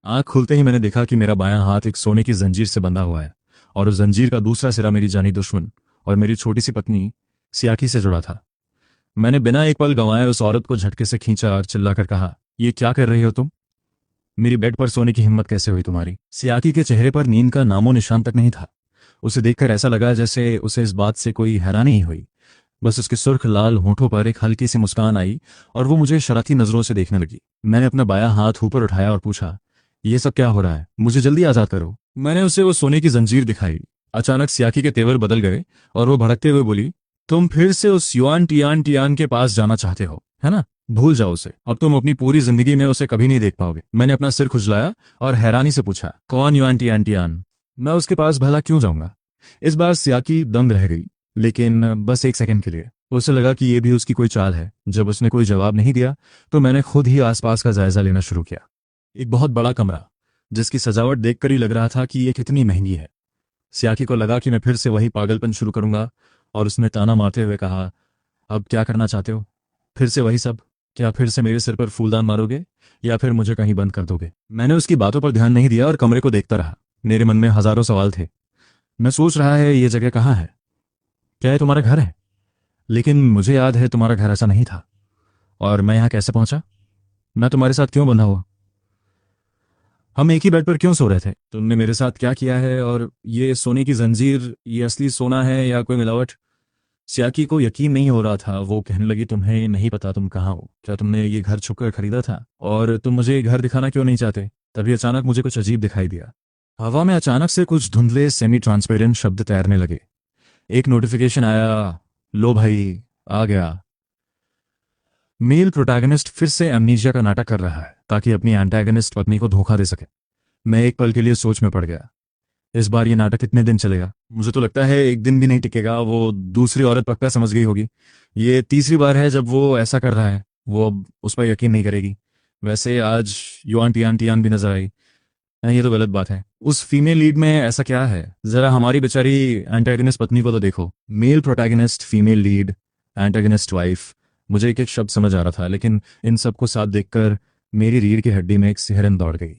आंख खुलते ही मैंने देखा कि मेरा बायां हाथ एक सोने की जंजीर से बंधा हुआ है और उस जंजीर का दूसरा सिरा मेरी जानी दुश्मन और मेरी छोटी सी पत्नी सियाकी से जुड़ा था। मैंने बिना एक पल गंवाए उस औरत को झटके से खींचा और चिल्लाकर कहा, ये क्या कर रही हो तुम? मेरी बेड पर सोने की हिम्मत कैसे हुई तुम्हारी? सियाकी के चेहरे पर नींद का नामो निशान तक नहीं था। उसे देखकर ऐसा लगा जैसे उसे इस बात से कोई हैरानी ही हुई। बस उसके सुर्ख लाल होठों पर एक हल्की सी मुस्कान आई और वो मुझे शरारती नजरों से देखने लगी। मैंने अपना बायां हाथ ऊपर उठाया और पूछा, ये सब क्या हो रहा है? मुझे जल्दी आजाद करो। मैंने उसे वो सोने की जंजीर दिखाई। अचानक सियाकी के तेवर बदल गए और वो भड़कते हुए बोली, तुम फिर से उस युआन टियान टियान के पास जाना चाहते हो, है ना? भूल जाओ उसे, अब तुम अपनी पूरी जिंदगी में उसे कभी नहीं देख पाओगे। मैंने अपना सिर खुजलाया और हैरानी से पूछा, कौन युआन टियान टियान? मैं उसके पास भला क्यों जाऊंगा? इस बार सियाकी दंग रह गई, लेकिन बस एक सेकंड के लिए। उसे लगा कि ये भी उसकी कोई चाल है। जब उसने कोई जवाब नहीं दिया तो मैंने खुद ही आसपास का जायजा लेना शुरू किया। एक बहुत बड़ा कमरा, जिसकी सजावट देखकर ही लग रहा था कि ये कितनी महंगी है। सियाकी को लगा कि मैं फिर से वही पागलपन शुरू करूंगा और उसने ताना मारते हुए कहा, अब क्या करना चाहते हो? फिर से वही सब? क्या फिर से मेरे सिर पर फूलदान मारोगे या फिर मुझे कहीं बंद कर दोगे? मैंने उसकी बातों पर ध्यान नहीं दिया और कमरे को देखता रहा। मेरे मन में हजारों सवाल थे। मैं सोच रहा है, ये जगह कहाँ है? क्या ये तुम्हारा घर है? लेकिन मुझे याद है तुम्हारा घर ऐसा नहीं था। और मैं यहाँ कैसे पहुंचा? मैं तुम्हारे साथ क्यों बंधा हुआ? हम एक ही बेड पर क्यों सो रहे थे? तुमने मेरे साथ क्या किया है? और ये सोने की जंजीर, ये असली सोना है या कोई मिलावट? सियाकी को यकीन नहीं हो रहा था। वो कहने लगी, तुम्हें नहीं पता तुम कहाँ हो? क्या तुमने ये घर छुपकर खरीदा था? और तुम मुझे ये घर दिखाना क्यों नहीं चाहते? तभी अचानक मुझे कुछ अजीब दिखाई दिया। हवा में अचानक से कुछ धुंधले सेमी ट्रांसपेरेंट शब्द तैरने लगे। एक नोटिफिकेशन आया, लो भाई, आ गया। मेल प्रोटैगनिस्ट फिर से एमनीशिया का नाटक कर रहा है ताकि अपनी एंटागनिस्ट पत्नी को धोखा दे सके। मैं एक पल के लिए सोच में पड़ गया। इस बार ये नाटक कितने दिन चलेगा? मुझे तो लगता है एक दिन भी नहीं टिकेगा। वो दूसरी औरत पक्का समझ गई होगी। ये तीसरी बार है जब वो ऐसा कर रहा है। वो अब उस पर यकीन नहीं करेगी। वैसे आज युआन टियान टियान भी नजर आई। ये तो गलत बात है। उस फीमेल लीड में ऐसा क्या है? जरा हमारी बेचारी एंटागनिस्ट पत्नी को तो देखो। Male protagonist, female lead, antagonist wife. मुझे एक एक शब्द समझ आ रहा था, लेकिन इन सबको साथ देखकर मेरी रीढ़ की हड्डी में एक सिहरन दौड़ गई।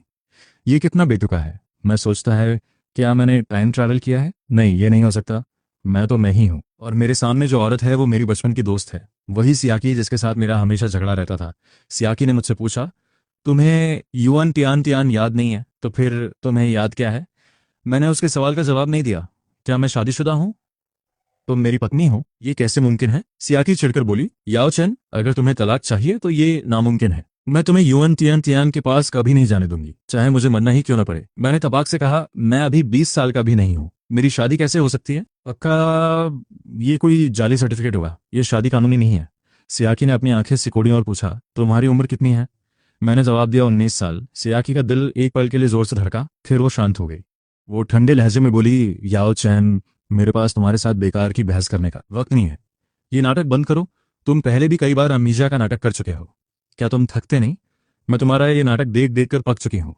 ये कितना बेतुका है। मैं सोचता है, क्या मैंने टाइम ट्रैवल किया है? नहीं, ये नहीं हो सकता। मैं तो मैं ही हूँ। और मेरे सामने जो औरत है वो मेरी बचपन की दोस्त है, वही सियाकी जिसके साथ मेरा हमेशा झगड़ा रहता था। सियाकी ने मुझसे पूछा, तुम्हें युआन टियान टियान याद नहीं है तो फिर तुम्हें याद क्या है? मैंने उसके सवाल का जवाब नहीं दिया। क्या मैं शादीशुदा हूँ? तुम मेरी पत्नी हो? ये कैसे मुमकिन है? सियाकी चिढ़कर बोली, याओ चेन, अगर तुम्हें तलाक चाहिए तो ये नामुमकिन है। मैं तुम्हें युआन तियान तियान के पास कभी नहीं जाने दूंगी, चाहे मुझे मरना ही क्यों ना पड़े। मैंने तबाक से कहा, मैं अभी 20 साल का भी नहीं हूँ। मेरी शादी कैसे हो सकती है? पक्का ये कोई जाली सर्टिफिकेट होगा। ये शादी कानूनी नहीं है। सियाकी ने अपनी आंखें सिकोड़ी और पूछा, तुम्हारी उम्र कितनी है? मैंने जवाब दिया, 19 साल। सियाकी का दिल एक पल के लिए जोर से धड़का, फिर वो शांत हो गई। वो ठंडे लहजे में बोली, याओ चैन, मेरे पास तुम्हारे साथ बेकार की बहस करने का वक्त नहीं है। ये नाटक बंद करो। तुम पहले भी कई बार अमीजा का नाटक कर चुके हो। क्या तुम थकते नहीं? मैं तुम्हारा ये नाटक देख देख कर पक चुकी हूँ।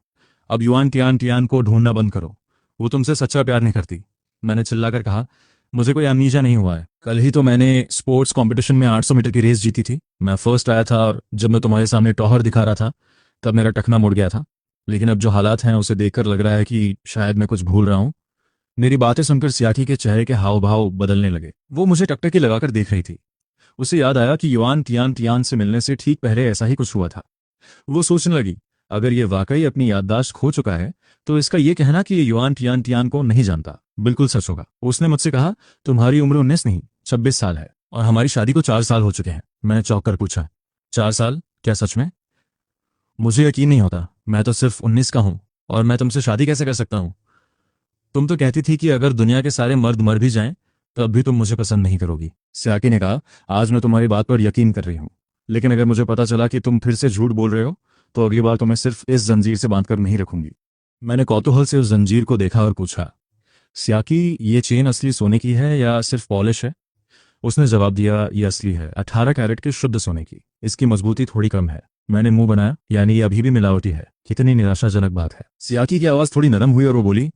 अब युआन टियान टियान को ढूंढना बंद करो। वो तुमसे सच्चा प्यार नहीं करती। मैंने चिल्लाकर कहा, मुझे कोई अमीजा नहीं हुआ है। कल ही तो मैंने स्पोर्ट्स कंपटीशन में 800 मीटर की रेस जीती थी। मैं फर्स्ट आया था और जब मैं तुम्हारे सामने टौहर दिखा रहा था तब मेरा टखना मुड़ गया था। लेकिन अब जो हालात हैं उसे देखकर लग रहा है कि शायद मैं कुछ भूल रहा हूँ। मेरी बातें सुनकर सियाकी के चेहरे के हाव भाव बदलने लगे। वो मुझे टकटकी लगाकर देख रही थी। उसे याद आया कि युआन तियान तियान से मिलने से ठीक पहले ऐसा ही कुछ हुआ था। वो सोचने लगी, अगर ये वाकई अपनी याददाश्त खो चुका है तो इसका ये कहना कि ये युआन तियान तियान को नहीं जानता बिल्कुल सच होगा। उसने मुझसे कहा, तुम्हारी उम्र 19 नहीं 26 साल है और हमारी शादी को 4 साल हो चुके हैं। मैंने चौंक कर पूछा, 4 साल? क्या सच में? मुझे यकीन नहीं होता। मैं तो सिर्फ 19 का हूँ और मैं तुमसे शादी कैसे कर सकता हूँ? तुम तो कहती थी कि अगर दुनिया के सारे मर्द मर भी जाएं तब भी तुम मुझे पसंद नहीं करोगी। सियाकी ने कहा, आज मैं तुम्हारी बात पर यकीन कर रही हूँ, लेकिन अगर मुझे पता चला कि तुम फिर से झूठ बोल रहे हो तो अगली बार तुम्हें सिर्फ इस जंजीर से बांधकर नहीं रखूंगी। मैंने कौतूहल से उस जंजीर को देखा और पूछा, सियाकी, ये चेन असली सोने की है या सिर्फ पॉलिश है? उसने जवाब दिया, ये असली है, 18 कैरेट के शुद्ध सोने की। इसकी मजबूती थोड़ी कम है। मैंने मुंह बनाया, यानी ये अभी भी मिलावटी है। कितनी निराशाजनक बात है। सियाकी की आवाज थोड़ी नरम हुई और वो बोली,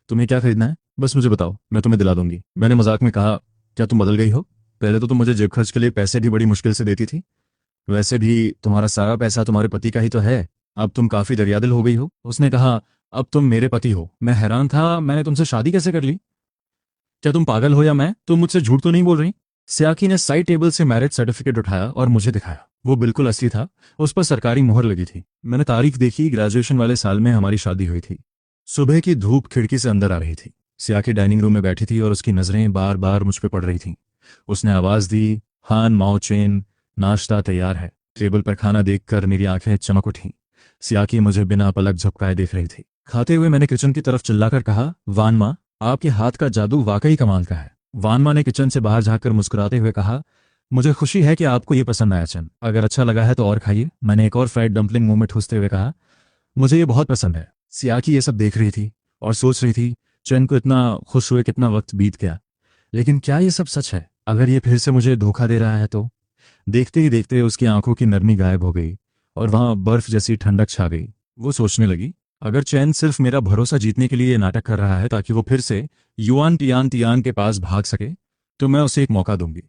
तुम्हें क्या खरीदना है? बस मुझे बताओ, मैं तुम्हें दिला दूंगी। मैंने मजाक में कहा, क्या तुम बदल गई हो? पहले तो तुम मुझे जेब खर्च के लिए पैसे भी बड़ी मुश्किल से देती थी। वैसे भी तुम्हारा सारा पैसा तुम्हारे पति का ही तो है। अब तुम काफी दरियादिल हो गई हो। उसने कहा, अब तुम मेरे पति हो। मैं हैरान था, मैंने तुमसे शादी कैसे कर ली? क्या तुम पागल हो या मैं? तुम मुझसे झूठ तो नहीं बोल रही? सियाकी ने साइड टेबल से मैरिज सर्टिफिकेट उठाया और मुझे दिखाया। वो बिल्कुल असली था, उस पर सरकारी मोहर लगी थी। मैंने तारीख देखी, ग्रेजुएशन वाले साल में हमारी शादी हुई थी। सुबह की धूप खिड़की से अंदर आ रही थी। सियाकी डाइनिंग रूम में बैठी थी और उसकी नजरें बार बार मुझ पे पड़ रही थीं। उसने आवाज दी, हान माओ चेन, नाश्ता तैयार है। टेबल पर खाना देखकर मेरी आंखें चमक उठीं। सियाकी मुझे बिना पलक झपकाए देख रही थी। खाते हुए मैंने किचन की तरफ चिल्लाकर कहा, वान माँ, आपके हाथ का जादू वाकई कमाल का है। वान माँ ने किचन से बाहर झांककर मुस्कुराते हुए कहा, मुझे खुशी है कि आपको ये पसंद आया चंद। अगर अच्छा लगा है तो और खाइए। मैंने एक और फ्राइड डम्पलिंग मुंह में ठूसते हुए कहा, मुझे ये बहुत पसंद है। सियाकी ये सब देख रही थी और सोच रही थी, चैन को इतना खुश हुए कितना वक्त बीत गया। लेकिन क्या ये सब सच है? अगर ये फिर से मुझे धोखा दे रहा है तो? देखते ही देखते उसकी आंखों की नरमी गायब हो गई और वहां बर्फ जैसी ठंडक छा गई। वो सोचने लगी, अगर चैन सिर्फ मेरा भरोसा जीतने के लिए ये नाटक कर रहा है ताकि वो फिर से युआन टियान टियान के पास भाग सके, तो मैं उसे एक मौका दूंगी।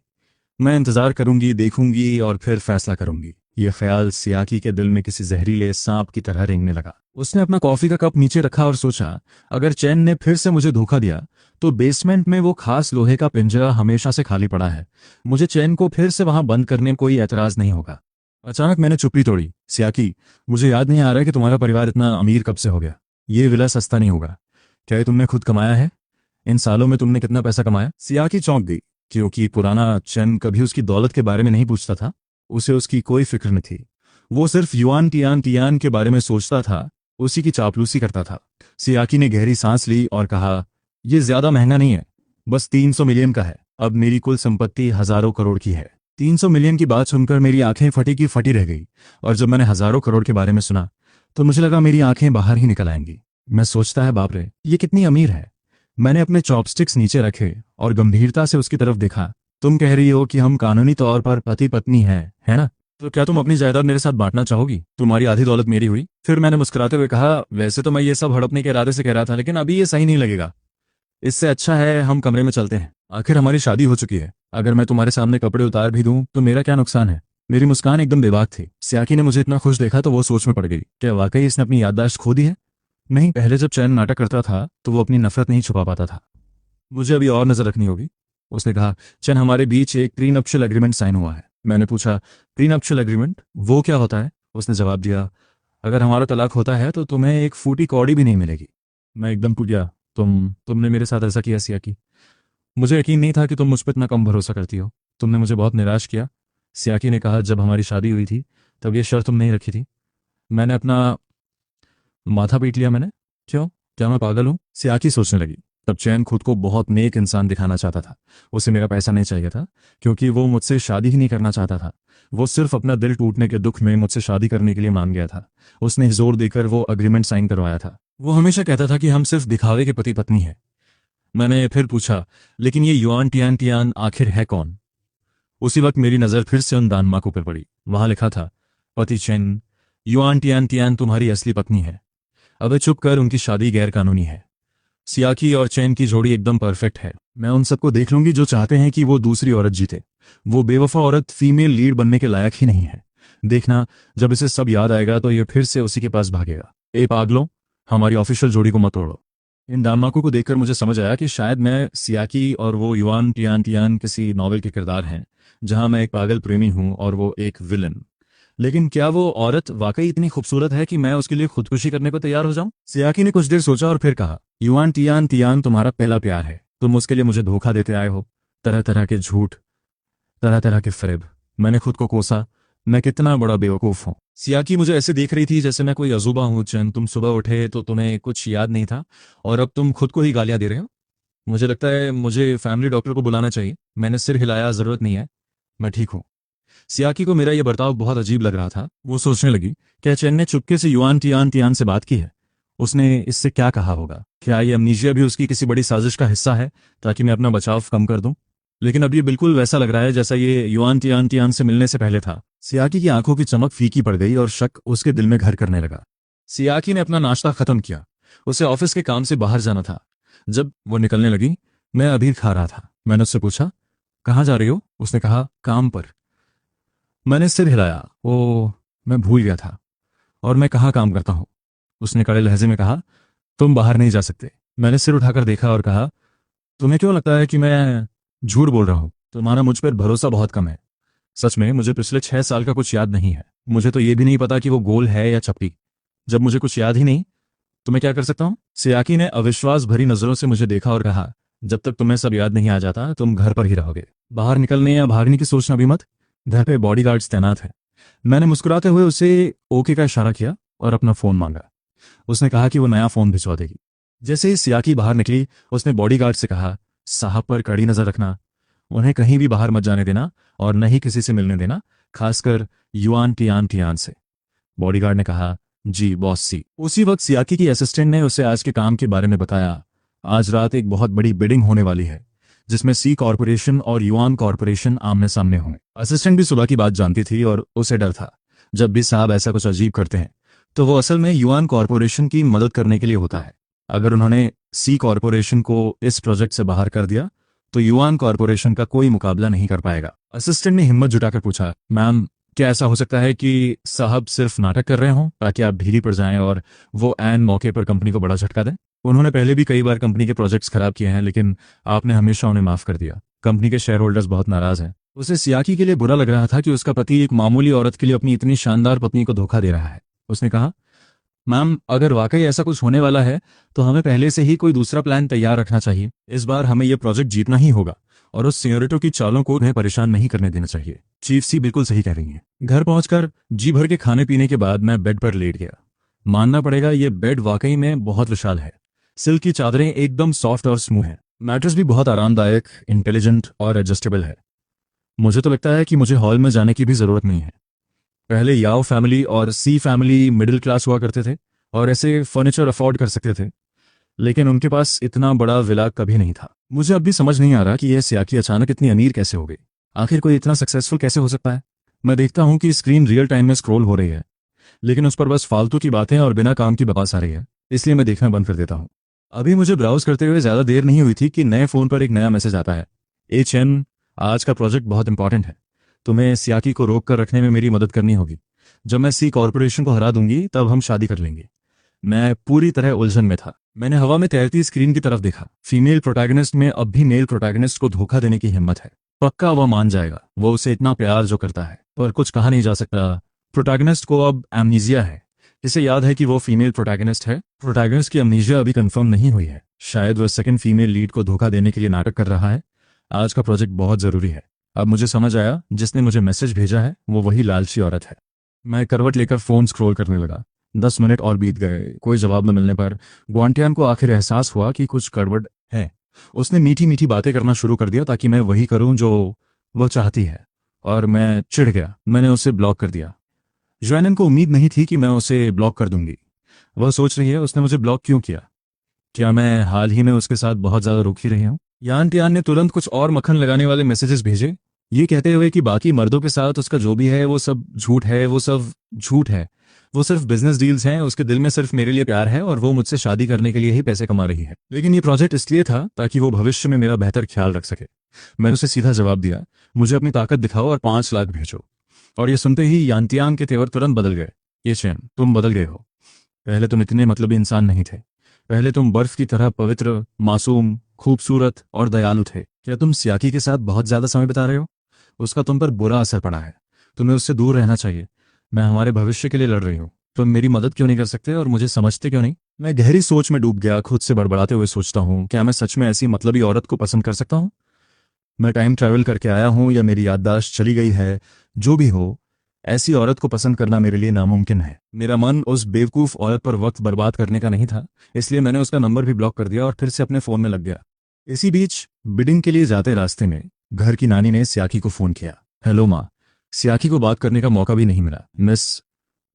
मैं इंतजार करूंगी, देखूंगी और फिर फैसला करूंगी। यह ख्याल सियाकी के दिल में किसी जहरीले सांप की तरह रेंगने लगा। उसने अपना कॉफी का कप नीचे रखा और सोचा, अगर चैन ने फिर से मुझे धोखा दिया तो बेसमेंट में वो खास लोहे का पिंजरा हमेशा से खाली पड़ा है। मुझे चैन को फिर से वहां बंद करने में कोई एतराज नहीं होगा। अचानक मैंने चुप्पी तोड़ी। सियाकी, मुझे याद नहीं आ रहा है कि तुम्हारा परिवार इतना अमीर कब से हो गया। ये विला सस्ता नहीं होगा। क्या ये तुमने खुद कमाया है? इन सालों में तुमने कितना पैसा कमाया? सियाकी चौंक गई, क्योंकि पुराना चैन कभी उसकी दौलत के बारे में नहीं पूछता था। उसे उसकी कोई फिक्र नहीं थी। वो सिर्फ युआन टियान टियान के बारे में सोचता था, उसी की चापलूसी करता था। सियाकी ने गहरी सांस ली और कहा, यह ज्यादा महंगा नहीं है, बस 300 मिलियन का है। अब मेरी कुल संपत्ति हजारों करोड़ की है। 300 मिलियन की बात सुनकर मेरी आंखें फटी की फटी रह गई और जब मैंने हजारों करोड़ के बारे में सुना तो मुझे लगा मेरी आंखें बाहर ही निकल आएंगी। मैं सोचता है, बाप रे, ये कितनी अमीर है। मैंने अपने चॉपस्टिक्स नीचे रखे और गंभीरता से उसकी तरफ देखा। तुम कह रही हो कि हम कानूनी तौर पर पति पत्नी हैं, है ना? तो क्या तुम अपनी जायदाद मेरे साथ बांटना चाहोगी? तुम्हारी आधी दौलत मेरी हुई। फिर मैंने मुस्कुराते हुए कहा, वैसे तो मैं ये सब हड़पने के इरादे से कह रहा था, लेकिन अभी ये सही नहीं लगेगा। इससे अच्छा है हम कमरे में चलते हैं। आखिर हमारी शादी हो चुकी है। अगर मैं तुम्हारे सामने कपड़े उतार भी दूं तो मेरा क्या नुकसान है? मेरी मुस्कान एकदम बेबाक थी। सियाकी ने मुझे इतना खुश देखा तो वो सोच में पड़ गई, क्या वाकई इसने अपनी याददाश्त खो दी है? नहीं, पहले जब चैन नाटक करता था तो वो अपनी नफरत नहीं छुपा पाता था। मुझे अभी और नजर रखनी होगी। उसने कहा, चैन, हमारे बीच एक प्री नप्शल एग्रीमेंट साइन हुआ है। मैंने पूछा, प्री नप्शल एग्रीमेंट वो क्या होता है? उसने जवाब दिया, अगर हमारा तलाक होता है तो तुम्हें एक फूटी कौड़ी भी नहीं मिलेगी। मैं एकदम टूट गया। तुमने मेरे साथ ऐसा किया सियाकी? मुझे यकीन नहीं था कि तुम मुझ पर इतना कम भरोसा करती हो। तुमने मुझे बहुत निराश किया। सियाकी ने कहा, जब हमारी शादी हुई थी तब ये शर्त तुम नहीं रखी थी। मैंने अपना माथा पीट लिया। मैंने? क्यों? क्या मैं पागल हूं? सियाकी सोचने लगी। तब चैन खुद को बहुत नेक इंसान दिखाना चाहता था। उसे मेरा पैसा नहीं चाहिए था, क्योंकि वो मुझसे शादी ही नहीं करना चाहता था। वो सिर्फ अपना दिल टूटने के दुख में मुझसे शादी करने के लिए मान गया था। उसने जोर देकर वो अग्रीमेंट साइन करवाया था। वो हमेशा कहता था कि हम सिर्फ दिखावे के पति पत्नी हैं। मैंने फिर पूछा, लेकिन ये युआन टियान टियान आखिर है कौन? उसी वक्त मेरी नजर फिर से उन दानमाकों पर पड़ी। वहां लिखा था, पति चैन, युआन टियान टियान तुम्हारी असली पत्नी है। अब चुप कर, उनकी शादी गैर कानूनी है। सियाकी और चैन की जोड़ी एकदम परफेक्ट है। मैं उन सबको देख लूंगी जो चाहते हैं कि वो दूसरी औरत जीते। वो बेवफा औरत फीमेल लीड बनने के लायक ही नहीं है। देखना, जब इसे सब याद आएगा तो ये फिर से उसी के पास भागेगा। ए पागलों, हमारी ऑफिशियल जोड़ी को मत तोड़ो। इन दानमाकों को देखकर मुझे समझ आया कि शायद मैं सियाकी और वो युआन टियान टियान किसी नॉवेल के किरदार हैं, जहां मैं एक पागल प्रेमी हूं और वो एक विलन। लेकिन क्या वो औरत वाकई इतनी खूबसूरत है कि मैं उसके लिए खुदकुशी करने को तैयार हो जाऊं? सियाकी ने कुछ देर सोचा और फिर कहा, युआन टियान टियान तुम्हारा पहला प्यार है। तुम उसके लिए मुझे धोखा देते आए हो। तरह तरह के झूठ, तरह तरह के फरेब। मैंने खुद को कोसा, मैं कितना बड़ा बेवकूफ हूं। सियाकी मुझे ऐसे देख रही थी जैसे मैं कोई अजूबा हूं। चैन, तुम सुबह उठे तो तुम्हें कुछ याद नहीं था और अब तुम खुद को ही गालियां दे रहे हो। मुझे लगता है मुझे फैमिली डॉक्टर को बुलाना चाहिए। मैंने सिर हिलाया, जरूरत नहीं है, मैं ठीक हूं। सियाकी को मेरा यह बर्ताव बहुत अजीब लग रहा था। वो सोचने लगी, क्या चैन ने चुपके से युआन टियान टियान से बात की है? उसने इससे क्या कहा होगा? क्या ये अमनीशिया भी उसकी किसी बड़ी साजिश का हिस्सा है ताकि मैं अपना बचाव कम कर दूं? लेकिन अब ये बिल्कुल वैसा लग रहा है जैसा ये युआन टियान टियान से मिलने से पहले था। सियाकी की आंखों की चमक फीकी पड़ गई और शक उसके दिल में घर करने लगा। सियाकी ने अपना नाश्ता खत्म किया। उसे ऑफिस के काम से बाहर जाना था। जब वो निकलने लगी, मैं अभी खा रहा था। मैंने उससे पूछा, कहाँ जा रही हो? उसने कहा, काम पर। मैंने सिर हिलाया। ओ, मैं भूल गया था। और मैं कहाँ काम करता हूँ? उसने कड़े लहजे में कहा, तुम बाहर नहीं जा सकते। मैंने सिर उठाकर देखा और कहा, तुम्हें क्यों लगता है कि मैं झूठ बोल रहा हूँ? तुम्हारा मुझ पर भरोसा बहुत कम है। सच में मुझे पिछले 6 साल का कुछ याद नहीं है। मुझे तो ये भी नहीं पता कि वो गोल है या चपटी। जब मुझे कुछ याद ही नहीं तो मैं क्या कर सकता हूँ? सियाकी ने अविश्वास भरी नजरों से मुझे देखा और कहा, जब तक तुम्हें सब याद नहीं आ जाता तुम घर पर ही रहोगे। बाहर निकलने या भागने की सोचना भी मत। घर पे बॉडीगार्ड्स तैनात है। मैंने मुस्कुराते हुए उसे ओके का इशारा किया और अपना फोन मांगा। उसने कहा कि वो नया फोन भिजवा देगी। जैसे ही सियाकी बाहर निकली उसने बॉडीगार्ड से कहा, साहब पर कड़ी नजर रखना। उन्हें कहीं भी बाहर मत जाने देना और न ही किसी से मिलने देना, खासकर युआन टियान टियान से। बॉडीगार्ड ने कहा, जी बॉस सी। उसी वक्त सियाकी की असिस्टेंट ने उसे आज के काम के बारे में बताया। आज रात एक बहुत बड़ी बिडिंग होने वाली है जिसमें सी कॉरपोरेशन और युआन कॉरपोरेशन आमने सामने होंगे। असिस्टेंट भी सुबह की बात जानती थी और उसे डर था, जब भी साहब ऐसा कुछ अजीब करते हैं तो वो असल में युआन कॉरपोरेशन की मदद करने के लिए होता है। अगर उन्होंने सी कॉरपोरेशन को इस प्रोजेक्ट से बाहर कर दिया तो युआन कॉरपोरेशन का कोई मुकाबला नहीं कर पाएगा। असिस्टेंट ने हिम्मत जुटाकर पूछा, मैम क्या ऐसा हो सकता है कि साहब सिर्फ नाटक कर रहे हों ताकि आप ढीली पड़ जाएं और वो ऐन मौके पर कंपनी को बड़ा झटका दें? उन्होंने पहले भी कई बार कंपनी के प्रोजेक्ट्स खराब किए हैं, लेकिन आपने हमेशा उन्हें माफ कर दिया। कंपनी के शेयर होल्डर्स बहुत नाराज हैं। उसे सियाकी के लिए बुरा लग रहा था कि उसका पति एक मामूली औरत के लिए अपनी इतनी शानदार पत्नी को धोखा दे रहा है। उसने कहा, मैम अगर वाकई ऐसा कुछ होने वाला है तो हमें पहले से ही कोई दूसरा प्लान तैयार रखना चाहिए। इस बार हमें यह प्रोजेक्ट जीतना ही होगा और उस सियोरिटो की चालों को उन्हें परेशान नहीं करने देना चाहिए। चीफ सी बिल्कुल सही कह रही हैं। घर पहुंचकर जी भर के खाने पीने के बाद मैं बेड पर लेट गया। मानना पड़ेगा ये बेड वाकई में बहुत विशाल है। सिल्क की चादरें एकदम सॉफ्ट और स्मूथ हैं। मैट्रेस भी बहुत आरामदायक, इंटेलिजेंट और एडजस्टेबल है। मुझे तो लगता है कि मुझे हॉल में जाने की भी जरूरत नहीं है। पहले याओ फैमिली और सी फैमिली मिडिल क्लास हुआ करते थे और ऐसे फर्नीचर अफोर्ड कर सकते थे, लेकिन उनके पास इतना बड़ा विला कभी नहीं था। मुझे अब भी समझ नहीं आ रहा कि यह सियाकी अचानक इतनी अमीर कैसे हो गई। आखिर कोई इतना सक्सेसफुल कैसे हो सकता है? मैं देखता हूँ कि स्क्रीन रियल टाइम में स्क्रॉल हो रही है, लेकिन उस पर बस फालतू की बातें और बिना काम की बकवास आ रही है, इसलिए मैं देखना बंद कर देता हूँ। अभी मुझे ब्राउज करते हुए ज्यादा देर नहीं हुई थी कि नए फोन पर एक नया मैसेज आता है, HN, आज का प्रोजेक्ट बहुत इंपॉर्टेंट है। तुम्हें सियाकी को रोक कर रखने में मेरी मदद करनी होगी। जब मैं सी कॉरपोरेशन को हरा दूंगी तब हम शादी कर लेंगे। मैं पूरी तरह उलझन में था। मैंने हवा में तैरती स्क्रीन की तरफ देखा। फीमेल प्रोटैगनिस्ट में अब भी मेल प्रोटैगनिस्ट को धोखा देने की हिम्मत है। पक्का वह मान जाएगा, वो उसे इतना प्यार जो करता है, पर कुछ कहा नहीं जा सकता। प्रोटैगनिस्ट को अब एमनीजिया है। इसे याद है कि वो फीमेल प्रोटैगनिस्ट है। प्रोटैगनिस्ट की एमनीजिया अभी कंफर्म नहीं हुई है। शायद वह सेकंड फीमेल लीड को धोखा देने के लिए नाटक कर रहा है। आज का प्रोजेक्ट बहुत जरूरी है। अब मुझे समझ आया, जिसने मुझे मैसेज भेजा है वो वही लालची औरत है। मैं करवट लेकर फोन स्क्रॉल करने लगा। 10 मिनट और बीत गए। कोई जवाब न मिलने पर ग्वांटियान को आखिर एहसास हुआ कि कुछ गड़बड़ है। उसने मीठी मीठी बातें करना शुरू कर दिया ताकि मैं वही करूं जो वो चाहती है, और मैं चिढ़ गया। मैंने उसे ब्लॉक कर दिया। ज्वानन को उम्मीद नहीं थी कि मैं उसे ब्लॉक कर दूंगी। वह सोच रही है उसने मुझे ब्लॉक क्यों किया। क्या मैं हाल ही में उसके साथ बहुत ज्यादा रुखी रही हूं? यान टियान ने तुरंत कुछ और मक्खन लगाने वाले मैसेजेस भेजे, ये कहते हुए कि बाकी मर्दों के साथ उसका जो भी है वो सब झूठ है, वो सब झूठ है, वो सिर्फ बिजनेस डील्स हैं, उसके दिल में सिर्फ मेरे लिए प्यार है और वो मुझसे शादी करने के लिए ही पैसे कमा रही है। लेकिन ये प्रोजेक्ट इसलिए था ताकि वो भविष्य में मेरा बेहतर ख्याल रख सके। मैंने उसे सीधा जवाब दिया, मुझे अपनी ताकत दिखाओ और 5 लाख भेजो। और ये सुनते ही यांतियांग के तेवर तुरंत बदल गए। ये चैन, तुम बदल गए हो। पहले तुम इतने मतलबी इंसान नहीं थे। पहले तुम बर्फ की तरह पवित्र, मासूम, खूबसूरत और दयालु थे। क्या तुम सियाकी के साथ बहुत ज्यादा समय बिता रहे हो? उसका तुम पर बुरा असर पड़ा है। तुम्हें उससे दूर रहना चाहिए। मैं हमारे भविष्य के लिए लड़ रही हूँ। तुम मेरी मदद क्यों नहीं कर सकते और मुझे समझते क्यों नहीं? मैं गहरी सोच में डूब गया। खुद से बड़बड़ाते हुए सोचता हूँ, क्या मैं सच में ऐसी मतलबी औरत को पसंद कर सकता हूँ? मैं टाइम ट्रैवल करके आया हूँ या मेरी याददाश्त चली गई है, जो भी हो, ऐसी औरत को पसंद करना मेरे लिए नामुमकिन है। मेरा मन उस बेवकूफ औरत पर वक्त बर्बाद करने का नहीं था, इसलिए मैंने उसका नंबर भी ब्लॉक कर दिया और फिर से अपने फोन में लग गया। इसी बीच बिडिंग के लिए जाते रास्ते में घर की नानी ने सियाकी को फोन किया। हेलो माँ। सियाकी को बात करने का मौका भी नहीं मिला। मिस,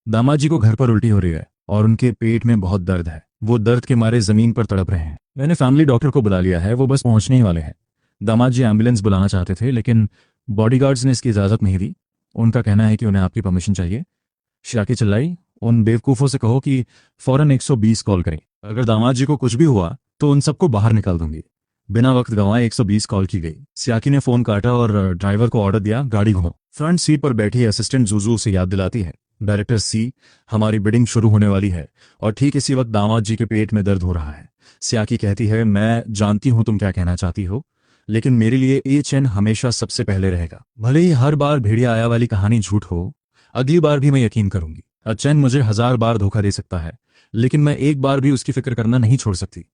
दामाद जी को घर पर उल्टी हो रही है और उनके पेट में बहुत दर्द है। वो दर्द के मारे जमीन पर तड़प रहे हैं। मैंने फैमिली डॉक्टर को बुला लिया है, वो बस पहुंचने ही वाले हैं। दामाद जी एम्बुलेंस बुलाना चाहते थे, लेकिन बॉडीगार्ड्स ने इसकी इजाजत नहीं दी। उनका कहना है कि उन्हें आपकी परमिशन चाहिए। शिराकी चिल्लाई, उन बेवकूफ़ों से कहो कि फौरन 120 कॉल करें। अगर दामाद जी को कुछ भी हुआ तो उन सबको बाहर निकाल दूंगी। बिना वक्त गंवाए 120 कॉल की गई। सियाकी ने फोन काटा और ड्राइवर को ऑर्डर दिया, गाड़ी घुमाओ। फ्रंट सीट पर बैठी असिस्टेंट जुजू उसे याद दिलाती है, डायरेक्टर सी, हमारी बिडिंग शुरू होने वाली है और ठीक इसी वक्त दामाद जी के पेट में दर्द हो रहा है। सियाकी कहती है, मैं जानती हूं तुम क्या कहना चाहती हो, लेकिन मेरे लिए ये चैन हमेशा सबसे पहले रहेगा। भले ही हर बार भेड़िया आया वाली कहानी झूठ हो, अगली बार भी मैं यकीन करूंगी। चैन मुझे 1000 बार धोखा दे सकता है, लेकिन मैं एक बार भी उसकी फिक्र करना नहीं छोड़ सकती।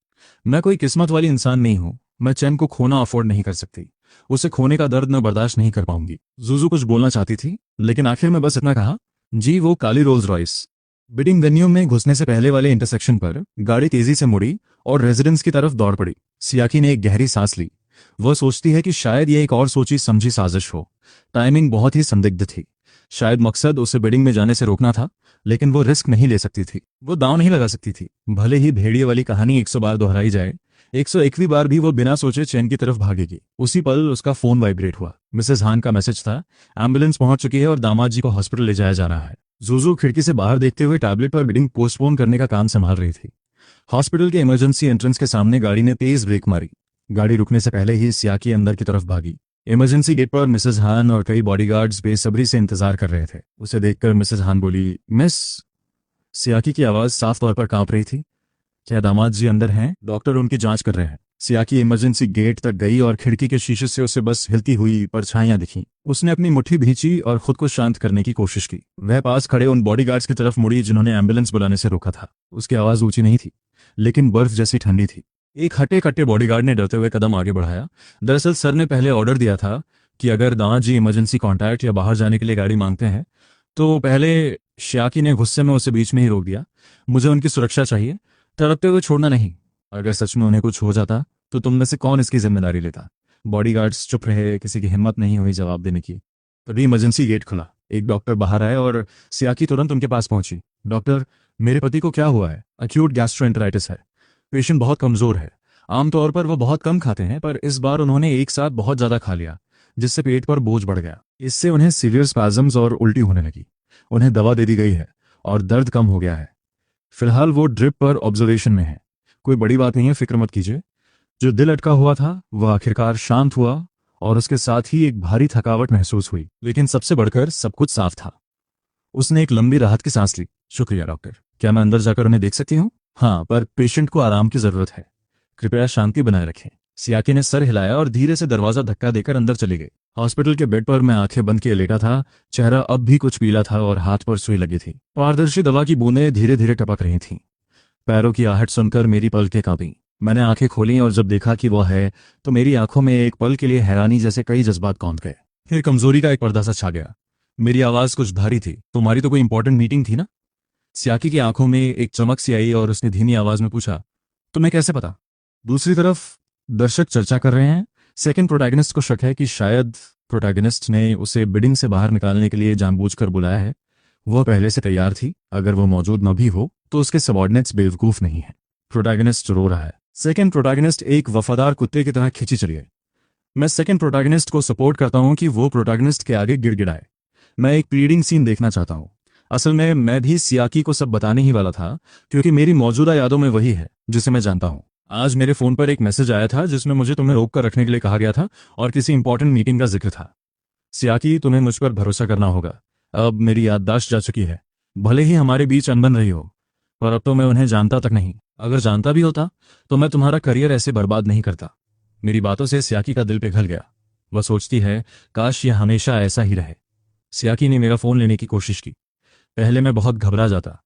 मैं कोई किस्मत वाली इंसान नहीं हूं। मैं चैन को खोना अफोर्ड नहीं कर सकती। उसे खोने का दर्द मैं बर्दाश्त नहीं कर पाऊंगी। जूजू कुछ बोलना चाहती थी, लेकिन आखिर में बस इतना कहा, जी वो काली रोल्स रॉयस। बिडिंग वेन्यू में घुसने से पहले वाले इंटरसेक्शन पर गाड़ी तेजी से मुड़ी और रेजिडेंस की तरफ दौड़ पड़ी। सियाकी ने एक गहरी सांस ली। वह सोचती है कि शायद यह एक और सोची समझी साजिश हो। टाइमिंग बहुत ही संदिग्ध थी। शायद मकसद उसे बिडिंग में जाने से रोकना था, लेकिन वो रिस्क नहीं ले सकती थी। वो दांव नहीं लगा सकती थी। भले ही भेड़िए वाली कहानी 100 बार दोहराई जाए, 101वीं बार भी वो बिना सोचे चैन की तरफ भागेगी। उसी पल उसका फोन वाइब्रेट हुआ। मिसेस हान का मैसेज था, एम्बुलेंस पहुंच चुकी है और दामाद जी को हॉस्पिटल ले जाया जा रहा है। जूजू खिड़की से बाहर देखते हुए टैबलेट पर बिडिंग पोस्टपोन करने का काम संभाल रही थी। हॉस्पिटल के इमरजेंसी एंट्रेंस के सामने गाड़ी ने तेज ब्रेक मारी। गाड़ी रुकने से पहले ही सियाकी अंदर की तरफ भागी। इमरजेंसी गेट पर मिसेस हान और कई बॉडीगार्ड्स बेसब्री से इंतजार कर रहे थे। उसे देखकर मिसेस हान बोली, मिस। सियाकी की आवाज साफ तौर पर कांप रही थी। क्या दामाद जी अंदर हैं? डॉक्टर उनकी जांच कर रहे हैं। सियाकी इमरजेंसी गेट तक गई और खिड़की के शीशे से उसे बस हिलती हुई परछाइयां दिखीं। उसने अपनी मुट्ठी भींची और खुद को शांत करने की कोशिश की। वह पास खड़े उन बॉडीगार्ड्स की तरफ मुड़ी जिन्होंने एम्बुलेंस बुलाने से रोका था। उसकी आवाज ऊंची नहीं थी, लेकिन बर्फ जैसी ठंडी थी। एक हटे कट्टे बॉडीगार्ड ने डरते हुए कदम आगे बढ़ाया। दरअसल सर ने पहले ऑर्डर दिया था कि अगर दामाद जी इमरजेंसी कॉन्टैक्ट या बाहर जाने के लिए गाड़ी मांगते हैं तो पहले। सियाकी ने गुस्से में उसे बीच में ही रोक दिया। मुझे उनकी सुरक्षा चाहिए, तड़पते हुए छोड़ना नहीं। अगर सच में उन्हें कुछ हो जाता तो तुम में से कौन इसकी जिम्मेदारी लेता? बॉडीगार्ड्स चुप रहे। किसी की हिम्मत नहीं हुई जवाब देने की। तभी इमरजेंसी गेट खुला। एक डॉक्टर बाहर आए और सियाकी तुरंत उनके पास पहुंची। डॉक्टर, मेरे पति को क्या हुआ है? अक्यूट गैस्ट्रोएंटेराइटिस है। पेशेंट बहुत कमजोर है। आमतौर पर वो बहुत कम खाते हैं, पर इस बार उन्होंने एक साथ बहुत ज्यादा खा लिया, जिससे पेट पर बोझ बढ़ गया। इससे उन्हें सीवियर स्पैज़म्स और उल्टी होने लगी। उन्हें दवा दे दी गई है और दर्द कम हो गया है। फिलहाल वो ड्रिप पर ऑब्जर्वेशन में है। कोई बड़ी बात नहीं है, फिक्र मत कीजिए। जो दिल अटका हुआ था वह आखिरकार शांत हुआ और उसके साथ ही एक भारी थकावट महसूस हुई, लेकिन सबसे बढ़कर सब कुछ साफ था। उसने एक लंबी राहत की सांस ली। शुक्रिया डॉक्टर। क्या मैं अंदर जाकर उन्हें देख सकती हूँ? हाँ, पर पेशेंट को आराम की जरूरत है। कृपया शांति बनाए रखें। सियाकी ने सर हिलाया और धीरे से दरवाजा धक्का देकर अंदर चली गई। हॉस्पिटल के बेड पर मैं आंखें बंद किए लेटा था। चेहरा अब भी कुछ पीला था और हाथ पर सुई लगी थी। पारदर्शी दवा की बूंदें धीरे धीरे टपक रही थीं। पैरों की आहट सुनकर मेरी पलकें कांपी। मैंने आंखें खोली और जब देखा कि वह है तो मेरी आंखों में एक पल के लिए हैरानी जैसे कई जज्बात कौंध गए। फिर कमजोरी का एक पर्दा सा छा गया। मेरी आवाज कुछ भारी थी। तुम्हारी तो कोई इंपॉर्टेंट मीटिंग थी ना? सियाकी की आंखों में एक चमक सी आई और उसने धीमी आवाज में पूछा, तुम्हें कैसे पता? दूसरी तरफ दर्शक चर्चा कर रहे हैं। सेकंड प्रोटैगनिस्ट को शक है कि शायद प्रोटैगनिस्ट ने उसे बिडिंग से बाहर निकालने के लिए जानबूझकर बुलाया है। वह पहले से तैयार थी। अगर वो मौजूद न भी हो तो उसके सबऑर्डिनेट्स बेवकूफ नहीं है। प्रोटैगनिस्ट रो रहा है। सेकंड प्रोटैगनिस्ट एक वफादार कुत्ते की तरह खिंची चली है। मैं सेकंड प्रोटैगनिस्ट को सपोर्ट करता हूं कि वो प्रोटैगनिस्ट के आगे गिड़गिड़ाए। मैं एक प्लीडिंग सीन देखना चाहता हूं। असल में मैं भी सियाकी को सब बताने ही वाला था, क्योंकि मेरी मौजूदा यादों में वही है जिसे मैं जानता हूं। आज मेरे फोन पर एक मैसेज आया था जिसमें मुझे तुम्हें रोक कर रखने के लिए कहा गया था और किसी इंपॉर्टेंट मीटिंग का जिक्र था। सियाकी, तुम्हें मुझ पर भरोसा करना होगा। अब मेरी याददाश्त जा चुकी है। भले ही हमारे बीच अनबन रही हो, पर अब तो मैं उन्हें जानता तक नहीं। अगर जानता भी होता तो मैं तुम्हारा करियर ऐसे बर्बाद नहीं करता। मेरी बातों से सियाकी का दिल पिघल गया। वह सोचती है, काश यह हमेशा ऐसा ही रहे। सियाकी ने मेरा फोन लेने की कोशिश की। पहले मैं बहुत घबरा जाता,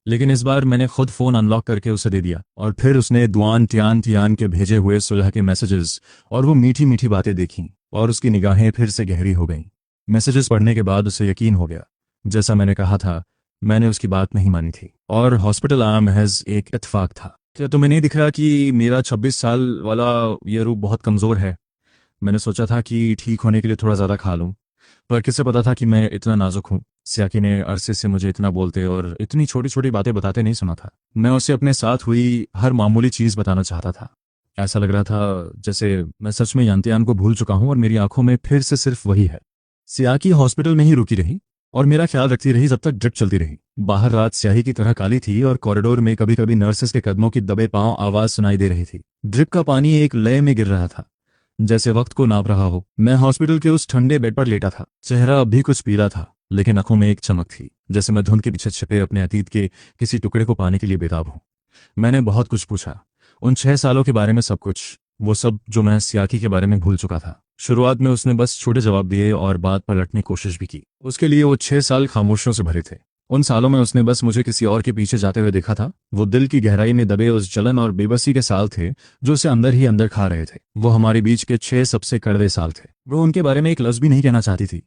लेकिन इस बार मैंने खुद फोन अनलॉक करके उसे दे दिया। और फिर उसने दुआन टियान टियान के भेजे हुए सुलह के मैसेजेस और वो मीठी मीठी बातें देखीं और उसकी निगाहें फिर से गहरी हो गईं। मैसेजेस पढ़ने के बाद उसे यकीन हो गया, जैसा मैंने कहा था, मैंने उसकी बात नहीं मानी थी और हॉस्पिटल आया महज एक इत्तेफाक था। क्या तुम्हें नहीं दिख रहा कि मेरा 26 साल वाला ये रूप बहुत कमजोर है? मैंने सोचा था कि ठीक होने के लिए थोड़ा ज्यादा खा लूं, पर किसे पता था कि मैं इतना नाजुक हूं। सियाकी ने अरसे से मुझे इतना बोलते और इतनी छोटी छोटी बातें बताते नहीं सुना था। मैं उसे अपने साथ हुई हर मामूली चीज बताना चाहता था। ऐसा लग रहा था जैसे मैं सच में यांतियान को भूल चुका हूं और मेरी आंखों में फिर से सिर्फ वही है। सियाकी हॉस्पिटल में ही रुकी रही और मेरा ख्याल रखती रही जब तक ड्रिप चलती रही। बाहर रात स्याही की तरह काली थी और कॉरिडोर में कभी कभी नर्सेस के कदमों की दबे पांव आवाज सुनाई दे रही थी। ड्रिप का पानी एक लय में गिर रहा था, जैसे वक्त को नाप रहा हो। मैं हॉस्पिटल के उस ठंडे बेड पर लेटा था। चेहरा अब भी कुछ पीला था, लेकिन आंखों में एक चमक थी, जैसे मैं धुंध के पीछे छिपे अपने अतीत के किसी टुकड़े को पाने के लिए बेताब हूं। मैंने बहुत कुछ पूछा, उन 6 सालों के बारे में सब कुछ, वो सब जो मैं सियाकी के बारे में भूल चुका था। शुरुआत में उसने बस छोटे जवाब दिए और बात पलटने की कोशिश भी की। उसके लिए वो 6 साल खामोशियों से भरे थे। उन सालों में उसने बस मुझे किसी और के पीछे जाते हुए देखा था। वो दिल की गहराई में दबे उस जलन और बेबसी के साल थे जो उसे अंदर ही अंदर खा रहे थे। वो हमारे बीच के 6 सबसे कड़वे साल थे। वो उनके बारे में एक लफ्ज भी नहीं कहना चाहती थी,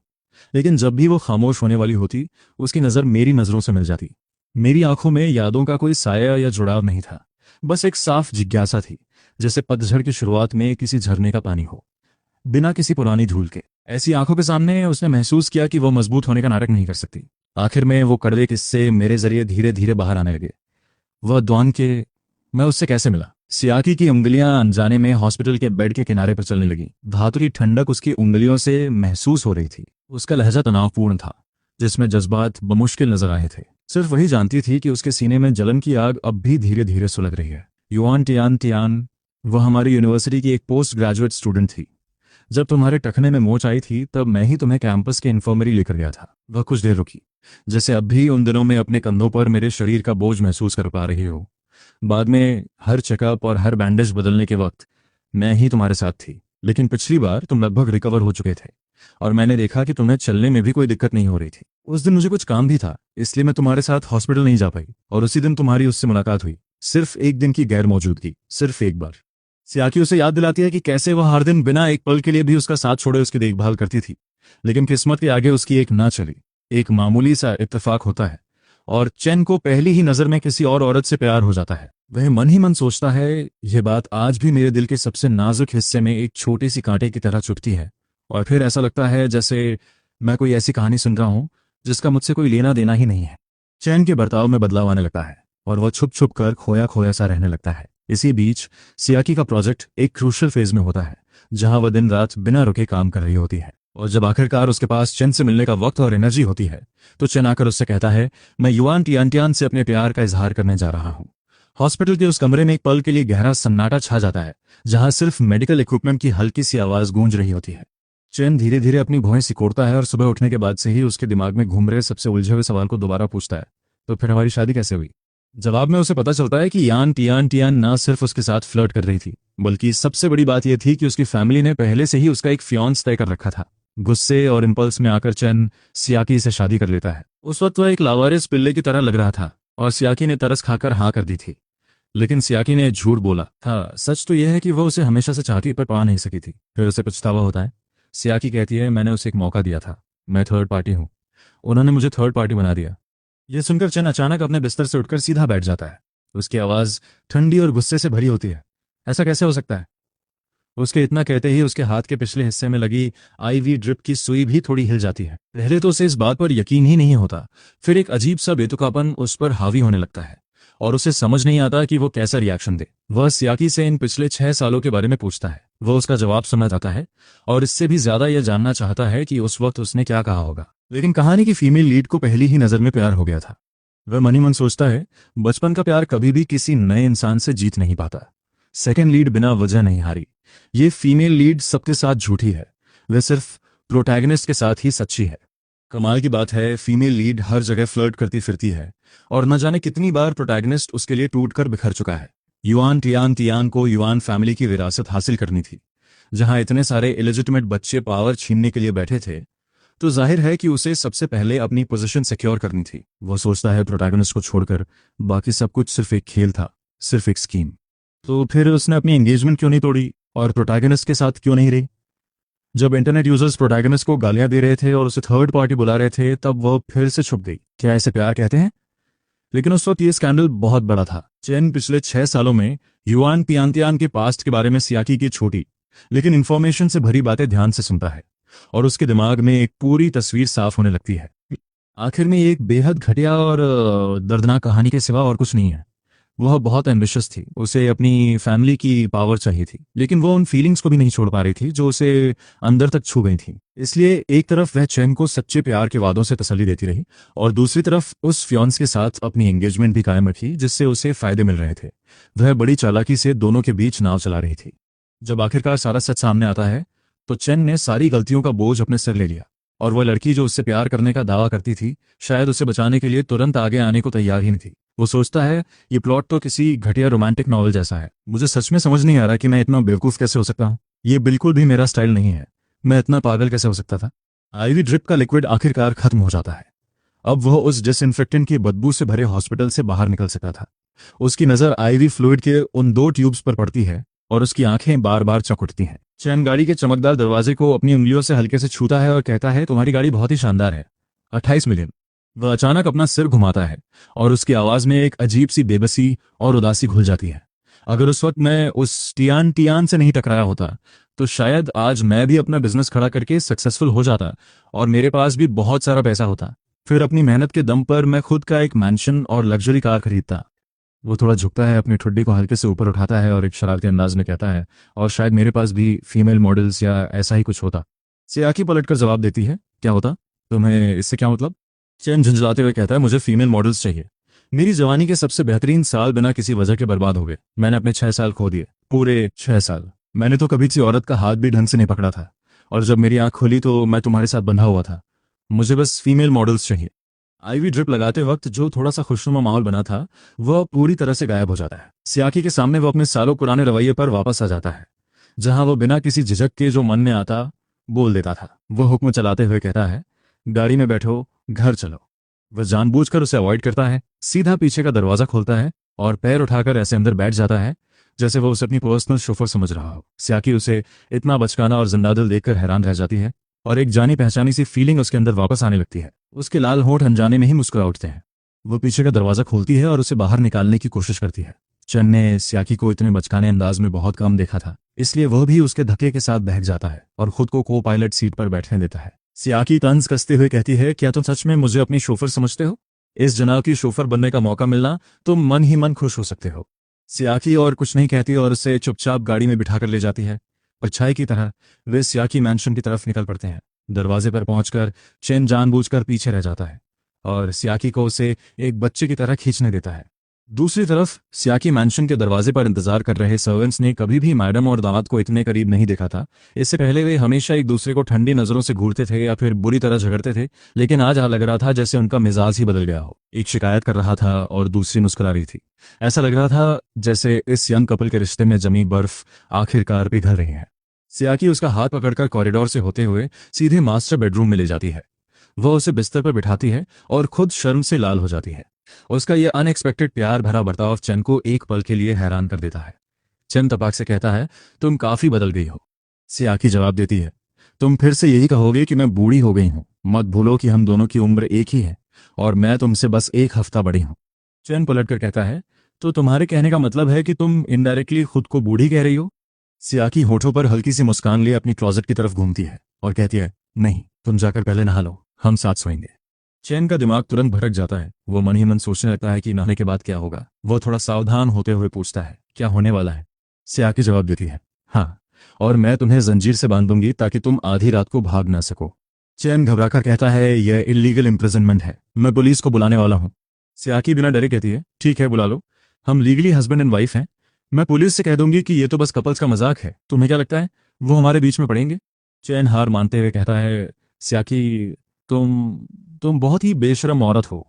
लेकिन जब भी वो खामोश होने वाली होती, उसकी नज़र मेरी नज़रों से मिल जाती। मेरी आंखों में यादों का कोई साया या जुड़ाव नहीं था, बस एक साफ जिज्ञासा थी, जैसे पतझड़ की शुरुआत में किसी झरने का पानी हो, बिना किसी पुरानी धूल के। ऐसी आंखों के सामने उसने महसूस किया कि वो मजबूत होने का नाटक नहीं कर सकती। आखिर में वो कड़वे किस्से मेरे जरिए धीरे धीरे बाहर आने लगे। वह द्वान के मैं उससे कैसे मिला। सियाकी की उंगलियां अनजाने में हॉस्पिटल के बेड के किनारे पर चलने लगी। धातुरी ठंडक उसकी उंगलियों से महसूस हो रही थी। उसका लहजा तनावपूर्ण था, जिसमें जज्बात बमुश्किल नजर आए थे। सिर्फ वही जानती थी कि उसके सीने में जलन की आग अब भी धीरे धीरे सुलग रही है। युआन टियान टियान, वह हमारी यूनिवर्सिटी की एक पोस्ट ग्रेजुएट स्टूडेंट थी। जब तुम्हारे टखने में मोच आई थी, तब मैं ही तुम्हें कैंपस के इन्फर्मरी लेकर गया था। वह कुछ देर रुकी, जैसे अब भी उन दिनों में अपने कंधों पर मेरे शरीर का बोझ महसूस कर पा रही हो। बाद में हर चेकअप और हर बैंडेज बदलने के वक्त मैं ही तुम्हारे साथ थी। लेकिन पिछली बार तुम लगभग रिकवर हो चुके थे और मैंने देखा कि तुम्हें चलने में भी कोई दिक्कत नहीं हो रही थी। उस दिन मुझे कुछ काम भी था, इसलिए मैं तुम्हारे साथ हॉस्पिटल नहीं जा पाई, और उसी दिन तुम्हारी उससे मुलाकात हुई। सिर्फ एक दिन की गैर मौजूदगी, सिर्फ एक बार। सियाकी उसे याद दिलाती है कि कैसे वह हर दिन बिना एक पल के लिए भी उसका साथ छोड़े उसकी देखभाल करती थी। लेकिन किस्मत के आगे उसकी एक ना चली। एक मामूली सा इत्तेफाक होता है और चैन को पहली ही नजर में किसी और औरत से प्यार हो जाता है। वह मन ही मन सोचता है, यह बात आज भी मेरे दिल के सबसे नाजुक हिस्से में एक छोटी सी कांटे की तरह चुभती है। और फिर ऐसा लगता है जैसे मैं कोई ऐसी कहानी सुन रहा हूं जिसका मुझसे कोई लेना देना ही नहीं है। चैन के बर्ताव में बदलाव आने लगता है और वह छुप छुप कर खोया खोया सा रहने लगता है। इसी बीच सियाकी का प्रोजेक्ट एक क्रूशल फेज में होता है, जहां वह दिन रात बिना रुके काम कर रही होती है। और जब आखिरकार उसके पास चैन से मिलने का वक्त और एनर्जी होती है, तो चैन आकर उससे कहता है, मैं युआन टियान से अपने प्यार का इजहार करने जा रहा हूँ। हॉस्पिटल के उस कमरे में एक पल के लिए गहरा सन्नाटा छा जाता है, जहां सिर्फ मेडिकल इक्विपमेंट की हल्की सी आवाज गूंज रही होती है। चैन धीरे धीरे अपनी भौहें सिकोड़ता है और सुबह उठने के बाद से ही उसके दिमाग में घूम रहे सबसे उलझे हुए सवाल को दोबारा पूछता है, तो फिर हमारी शादी कैसे हुई। जवाब में उसे पता चलता है कि यान टियान ना सिर्फ उसके साथ फ्लर्ट कर रही थी, बल्कि सबसे बड़ी बात यह थी कि उसकी फैमिली ने पहले से ही उसका एक फियांस तय कर रखा था। गुस्से और इंपल्स में आकर चैन सियाकी से शादी कर लेता है। उस वक्त वह एक लावारिस पिल्ले की तरह लग रहा था और सियाकी ने तरस खाकर हाँ कर दी थी। लेकिन सियाकी ने झूठ बोला था। सच तो यह है कि वह उसे हमेशा से चाहती पर पा नहीं सकी थी। फिर उसे पछतावा होता है। सियाकी कहती है, मैंने उसे एक मौका दिया था, मैं थर्ड पार्टी हूँ, उन्होंने मुझे थर्ड पार्टी बना दिया। यह सुनकर चैन अचानक अपने बिस्तर से उठकर सीधा बैठ जाता है। उसकी आवाज ठंडी और गुस्से से भरी होती है। ऐसा कैसे हो सकता है। उसके इतना कहते ही उसके हाथ के पिछले हिस्से में लगी आईवी ड्रिप की सुई भी थोड़ी हिल जाती है। पहले तो उसे इस बात पर यकीन ही नहीं होता, फिर एक अजीब सा बेतुकापन उस पर हावी होने लगता है और उसे समझ नहीं आता कि वो कैसा रिएक्शन दे। वह सियाकी से इन पिछले 6 सालों के बारे में पूछता है। वह उसका जवाब सुनना चाहता है और इससे भी ज्यादा यह जानना चाहता है कि उस वक्त उसने क्या कहा होगा। लेकिन कहानी की फीमेल लीड को पहली ही नजर में प्यार हो गया था। वह मन ही मन सोचता है, बचपन का प्यार कभी भी किसी नए इंसान से जीत नहीं पाता। सेकेंड लीड बिना वजह नहीं हारी। ये फीमेल लीड सबके साथ झूठी है, वह सिर्फ प्रोटैगनिस्ट के साथ ही सच्ची है। कमाल की बात है, फीमेल लीड हर जगह फ्लर्ट करती फिरती है और न जाने कितनी बार प्रोटैगनिस्ट उसके लिए टूटकर बिखर चुका है। युआन टियान को युआन फैमिली की विरासत हासिल करनी थी। जहां इतने सारे इलेजिटिमेट बच्चे पावर छीनने के लिए बैठे थे, तो जाहिर है कि उसे सबसे पहले अपनी पोजीशन सिक्योर करनी थी। वो सोचता है प्रोटैगनिस्ट को छोड़कर बाकी सब कुछ सिर्फ एक खेल था, सिर्फ एक स्कीम। तो फिर उसने अपनी एंगेजमेंट क्यों नहीं तोड़ी और प्रोटैगनिस्ट के साथ क्यों नहीं रही। जब इंटरनेट यूजर्स प्रोटैगनिस्ट को गालियां दे रहे थे और उसे थर्ड पार्टी बुला रहे थे, तब वह फिर से छुप गई। क्या इसे प्यार कहते हैं। लेकिन उस वक्त ये स्कैंडल बहुत बड़ा था। चैन पिछले 6 सालों में युआन टियान के पास्ट के बारे में सियाकी की छोटी लेकिन इन्फॉर्मेशन से भरी बातें ध्यान से सुनता है और उसके दिमाग में एक पूरी तस्वीर साफ होने लगती है। आखिर में एक बेहद घटिया और दर्दनाक कहानी के सिवा और कुछ नहीं है। वह बहुत एम्बिशियस थी, उसे अपनी फैमिली की पावर चाहिए थी, लेकिन वो उन फीलिंग्स को भी नहीं छोड़ पा रही थी जो उसे अंदर तक छू गई थी। इसलिए एक तरफ वह चैन को सच्चे प्यार के वादों से तसल्ली देती रही और दूसरी तरफ उस फियांस के साथ अपनी एंगेजमेंट भी कायम रखी, जिससे उसे फायदे मिल रहे थे। वह बड़ी चालाकी से दोनों के बीच नाव चला रही थी। जब आखिरकार सारा सच सामने आता है, तो चैन ने सारी गलतियों का बोझ अपने सिर ले लिया। और वह लड़की जो उससे प्यार करने का दावा करती थी शायद उसे बचाने के लिए तुरंत आगे आने को तैयार ही नहीं थी। वो सोचता है ये प्लॉट तो किसी घटिया रोमांटिक नॉवल जैसा है। मुझे सच में समझ नहीं आ रहा कि मैं इतना बेवकूफ़ कैसे हो सकता हूँ। ये बिल्कुल भी मेरा स्टाइल नहीं है। मैं इतना पागल कैसे हो सकता था। आईवी ड्रिप का लिक्विड आखिरकार खत्म हो जाता है। अब वह उस डिसइंफेक्टेंट की बदबू से भरे हॉस्पिटल से बाहर निकल सका था। उसकी नज़र आईवी फ्लूइड के उन 2 ट्यूब्स पर पड़ती है और उसकी आंखें बार बार चौंक उठती हैं। चैन गाड़ी के चमकदार दरवाजे को अपनी उंगलियों से हल्के से छूता है और कहता है, तुम्हारी गाड़ी बहुत ही शानदार है। 28 मिलियन। वह अचानक अपना सिर घुमाता है और उसकी आवाज में एक अजीब सी बेबसी और उदासी घुल जाती है। अगर उस वक्त मैं उस टियान टियान से नहीं टकराया होता तो शायद आज मैं भी अपना बिजनेस खड़ा करके सक्सेसफुल हो जाता और मेरे पास भी बहुत सारा पैसा होता। फिर अपनी मेहनत के दम पर मैं खुद का एक मैंशन और लग्जरी कार खरीदता। वो थोड़ा झुकता है, अपनी ठुड्डी को हल्के से ऊपर उठाता है और एक शरारती अंदाज में कहता है, और शायद मेरे पास भी फीमेल मॉडल्स या ऐसा ही कुछ होता। सियाकी पलटकर जवाब देती है, क्या होता? तुम्हें इससे क्या मतलब? चैन झुंझलाते हुए कहता है, मुझे फीमेल मॉडल्स चाहिए। मेरी जवानी के सबसे बेहतरीन साल बिना किसी वजह के बर्बाद हो गए। मैंने अपने 6 साल खो दिए, पूरे 6 साल। मैंने तो कभी किसी औरत का हाथ भी ढंग से नहीं पकड़ा था, और जब मेरी आंख खुली तो मैं तुम्हारे साथ बंधा हुआ था। मुझे बस फीमेल मॉडल्स चाहिए। आईवी ड्रिप लगाते वक्त जो थोड़ा सा खुशनुमा माहौल बना था वह पूरी तरह से गायब हो जाता है। सियाकी के सामने वो अपने सालों पुराने रवैये पर वापस आ जाता है, जहां वो बिना किसी झिझक के जो मन में आता बोल देता था। वो हुक्म चलाते हुए कहता है, गाड़ी में बैठो, घर चलो। वह जानबूझकर उसे अवॉइड करता है, सीधा पीछे का दरवाजा खोलता है और पैर उठाकर ऐसे अंदर बैठ जाता है जैसे वो उसे अपनी पर्सनल शोफर समझ रहा हो। सियाकी उसे इतना बचकाना और जिंदादिल देखकर हैरान रह जाती है और एक जानी पहचानी सी फीलिंग उसके अंदर वापस आने लगती है। उसके लाल होंठ अनजाने में ही मुस्कुरा उठते हैं। वो पीछे का दरवाजा खोलती है और उसे बाहर निकालने की कोशिश करती है। चन ने सियाकी को इतने बचकाने अंदाज में बहुत कम देखा था, इसलिए वह भी उसके धक्के के साथ बहक जाता है और खुद को को पायलट सीट पर बैठने देता है। सियाकी तंज कसते हुए कहती है, क्या तुम सच में मुझे अपनी शोफर समझते हो? इस जनाब की शोफर बनने का मौका मिलना तुम मन ही मन खुश हो सकते हो। सियाकी और कुछ नहीं कहती और उसे चुपचाप गाड़ी में बिठाकर ले जाती है। परछाई की तरह वे सियाकी मैंशन की तरफ निकल पड़ते हैं। दरवाजे पर पहुंचकर चेन जानबूझकर पीछे रह जाता है और सियाकी को उसे एक बच्चे की तरह खींचने देता है। दूसरी तरफ सियाकी मैंशन के दरवाजे पर इंतजार कर रहे सर्वेंट्स ने कभी भी मैडम और दामाद को इतने करीब नहीं देखा था। इससे पहले वे हमेशा एक दूसरे को ठंडी नजरों से घूरते थे या फिर बुरी तरह झगड़ते थे, लेकिन आज लग रहा था जैसे उनका मिजाज ही बदल गया हो। एक शिकायत कर रहा था और दूसरी मुस्कुरा रही थी। ऐसा लग रहा था जैसे इस यंग कपल के रिश्ते में जमी बर्फ आखिरकार पिघल रही है। सियाकी उसका हाथ पकड़कर कॉरिडोर से होते हुए सीधे मास्टर बेडरूम में ले जाती है। वह उसे बिस्तर पर बिठाती है और खुद शर्म से लाल हो जाती है। उसका यह अनएक्सपेक्टेड प्यार भरा बर्ताव चैन को एक पल के लिए हैरान कर देता है। चैन तपाक से कहता है, तुम काफी बदल गई हो। सियाकी जवाब देती है, तुम फिर से यही कहोगे कि मैं बूढ़ी हो गई हूँ। मत भूलो कि हम दोनों की उम्र एक ही है और मैं तुमसे बस 1 हफ्ता बड़ी हूँ। चैन पलटकर कहता है, तो तुम्हारे कहने का मतलब है कि तुम इनडायरेक्टली खुद को बूढ़ी कह रही हो? सियाकी होठों पर हल्की सी मुस्कान लिए अपनी क्लोजेट की तरफ घूमती है और कहती है, नहीं, तुम जाकर पहले नहा लो, हम साथ सोएंगे। चैन का दिमाग तुरंत भटक जाता है। वो मन ही मन सोचने लगता है कि नहाने के बाद क्या होगा। वो थोड़ा सावधान होते हुए पूछता है, क्या होने वाला है? सियाकी जवाब देती है, हाँ, और मैं तुम्हें जंजीर से बांध दूंगी ताकि तुम आधी रात को भाग ना सको। चैन घबराकर कहता है, यह इलीगल इम्प्रिजनमेंट है, मैं पुलिस को बुलाने वाला हूँ। सियाकी बिना डरे कहती है, ठीक है, बुला लो, हम लीगली हस्बैंड एंड वाइफ हैं। मैं पुलिस से कह दूंगी कि ये तो बस कपल्स का मजाक है। तुम्हें क्या लगता है वो हमारे बीच में पड़ेंगे? चैन हार मानते हुए कहता है, सियाकी, तुम बहुत ही बेशरम औरत हो।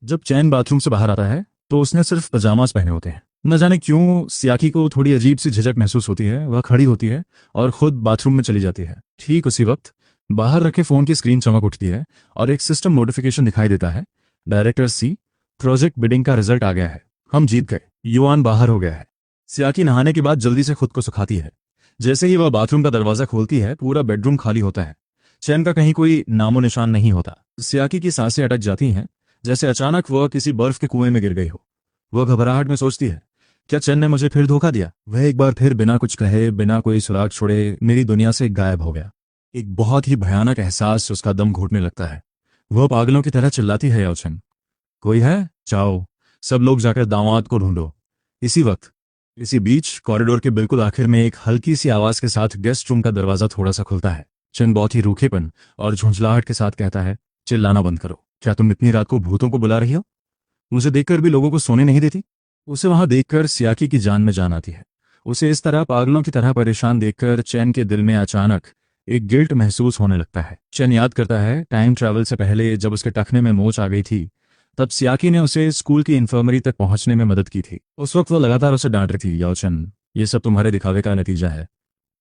जब चैन बाथरूम से बाहर आता है तो उसने सिर्फ पजामास पहने होते हैं। न जाने क्यों सियाकी को थोड़ी अजीब सी झिझक महसूस होती है। वह खड़ी होती है और खुद बाथरूम में चली जाती है। ठीक उसी वक्त बाहर रखे फोन की स्क्रीन चमक उठती है और एक सिस्टम नोटिफिकेशन दिखाई देता है, डायरेक्टर सी, प्रोजेक्ट बिडिंग का रिजल्ट आ गया है, हम जीत गए, युआन बाहर हो गया है। सियाकी नहाने के बाद जल्दी से खुद को सुखाती है। जैसे ही वह बाथरूम का दरवाजा खोलती है पूरा बेडरूम खाली होता है। चैन का कहीं कोई नामो निशान नहीं होता। सियाकी की सांसें अटक जाती हैं, जैसे अचानक वह किसी बर्फ के कुएं में गिर गई हो। वह घबराहट में सोचती है, क्या चैन ने मुझे फिर धोखा दिया? वह एक बार फिर बिना कुछ कहे, बिना कोई सुराग छोड़े मेरी दुनिया से गायब हो गया। एक बहुत ही भयानक एहसास उसका दम घुटने लगता है। वह पागलों की तरह चिल्लाती है, याओचन, कोई है? जाओ, सब लोग जाकर दामाद को ढूंढो। इसी बीच कॉरिडोर के बिल्कुल आखिर में एक हल्की सी आवाज के साथ गेस्ट रूम का दरवाजा थोड़ा सा खुलता है। चंद बहुत ही रूखेपन और झुंझलाहट के साथ कहता है, चिल्लाना बंद करो। क्या तुम इतनी रात को भूतों को बुला रही हो? मुझे देखकर भी लोगों को सोने नहीं देती? उसे वहां देखकर सियाकी की जान में जान आती है। उसे इस तरह पागलों की तरह परेशान देखकर चैन के दिल में अचानक एक गिल्ट महसूस होने लगता है। चैन याद करता है टाइम ट्रैवल से पहले जब उसके टखने में मोच आ गई थी, तब सियाकी ने उसे स्कूल की इन्फर्मरी तक पहुंचने में मदद की थी। उस वक्त वो लगातार उसे डांट रही थी, याओ चन, ये सब तुम्हारे दिखावे का नतीजा है,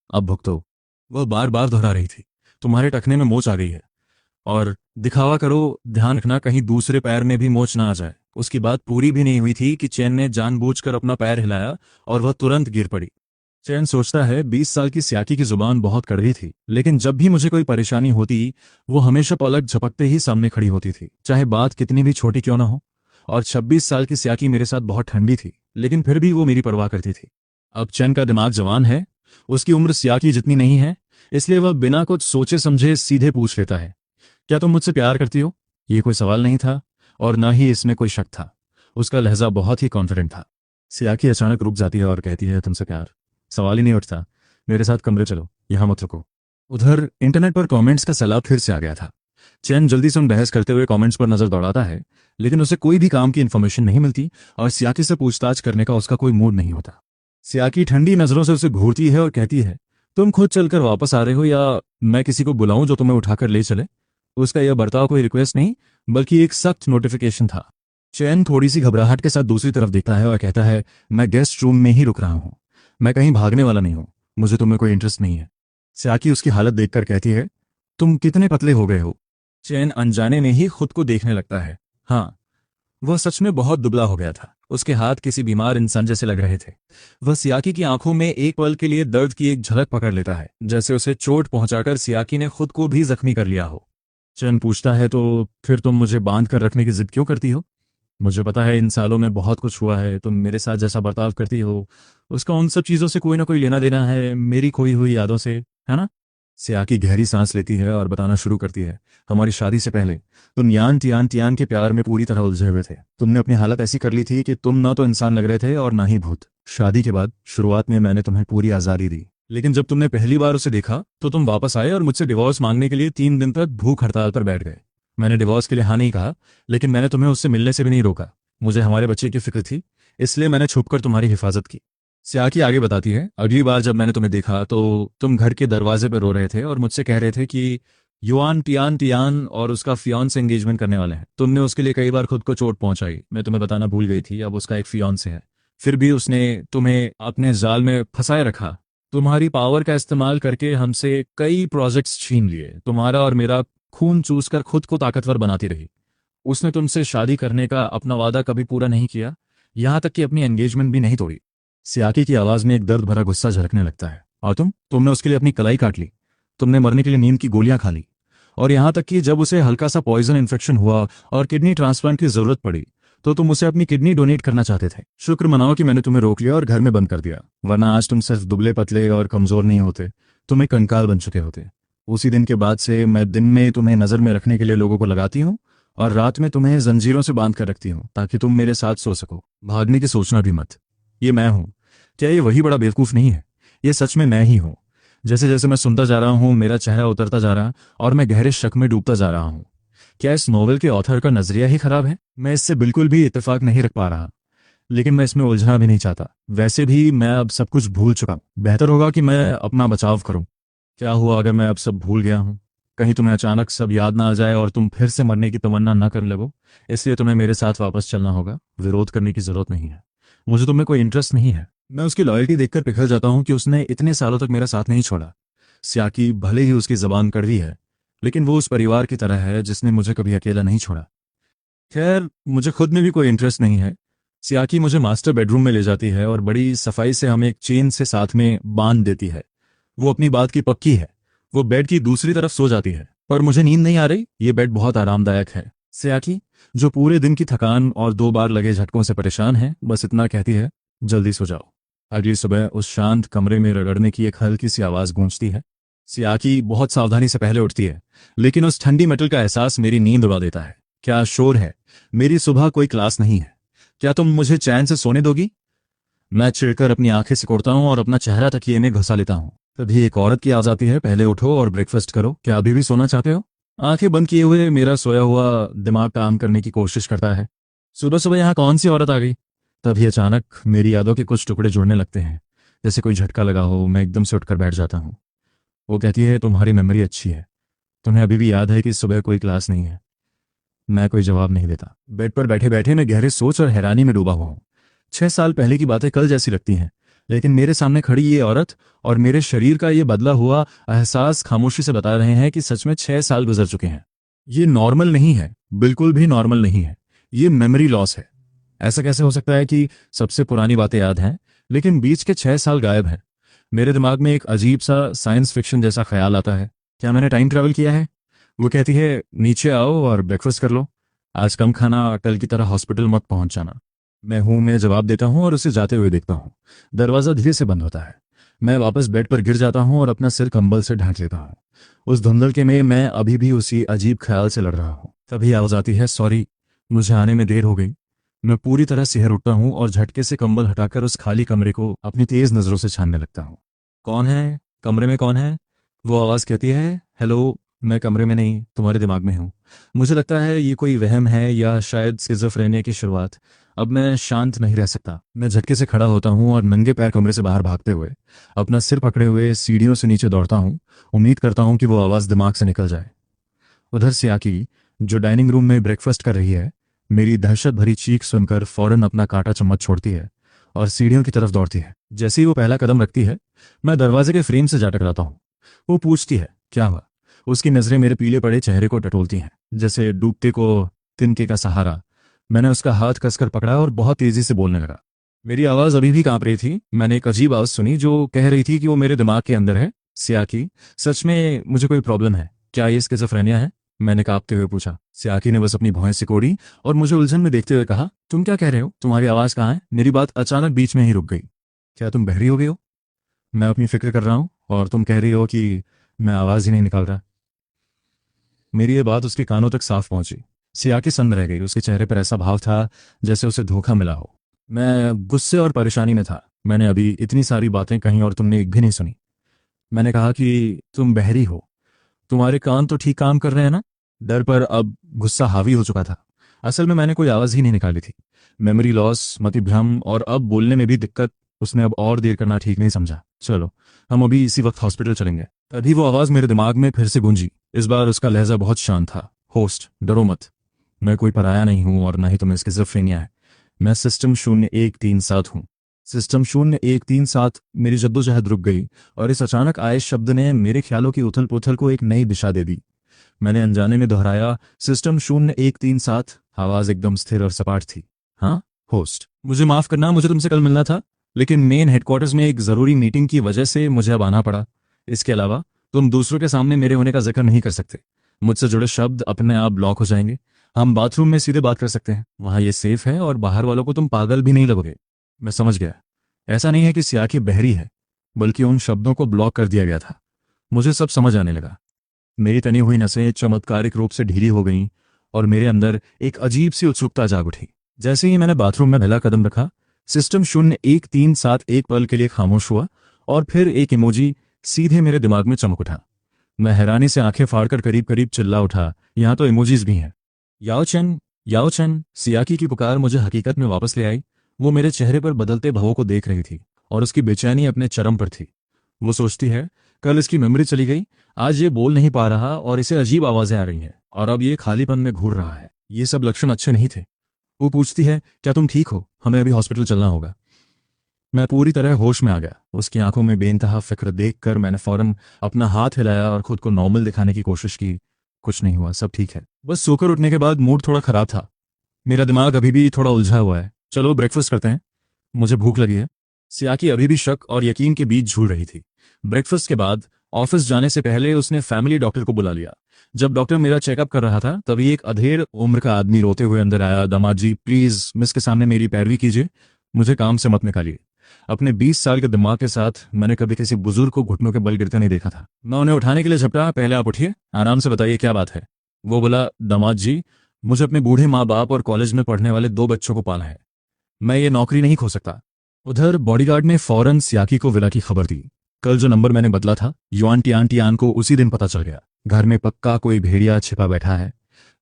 अब भुगतो। वह बार बार दोहरा रही थी, तुम्हारे टखने में मोच आ गई है और दिखावा करो, ध्यान रखना कहीं दूसरे पैर में भी मोच ना आ जाए। उसकी बात पूरी भी नहीं हुई थी कि चैन ने जानबूझकर अपना पैर हिलाया और वह तुरंत गिर पड़ी। चैन सोचता है 20 साल की सियाकी की जुबान बहुत कड़वी थी, लेकिन जब भी मुझे कोई परेशानी होती वो हमेशा पलक झपकते ही सामने खड़ी होती थी, चाहे बात कितनी भी छोटी क्यों ना हो। और 26 साल की सियाकी मेरे साथ बहुत ठंडी थी, लेकिन फिर भी वो मेरी परवाह करती थी। अब चैन का दिमाग जवान है, उसकी उम्र सियाकी जितनी नहीं है, इसलिए वह बिना कुछ सोचे समझे सीधे पूछ लेता है, क्या तुम मुझसे प्यार करती हो? ये कोई सवाल नहीं था और ना ही इसमें कोई शक था। उसका लहजा बहुत ही कॉन्फिडेंट था। सियाकी अचानक रुक जाती है और कहती है, तुमसे प्यार? सवाल ही नहीं उठता, मेरे साथ कमरे चलो, यहां मत रुको। उधर इंटरनेट पर कमेंट्स का सैलाब फिर से आ गया था। चैन जल्दी से उन बहस करते हुए कमेंट्स पर नजर दौड़ाता है, लेकिन उसे कोई भी काम की इन्फॉर्मेशन नहीं मिलती और सियाकी से पूछताछ करने का उसका कोई मूड नहीं होता। सियाकी ठंडी नजरों से उसे घूरती है और कहती है, तुम खुद चलकर वापस आ रहे हो या मैं किसी को बुलाऊं जो तुम्हें उठाकर ले चले? उसका यह बर्ताव कोई रिक्वेस्ट नहीं, बल्कि एक सख्त नोटिफिकेशन था। चैन थोड़ी सी घबराहट के साथ दूसरी तरफ देखता है और कहता है, मैं गेस्ट रूम में ही रुक रहा हूँ, मैं कहीं भागने वाला नहीं हूँ, मुझे तुम्हें कोई इंटरेस्ट नहीं है। सियाकी उसकी हालत देखकर कहती है, तुम कितने पतले हो गए हो? चैन अनजाने में ही खुद को देखने लगता है। हाँ, वह सच में बहुत दुबला हो गया था। उसके हाथ किसी बीमार इंसान जैसे लग रहे थे। वह सियाकी की आंखों में एक पल के लिए दर्द की एक झलक पकड़ लेता है, जैसे उसे चोट पहुंचाकर सियाकी ने खुद को भी जख्मी कर लिया हो। चैन पूछता है, तो फिर तुम मुझे बांध कर रखने की जिद क्यों करती हो? मुझे पता है इन सालों में बहुत कुछ हुआ है, तुम मेरे साथ जैसा बर्ताव करती हो उसका उन सब चीजों से कोई ना कोई लेना देना है, मेरी खोई हुई यादों से, है ना? सियाकी गहरी सांस लेती है और बताना शुरू करती है, हमारी शादी से पहले तुम यान टियान टियान के प्यार में पूरी तरह उलझे हुए थे। तुमने अपनी हालत ऐसी कर ली थी कि तुम ना तो इंसान लग रहे थे और ना ही भूत। शादी के बाद शुरुआत में मैंने तुम्हें पूरी आजादी दी, लेकिन जब तुमने पहली बार उसे देखा तो तुम वापस आए और मुझसे डिवोर्स मांगने के लिए 3 दिन तक भूख हड़ताल पर बैठ गए। मैंने डिवोर्स के लिए हाँ नहीं कहा, लेकिन मैंने तुम्हें उससे मिलने से भी नहीं रोका। मुझे हमारे बच्चे की फिक्र थी, इसलिए मैंने छुपकर तुम्हारी हिफाजत की। सियाकी आगे बताती है, अगली बार जब मैंने तुम्हें देखा तो तुम घर के दरवाजे पर रो रहे थे और मुझसे कह रहे थे कि युआन टियान टियान और उसका फियांस से एंगेजमेंट करने वाले हैं। तुमने उसके लिए कई बार खुद को चोट पहुंचाई, मैं तुम्हें बताना भूल गई थी, अब उसका एक फियांस है। फिर भी उसने तुम्हें अपने जाल में फंसाए रखा। तुम्हारी पावर का इस्तेमाल करके हमसे कई प्रोजेक्ट्स छीन लिए, तुम्हारा और मेरा खून चूसकर खुद को ताकतवर बनाती रही। उसने तुमसे शादी करने का अपना वादा कभी पूरा नहीं किया, यहां तक कि अपनी एंगेजमेंट भी नहीं तोड़ी। सियाकी की आवाज में एक दर्द भरा गुस्सा झलकने लगता है। और तुमने उसके लिए अपनी कलाई काट ली, तुमने मरने के लिए नींद की गोलियां खा ली, और यहां तक कि जब उसे हल्का सा पॉइजन इन्फेक्शन हुआ और किडनी ट्रांसप्लांट की जरूरत पड़ी तो तुम उसे अपनी किडनी डोनेट करना चाहते थे। शुक्र मनाओ कि मैंने तुम्हें रोक लिया और घर में बंद कर दिया, वरना आज तुम सिर्फ दुबले पतले और कमजोर नहीं होते, तुम एक कंकाल बन चुके होते। उसी दिन के बाद से मैं दिन में तुम्हें नजर में रखने के लिए लोगों को लगाती हूँ और रात में तुम्हें जंजीरों से बांध कर रखती हूँ ताकि तुम मेरे साथ सो सको। भागने की सोचना भी मत। ये मैं हूँ। क्या ये वही बड़ा बेवकूफ नहीं है? ये सच में मैं ही हूँ। जैसे जैसे मैं सुनता जा रहा हूँ मेरा चेहरा उतरता जा रहा और मैं गहरे शक में डूबता जा रहा हूँ। क्या इस नॉवेल के ऑथर का नजरिया ही खराब है? मैं इससे बिल्कुल भी इत्तेफाक नहीं रख पा रहा, लेकिन मैं इसमें उलझना भी नहीं चाहता। वैसे भी मैं अब सब कुछ भूल चुका हूं। बेहतर होगा कि मैं अपना बचाव करूं। क्या हुआ अगर मैं अब सब भूल गया हूं? कहीं तुम्हें अचानक सब याद ना आ जाए और तुम फिर से मरने की तमन्ना ना कर लगो। इसलिए तुम्हें मेरे साथ वापस चलना होगा। विरोध करने की जरूरत नहीं है, मुझे तुम्हें कोई इंटरेस्ट नहीं है। मैं उसकी लॉयल्टी देखकर पिघल जाता हूं कि उसने इतने सालों तक मेरा साथ नहीं छोड़ा। सियाकी भले ही उसकी जबान कड़वी है, लेकिन वो उस परिवार की तरह है जिसने मुझे कभी अकेला नहीं छोड़ा। खैर, मुझे खुद में भी कोई इंटरेस्ट नहीं है। सियाकी मुझे मास्टर बेडरूम में ले जाती है और बड़ी सफाई से हमें एक चेन से साथ में बांध देती है। वो अपनी बात की पक्की है। वो बेड की दूसरी तरफ सो जाती है, पर मुझे नींद नहीं आ रही। ये बेड बहुत आरामदायक है। सियाकी, जो पूरे दिन की थकान और 2 बार लगे झटकों से परेशान है, बस इतना कहती है, जल्दी सो जाओ। अगली सुबह उस शांत कमरे में रगड़ने की एक हल्की सी आवाज गूंजती है। सियाकी बहुत सावधानी से पहले उठती है, लेकिन उस ठंडी मेटल का एहसास मेरी नींद उड़ा देता है। क्या शोर है? मेरी सुबह कोई क्लास नहीं है। क्या तुम मुझे चैन से सोने दोगी? मैं चिढ़कर अपनी आंखें सिकोड़ता हूँ और अपना चेहरा तकिए में घुसा लेता हूँ। तभी एक औरत की आवाज आती है, पहले उठो और ब्रेकफास्ट करो। क्या अभी भी सोना चाहते हो? आंखें बंद किए हुए मेरा सोया हुआ दिमाग काम करने की कोशिश करता है। सुबह सुबह यहाँ कौन सी औरत आ गई? तभी अचानक मेरी यादों के कुछ टुकड़े जुड़ने लगते हैं, जैसे कोई झटका लगा हो। मैं एकदम से उठकर बैठ जाता हूँ। वो कहती है तुम्हारी मेमोरी अच्छी है, तुम्हें अभी भी याद है कि सुबह कोई क्लास नहीं है। मैं कोई जवाब नहीं देता। बेड पर बैठे बैठे मैं गहरे सोच और हैरानी में डूबा हुआ हूँ। 6 साल पहले की बातें कल जैसी लगती हैं, लेकिन मेरे सामने खड़ी ये औरत और मेरे शरीर का ये बदला हुआ एहसास खामोशी से बता रहे हैं कि सच में 6 साल गुजर चुके हैं। ये नॉर्मल नहीं है, बिल्कुल भी नॉर्मल नहीं है। ये मेमोरी लॉस है। ऐसा कैसे हो सकता है कि सबसे पुरानी बातें याद हैं, लेकिन बीच के 6 साल गायब हैं? मेरे दिमाग में एक अजीब सा साइंस फिक्शन जैसा ख्याल आता है। क्या मैंने टाइम ट्रैवल किया है? वो कहती है नीचे आओ और ब्रेकफास्ट कर लो, आज कम खाना, कल की तरह हॉस्पिटल मत पहुंच जाना। मैं जवाब देता हूँ और उसे जाते हुए देखता हूँ। दरवाजा धीरे से बंद होता है। मैं वापस बेड पर गिर जाता हूँ और अपना सिर कंबल से ढक लेता हूँ। उस धुंधलके में मैं अभी भी उसी अजीब ख्याल से लड़ रहा हूँ। तभी आवाज आती है, सॉरी, मुझे आने में देर हो गई। मैं पूरी तरह सिहर उठता हूँ और झटके से कंबल हटाकर उस खाली कमरे को अपनी तेज नजरों से छानने लगता हूँ। कौन है? कमरे में कौन है? वो आवाज कहती है, हेलो। मैं कमरे में नहीं, तुम्हारे दिमाग में हूँ। मुझे लगता है ये कोई वहम है या शायद सिज़ोफ्रेनिया की शुरुआत। अब मैं शांत नहीं रह सकता। मैं झटके से खड़ा होता हूँ और नंगे पैर कमरे से बाहर भागते हुए अपना सिर पकड़े हुए सीढ़ियों से नीचे दौड़ता हूँ। उम्मीद करता हूँ कि वो आवाज़ दिमाग से निकल जाए। उधर सियाकी, जो डाइनिंग रूम में ब्रेकफास्ट कर रही है, मेरी दहशत भरी चीख सुनकर फौरन अपना कांटा चम्मच छोड़ती है और सीढ़ियों की तरफ दौड़ती है। जैसे ही वो पहला कदम रखती है, मैं दरवाजे के फ्रेम से जा टकराता हूँ। वो पूछती है, क्या हुआ? उसकी नजरें मेरे पीले पड़े चेहरे को टटोलती हैं, जैसे डूबते को तिनके का सहारा। मैंने उसका हाथ कसकर पकड़ा और बहुत तेजी से बोलने लगा। मेरी आवाज अभी भी कांप रही थी। मैंने एक अजीब आवाज सुनी जो कह रही थी कि वो मेरे दिमाग के अंदर है। सियाकी, सच में मुझे कोई प्रॉब्लम है? क्या ये स्किज़ोफ्रेनिया है? मैंने कांपते हुए पूछा। सियाकी ने बस अपनी भौहें सिकोड़ी और मुझे उलझन में देखते हुए कहा, तुम क्या कह रहे हो? तुम्हारी आवाज कहाँ है? मेरी बात अचानक बीच में ही रुक गई। क्या तुम बहरी हो गई हो? मैं अपनी फिक्र कर रहा हूँ और तुम कह रही हो कि मैं आवाज ही नहीं निकाल रहा। मेरी ये बात उसके कानों तक साफ पहुंची। सियाकी सन्न रह गई। उसके चेहरे पर ऐसा भाव था जैसे उसे धोखा मिला हो। मैं गुस्से और परेशानी में था। मैंने अभी इतनी सारी बातें कहीं और तुमने एक भी नहीं सुनी। मैंने कहा कि तुम बहरी हो, तुम्हारे कान तो ठीक काम कर रहे हैं ना? डर पर अब गुस्सा हावी हो चुका था। असल में मैंने कोई आवाज ही नहीं निकाली थी। मेमोरी लॉस, मतिभ्रम और अब बोलने में भी दिक्कत। उसने अब और देर करना ठीक नहीं समझा। चलो, हम अभी इसी वक्त हॉस्पिटल चलेंगे। तभी वो आवाज मेरे दिमाग में फिर से गूंजी। इस बार उसका लहजा बहुत शांत था। होस्ट, डरो मत। मैं कोई पराया नहीं हूं और ना ही तुम्हें स्किज़ोफ्रेनिया है। मैं सिस्टम 0137 हूं। सिस्टम 0137। मेरी जद्दोजहद रुक गई और इस अचानक आए शब्द ने मेरे ख्यालों की उथल पुथल को एक नई दिशा दे दी। मैंने अनजाने में दोहराया, सिस्टम 0137। आवाज एकदम स्थिर और सपाट थी। हाँ होस्ट, मुझे माफ करना, मुझे तुमसे कल मिलना था, लेकिन मेन हेडक्वार्टर्स में एक जरूरी मीटिंग की वजह से मुझे अब आना पड़ा। इसके अलावा तुम दूसरों के सामने मेरे होने का जिक्र नहीं कर सकते। मुझसे जुड़े शब्द अपने आप ब्लॉक हो जाएंगे। हम बाथरूम में सीधे बात कर सकते हैं, वहां ये सेफ है और बाहर वालों को तुम पागल भी नहीं लगोगे। मैं समझ गया। ऐसा नहीं है कि सियाकी बहरी है, बल्कि उन शब्दों को ब्लॉक कर दिया गया था। मुझे सब समझ आने लगा। मेरी तनी हुई नसें चमत्कारिक रूप से ढीली हो गईं और मेरे अंदर एक अजीब सी उत्सुकता जाग उठी। जैसे ही मैंने बाथरूम में पहला कदम रखा, सिस्टम 0137 एक पल के लिए खामोश हुआ और फिर एक इमोजी सीधे मेरे दिमाग में चमक उठा। मैं हैरानी से आंखें फाड़कर करीब करीब चिल्ला उठा, यहाँ तो इमोजीज भी हैं। याओ चेन, याओ चेन। सियाकी की पुकार मुझे हकीकत में वापस ले आई। वो मेरे चेहरे पर बदलते भावों को देख रही थी और उसकी बेचैनी अपने चरम पर थी। वो सोचती है, कल इसकी मेमोरी चली गई, आज ये बोल नहीं पा रहा और इसे अजीब आवाजें आ रही हैं और अब ये खालीपन में घूर रहा है। ये सब लक्षण अच्छे नहीं थे। वो पूछती है, क्या तुम ठीक हो? हमें अभी हॉस्पिटल चलना होगा। मैं पूरी तरह होश में आ गया। उसकी आंखों में बेइंतहा फिक्र देखकर मैंने फौरन अपना हाथ हिलाया और खुद को नॉर्मल दिखाने की कोशिश की। कुछ नहीं हुआ, सब ठीक है। बस सोकर उठने के बाद मूड थोड़ा खराब था। मेरा दिमाग अभी भी थोड़ा उलझा हुआ है। चलो ब्रेकफास्ट करते हैं, मुझे भूख लगी है। सियाकी अभी भी शक और यकीन के बीच झूल रही थी। ब्रेकफास्ट के बाद ऑफिस जाने से पहले उसने फैमिली डॉक्टर को बुला लिया। जब डॉक्टर मेरा चेकअप कर रहा था, तभी एक अधेड़ उम्र का आदमी रोते हुए अंदर आया। दामाद जी, प्लीज मिस के सामने मेरी पैरवी कीजिए, मुझे काम से मत निकालिए। अपने 20 साल के दिमाग के साथ मैंने कभी किसी बुजुर्ग को घुटनों के बल गिरते नहीं देखा था। मैं उन्हें उठाने के लिए झपटा, पहले आप उठिए, आराम से बताइए क्या बात है। वो बोला, दामाद जी, मुझे अपने बूढ़े माँ बाप और कॉलेज में पढ़ने वाले 2 बच्चों को पालना है, मैं ये नौकरी नहीं खो सकता। उधर बॉडीगार्ड ने फौरन सियाकी को विला की खबर दी। कल जो नंबर मैंने बदला था, युआन टियान टियान को उसी दिन पता चल गया। घर में पक्का कोई भेड़िया छिपा बैठा है।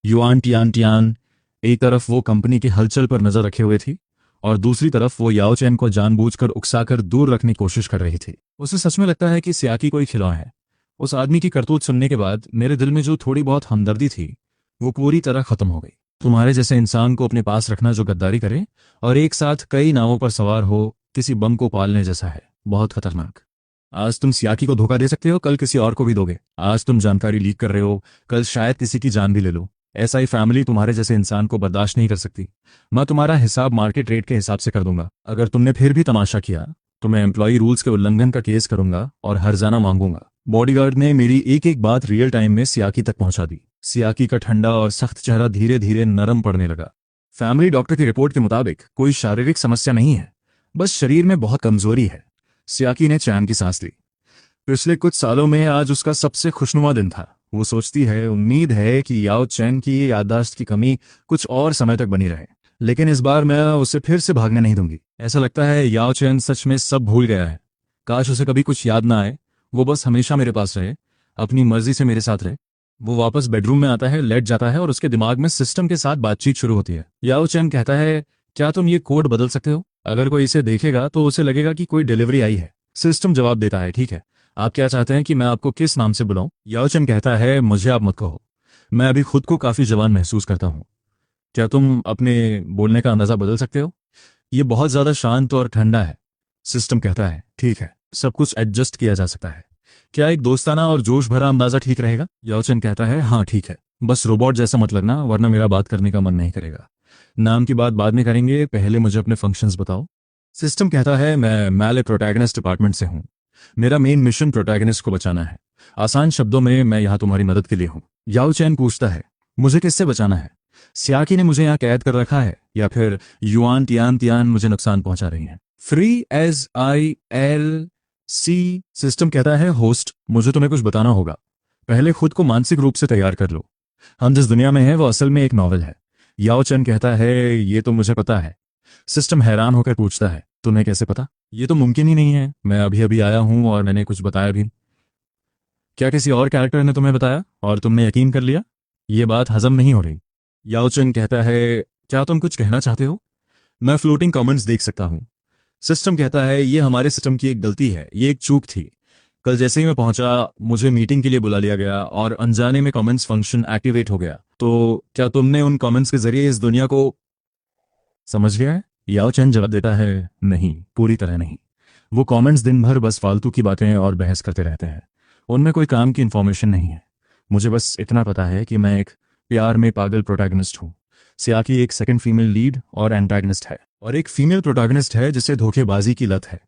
युआन टियान टियान एक तरफ वो कंपनी की हलचल पर नजर रखे हुए थी और दूसरी तरफ वो याओ चैन को जानबूझकर उकसाकर दूर रखने की कोशिश कर रही थी। उसे सच में लगता है कि सियाकी कोई खिलौना है। उस आदमी की करतूत सुनने के बाद मेरे दिल में जो थोड़ी बहुत हमदर्दी थी वो पूरी तरह खत्म हो गई। तुम्हारे जैसे इंसान को अपने पास रखना जो गद्दारी करे और एक साथ कई नावों पर सवार हो किसी बम को पालने जैसा है, बहुत खतरनाक। आज तुम सियाकी को धोखा दे सकते हो, कल किसी और को भी दोगे। आज तुम जानकारी लीक कर रहे हो, कल शायद किसी की जान भी ले लो। ऐसा ही फैमिली तुम्हारे जैसे इंसान को बर्दाश्त नहीं कर सकती। मैं तुम्हारा हिसाब मार्केट रेट के हिसाब से कर दूंगा। अगर तुमने फिर भी तमाशा किया तो मैं एम्प्लॉय रूल्स के उल्लंघन का केस करूंगा और हर्जाना मांगूंगा। बॉडीगार्ड ने मेरी एक एक बात रियल टाइम में सियाकी तक पहुंचा दी। सियाकी का ठंडा और सख्त चेहरा धीरे धीरे नरम पड़ने लगा। फैमिली डॉक्टर की रिपोर्ट के मुताबिक कोई शारीरिक समस्या नहीं है, बस शरीर में बहुत कमजोरी है। सियाकी ने चैन की सांस ली। पिछले कुछ सालों में आज उसका सबसे खुशनुमा दिन था। वो सोचती है, उम्मीद है कि याओ चैन की ये याददाश्त की कमी कुछ और समय तक बनी रहे, लेकिन इस बार मैं उसे फिर से भागने नहीं दूंगी। ऐसा लगता है याओ चैन सच में सब भूल गया है। काश उसे कभी कुछ याद ना आए, वो बस हमेशा मेरे पास रहे, अपनी मर्जी से मेरे साथ रहे। वो वापस बेडरूम में आता है, लेट जाता है और उसके दिमाग में सिस्टम के साथ बातचीत शुरू होती है। याओ चैन कहता है, क्या तुम ये कोड बदल सकते हो? अगर कोई इसे देखेगा तो उसे लगेगा कि कोई डिलीवरी आई है। सिस्टम जवाब देता है, ठीक है, आप क्या चाहते हैं कि मैं आपको किस नाम से बुलाऊं? याओ चैन कहता है, मुझे आप मत कहो, मैं अभी खुद को काफी जवान महसूस करता हूं। क्या तुम अपने बोलने का अंदाजा बदल सकते हो? ये बहुत ज्यादा शांत और ठंडा है। सिस्टम कहता है, ठीक है, सब कुछ एडजस्ट किया जा सकता है। क्या एक दोस्ताना और जोश भरा अंदाजा ठीक रहेगा? याओ चैन कहता है, हाँ ठीक है, बस रोबोट जैसा मत लगना, वरना मेरा बात करने का मन नहीं करेगा। नाम की बात बाद में करेंगे, पहले मुझे अपने फंक्शंस बताओ। सिस्टम कहता है, मैं मैले प्रोटैगनिस्ट डिपार्टमेंट से हूँ। मेरा मेन मिशन प्रोटैगनिस्ट को बचाना है। आसान शब्दों में, मैं यहाँ तुम्हारी मदद के लिए हूँ। याओ चैन पूछता है, मुझे किससे बचाना है? सियाकी ने मुझे यहाँ कैद कर रखा है या फिर युआन तियान तियान मुझे नुकसान पहुंचा रही है? Free as I L C. System कहता है, होस्ट, मुझे तुम्हें कुछ बताना होगा। पहले खुद को मानसिक रूप से तैयार कर लो। हम जिस दुनिया में हैं वो असल में एक नॉवल है। याओ चैन कहता है, ये तो मुझे पता है। सिस्टम हैरान होकर पूछता है, तुम्हें कैसे पता? ये तो मुमकिन ही नहीं है, मैं अभी अभी आया हूं और मैंने कुछ बताया भी। क्या किसी और कैरेक्टर ने तुम्हें बताया और तुमने यकीन कर लिया? ये बात हजम नहीं हो रही। याओ चैन कहता है, क्या तुम कुछ कहना चाहते हो? मैं फ्लोटिंग कमेंट्स देख सकता हूं। सिस्टम कहता है, ये हमारे सिस्टम की एक गलती है, ये एक चूक थी। कल जैसे ही मैं पहुंचा मुझे मीटिंग के लिए बुला लिया गया और अनजाने में कमेंट्स फंक्शन एक्टिवेट हो गया। तो क्या तुमने उन कमेंट्स के जरिए इस दुनिया को समझ लिया है? याओ चैन जवाब देता है, नहीं, पूरी तरह नहीं। वो कमेंट्स दिन भर बस फालतू की बातें और बहस करते रहते हैं। उनमें कोई काम की इन्फॉर्मेशन नहीं है। मुझे बस इतना पता है कि मैं एक प्यार में पागल प्रोटैगनिस्ट हूँ। सियाकी एक सेकंड फीमेल लीड और एंटागनिस्ट है, और एक फीमेल प्रोटैगनिस्ट है जिसे धोखेबाजी की लत है।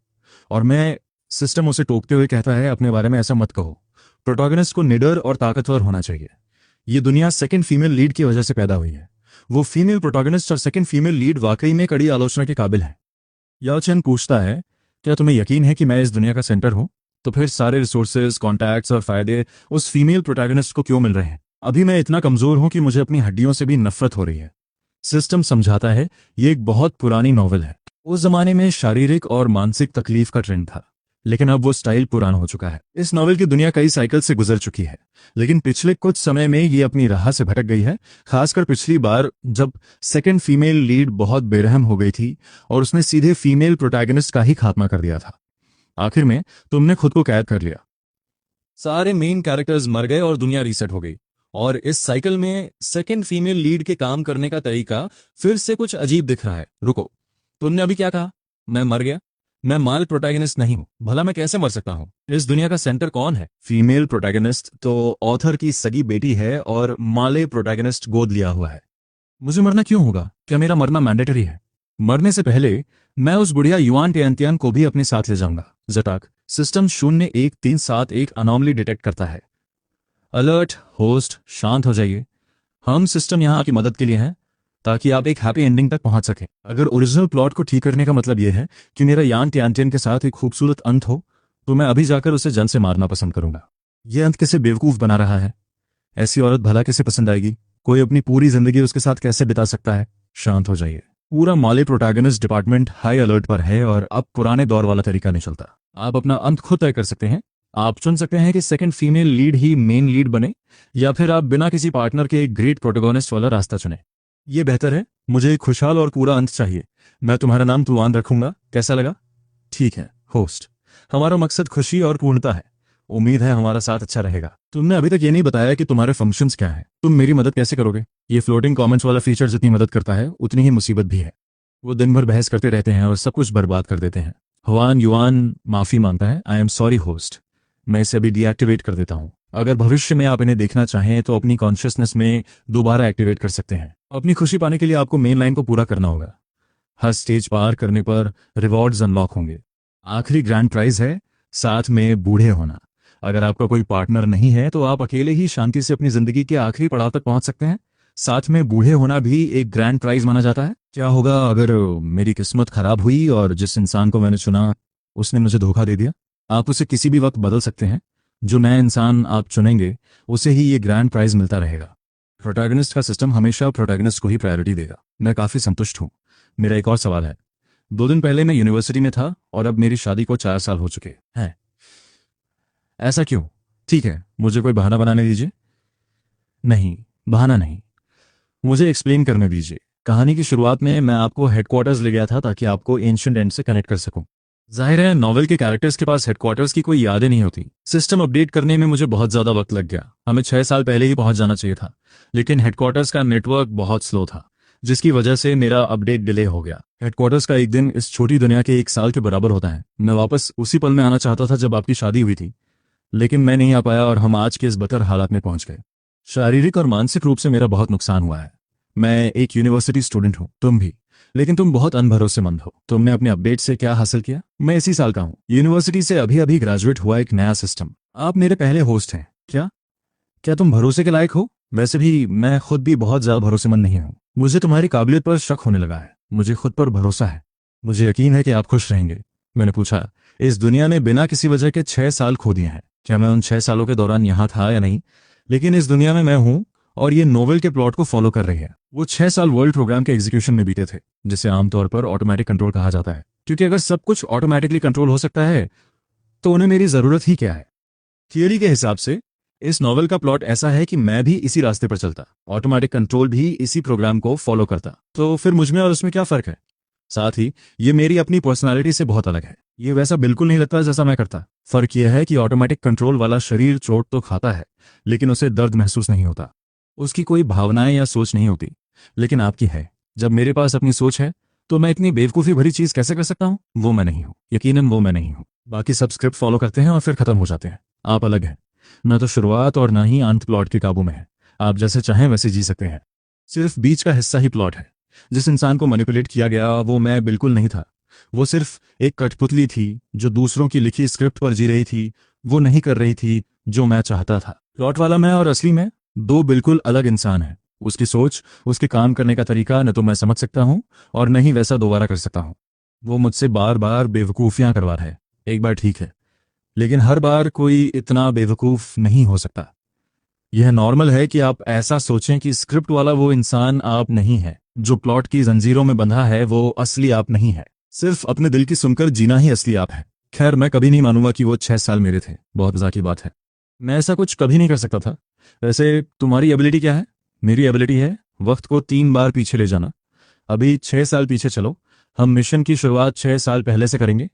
और मैं सिस्टम उसे टोकते हुए कहता है, अपने बारे में ऐसा मत कहो। प्रोटैगनिस्ट को निडर और ताकतवर होना चाहिए। ये दुनिया सेकंड फीमेल लीड की वजह से पैदा हुई है। वो फीमेल प्रोटैगनिस्ट और सेकंड फीमेल लीड वाकई में कड़ी आलोचना के काबिल है। याओ चैन पूछता है, क्या तुम्हें यकीन है कि मैं इस दुनिया का सेंटर हूं? तो फिर सारे रिसोर्सेज, कॉन्टैक्ट्स और फायदे उस फीमेल प्रोटैगनिस्ट को क्यों मिल रहे हैं? अभी मैं इतना कमजोर हूं कि मुझे अपनी हड्डियों से भी नफरत हो रही है। सिस्टम समझाता है, ये एक बहुत पुरानी नॉवल है। उस जमाने में शारीरिक और मानसिक तकलीफ का ट्रेंड था, लेकिन अब वो स्टाइल पुराना हो चुका है। इस नॉवल की दुनिया कई साइकिल से गुजर चुकी है, लेकिन पिछले कुछ समय में ये अपनी राह से भटक गई है। खासकर पिछली बार जब सेकंड फीमेल लीड बहुत बेरहम हो गई थी और उसने सीधे फीमेल प्रोटैगनिस्ट का ही खात्मा कर दिया था। आखिर में तुमने खुद को कैद कर लिया, सारे मेन कैरेक्टर्स मर गए और दुनिया रीसेट हो गई। और इस साइकिल में सेकंड फीमेल लीड के काम करने का तरीका फिर से कुछ अजीब दिख रहा है। रुको, तुमने अभी क्या कहा? मैं मर गया? मैं माल प्रोटैगनिस्ट नहीं हूं। भला मैं कैसे मर सकता हूं? इस दुनिया का सेंटर कौन है? फीमेल प्रोटैगनिस्ट तो ऑथर की सगी बेटी है और माले प्रोटैगनिस्ट गोद लिया हुआ है। मुझे मरना क्यों होगा? क्या मेरा मरना मैंडेटरी है? मरने से पहले मैं उस बुढ़िया युआन टियान को भी अपने साथ ले जाऊंगा। जटाक। सिस्टम 01371 अनोमली डिटेक्ट करता है। अलर्ट होस्ट, शांत हो जाइए। हम सिस्टम यहाँ आपकी मदद के लिए हैं ताकि आप एक हैप्पी एंडिंग तक पहुंच सकें। अगर ओरिजिनल प्लॉट को ठीक करने का मतलब यह है कि मेरा यान टियान के साथ एक खूबसूरत अंत हो, तो मैं अभी जाकर उसे जन से मारना पसंद करूंगा। यह अंत किसे बेवकूफ बना रहा है? ऐसी औरत भला किसे पसंद आएगी? कोई अपनी पूरी जिंदगी उसके साथ कैसे बिता सकता है? शांत हो जाइए। पूरा माले प्रोटैगनिस्ट डिपार्टमेंट हाई अलर्ट पर है और अब पुराने दौर वाला तरीका नहीं चलता। आप अपना अंत खुद तय कर सकते हैं। आप चुन सकते हैं कि सेकंड फीमेल लीड ही मेन लीड बने, या फिर आप बिना किसी पार्टनर के एक ग्रेट प्रोटोगोनिस्ट वाला रास्ता चुने। ये बेहतर है। मुझे एक खुशहाल और पूरा अंत चाहिए। मैं तुम्हारा नाम तुआन रखूंगा, कैसा लगा? ठीक है होस्ट, हमारा मकसद खुशी और पूर्णता है, उम्मीद है हमारा साथ अच्छा रहेगा। तुमने अभी तक ये नहीं बताया कि तुम्हारे फंक्शंस क्या है, तुम मेरी मदद कैसे करोगे? ये फ्लोटिंग कमेंट्स वाला फीचर जितनी मदद करता है उतनी ही मुसीबत भी है। वो दिन भर बहस करते रहते हैं और सब कुछ बर्बाद कर देते हैं। हुआन युआन माफी मांगता है। आई एम सॉरी होस्ट, मैं इसे अभी डीएक्टिवेट कर देता हूँ। अगर भविष्य में आप इन्हें देखना चाहें तो अपनी कॉन्शियसनेस में दोबारा एक्टिवेट कर सकते हैं। अपनी खुशी पाने के लिए आपको मेन लाइन को पूरा करना होगा। हर स्टेज पार करने पर रिवॉर्ड्स अनलॉक होंगे। आखिरी ग्रैंड प्राइज है साथ में बूढ़े होना। अगर आपका कोई पार्टनर नहीं है तो आप अकेले ही शांति से अपनी जिंदगी के आखिरी पड़ाव तक पहुंच सकते हैं। साथ में बूढ़े होना भी एक ग्रैंड प्राइज माना जाता है। क्या होगा अगर मेरी किस्मत खराब हुई और जिस इंसान को मैंने चुना उसने मुझे धोखा दे दिया? आप उसे किसी भी वक्त बदल सकते हैं। जो नया इंसान आप चुनेंगे उसे ही ये ग्रैंड प्राइज मिलता रहेगा। प्रोटैगनिस्ट का सिस्टम हमेशा प्रोटैगनिस्ट को ही प्रायोरिटी देगा। मैं काफी संतुष्ट हूँ। मेरा एक और सवाल है। 2 दिन पहले मैं यूनिवर्सिटी में था और अब मेरी शादी को 4 साल हो चुके हैं। ऐसा क्यों? ठीक है, मुझे कोई बहाना बनाने दीजिए। नहीं, बहाना नहीं, मुझे एक्सप्लेन करने दीजिए। कहानी की शुरुआत में मैं आपको हेडक्वार्टर्स ले गया था ताकि आपको एंशिएंट एंड से कनेक्ट कर सकूं। जाहिर है नॉवेल के कैरेक्टर्स के पास हेडक्वार्टर्स की कोई यादें नहीं होती। सिस्टम अपडेट करने में मुझे बहुत ज्यादा वक्त लग गया। हमें 6 साल पहले ही पहुंच जाना चाहिए था, लेकिन हेडक्वार्टर्स का नेटवर्क बहुत स्लो था, जिसकी वजह से मेरा अपडेट डिले हो गया। हेडक्वार्टर्स का एक दिन इस छोटी दुनिया के 1 साल के बराबर होता है। मैं वापस उसी पल में आना चाहता था जब आपकी शादी हुई थी, लेकिन मैं नहीं आ पाया और हम आज के इस बदतर हालात में पहुंच गए। शारीरिक और मानसिक रूप से मेरा बहुत नुकसान हुआ है। मैं एक यूनिवर्सिटी स्टूडेंट हूँ, तुम भी, लेकिन तुम बहुत अनभरोसेमंद हो। तुमने अपने अपडेट से क्या हासिल किया? मैं इसी साल का हूँ, यूनिवर्सिटी से अभी अभी ग्रेजुएट हुआ एक नया सिस्टम। आप मेरे पहले होस्ट हैं। क्या क्या तुम भरोसे के लायक हो? वैसे भी मैं खुद भी बहुत ज्यादा भरोसेमंद नहीं हूँ। मुझे तुम्हारी काबिलियत पर शक होने लगा है। मुझे खुद पर भरोसा है, मुझे यकीन है कि आप खुश रहेंगे। मैंने पूछा, इस दुनिया ने बिना किसी वजह के 6 साल खो दिए हैं। क्या मैं उन 6 सालों के दौरान यहाँ था या नहीं? लेकिन इस दुनिया में मैं हूँ और ये नोवेल के प्लॉट को फॉलो कर रही है। वो 6 साल वर्ल्ड प्रोग्राम के एग्जीक्यूशन में बीते थे, जिसे आमतौर पर ऑटोमेटिक कंट्रोल कहा जाता है। क्योंकि अगर सब कुछ ऑटोमेटिकली कंट्रोल हो सकता है तो उन्हें मेरी जरूरत ही क्या है? थियरी के हिसाब से इस नॉवल का प्लॉट ऐसा है कि मैं भी इसी रास्ते पर चलता, ऑटोमेटिक कंट्रोल भी इसी प्रोग्राम को फॉलो करता। तो फिर मुझमें और उसमें क्या फर्क है? साथ ही ये मेरी अपनी पर्सनालिटी से बहुत अलग है। ये वैसा बिल्कुल नहीं लगता जैसा मैं करता। फर्क यह है कि ऑटोमेटिक कंट्रोल वाला शरीर चोट तो खाता है, लेकिन उसे दर्द महसूस नहीं होता। उसकी कोई भावनाएं या सोच नहीं होती, लेकिन आपकी है। जब मेरे पास अपनी सोच है तो मैं इतनी बेवकूफ़ी भरी चीज़ कैसे कर सकता हूँ? वो मैं नहीं हूँ, यकीनन वो मैं नहीं हूँ। बाकी सब स्क्रिप्ट फॉलो करते हैं और फिर खत्म हो जाते हैं। आप अलग हैं। न तो शुरुआत और ना ही अंत प्लॉट के काबू में है। आप जैसे चाहें वैसे जी सकते हैं। सिर्फ बीच का हिस्सा ही प्लॉट है। जिस इंसान को मैनिपुलेट किया गया वो मैं बिल्कुल नहीं था। वो सिर्फ एक कठपुतली थी जो दूसरों की लिखी स्क्रिप्ट पर जी रही थी। वो नहीं कर रही थी जो मैं चाहता था। प्लॉट वाला मैं और असली मैं दो बिल्कुल अलग इंसान हैं। उसकी सोच, उसके काम करने का तरीका न तो मैं समझ सकता हूँ और न ही वैसा दोबारा कर सकता हूँ। वो मुझसे बार बार बेवकूफ़ियां करवा रहा है। एक बार ठीक है, लेकिन हर बार कोई इतना बेवकूफ़ नहीं हो सकता। यह नॉर्मल है कि आप ऐसा सोचें कि स्क्रिप्ट वाला वो इंसान आप नहीं है। जो प्लॉट की जंजीरों में बंधा है वो असली आप नहीं है। सिर्फ अपने दिल की सुनकर जीना ही असली आप है। खैर, मैं कभी नहीं मानूंगा कि वो 6 साल मेरे थे। बहुत मजाक की बात है। मैं ऐसा कुछ कभी नहीं कर सकता था। वैसे तुम्हारी एबिलिटी क्या है? मेरी एबिलिटी है वक्त को 3 बार पीछे ले जाना। अभी 6 साल पीछे चलो। हम मिशन की शुरुआत 6 साल पहले से करेंगे।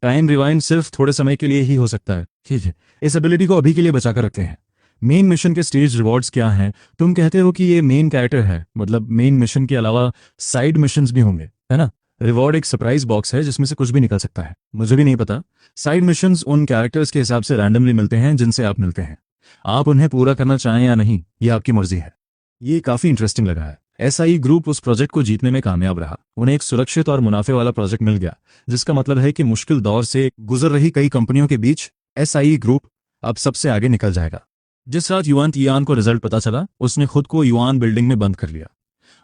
टाइम रिवाइंड सिर्फ थोड़े समय के लिए ही हो सकता है, ठीक है? इस एबिलिटी को अभी के लिए बचा कर रखते हैं। मेन मिशन के स्टेज रिवॉर्ड्स क्या हैं? तुम कहते हो कि ये मेन कैरेक्टर है, मतलब मेन मिशन के अलावा साइड मिशंस भी होंगे, है ना? रिवॉर्ड एक सरप्राइज बॉक्स है जिसमें से कुछ भी निकल सकता है। मुझे भी नहीं पता। साइड मिशंस उन कैरेक्टर्स के हिसाब से रैंडमली मिलते हैं जिनसे आप मिलते हैं। आप उन्हें पूरा करना चाहें या नहीं, ये आपकी मर्जी है। ये काफी इंटरेस्टिंग लगा है। एसआई ग्रुप उस प्रोजेक्ट को जीतने में कामयाब रहा। उन्हें एक सुरक्षित और मुनाफे वाला प्रोजेक्ट मिल गया, जिसका मतलब है कि मुश्किल दौर से गुजर रही कई कंपनियों के बीच एसआई ग्रुप अब सबसे आगे निकल जाएगा। जिस रात युआन तियान को रिजल्ट पता चला, उसने खुद को युआन बिल्डिंग में बंद कर लिया।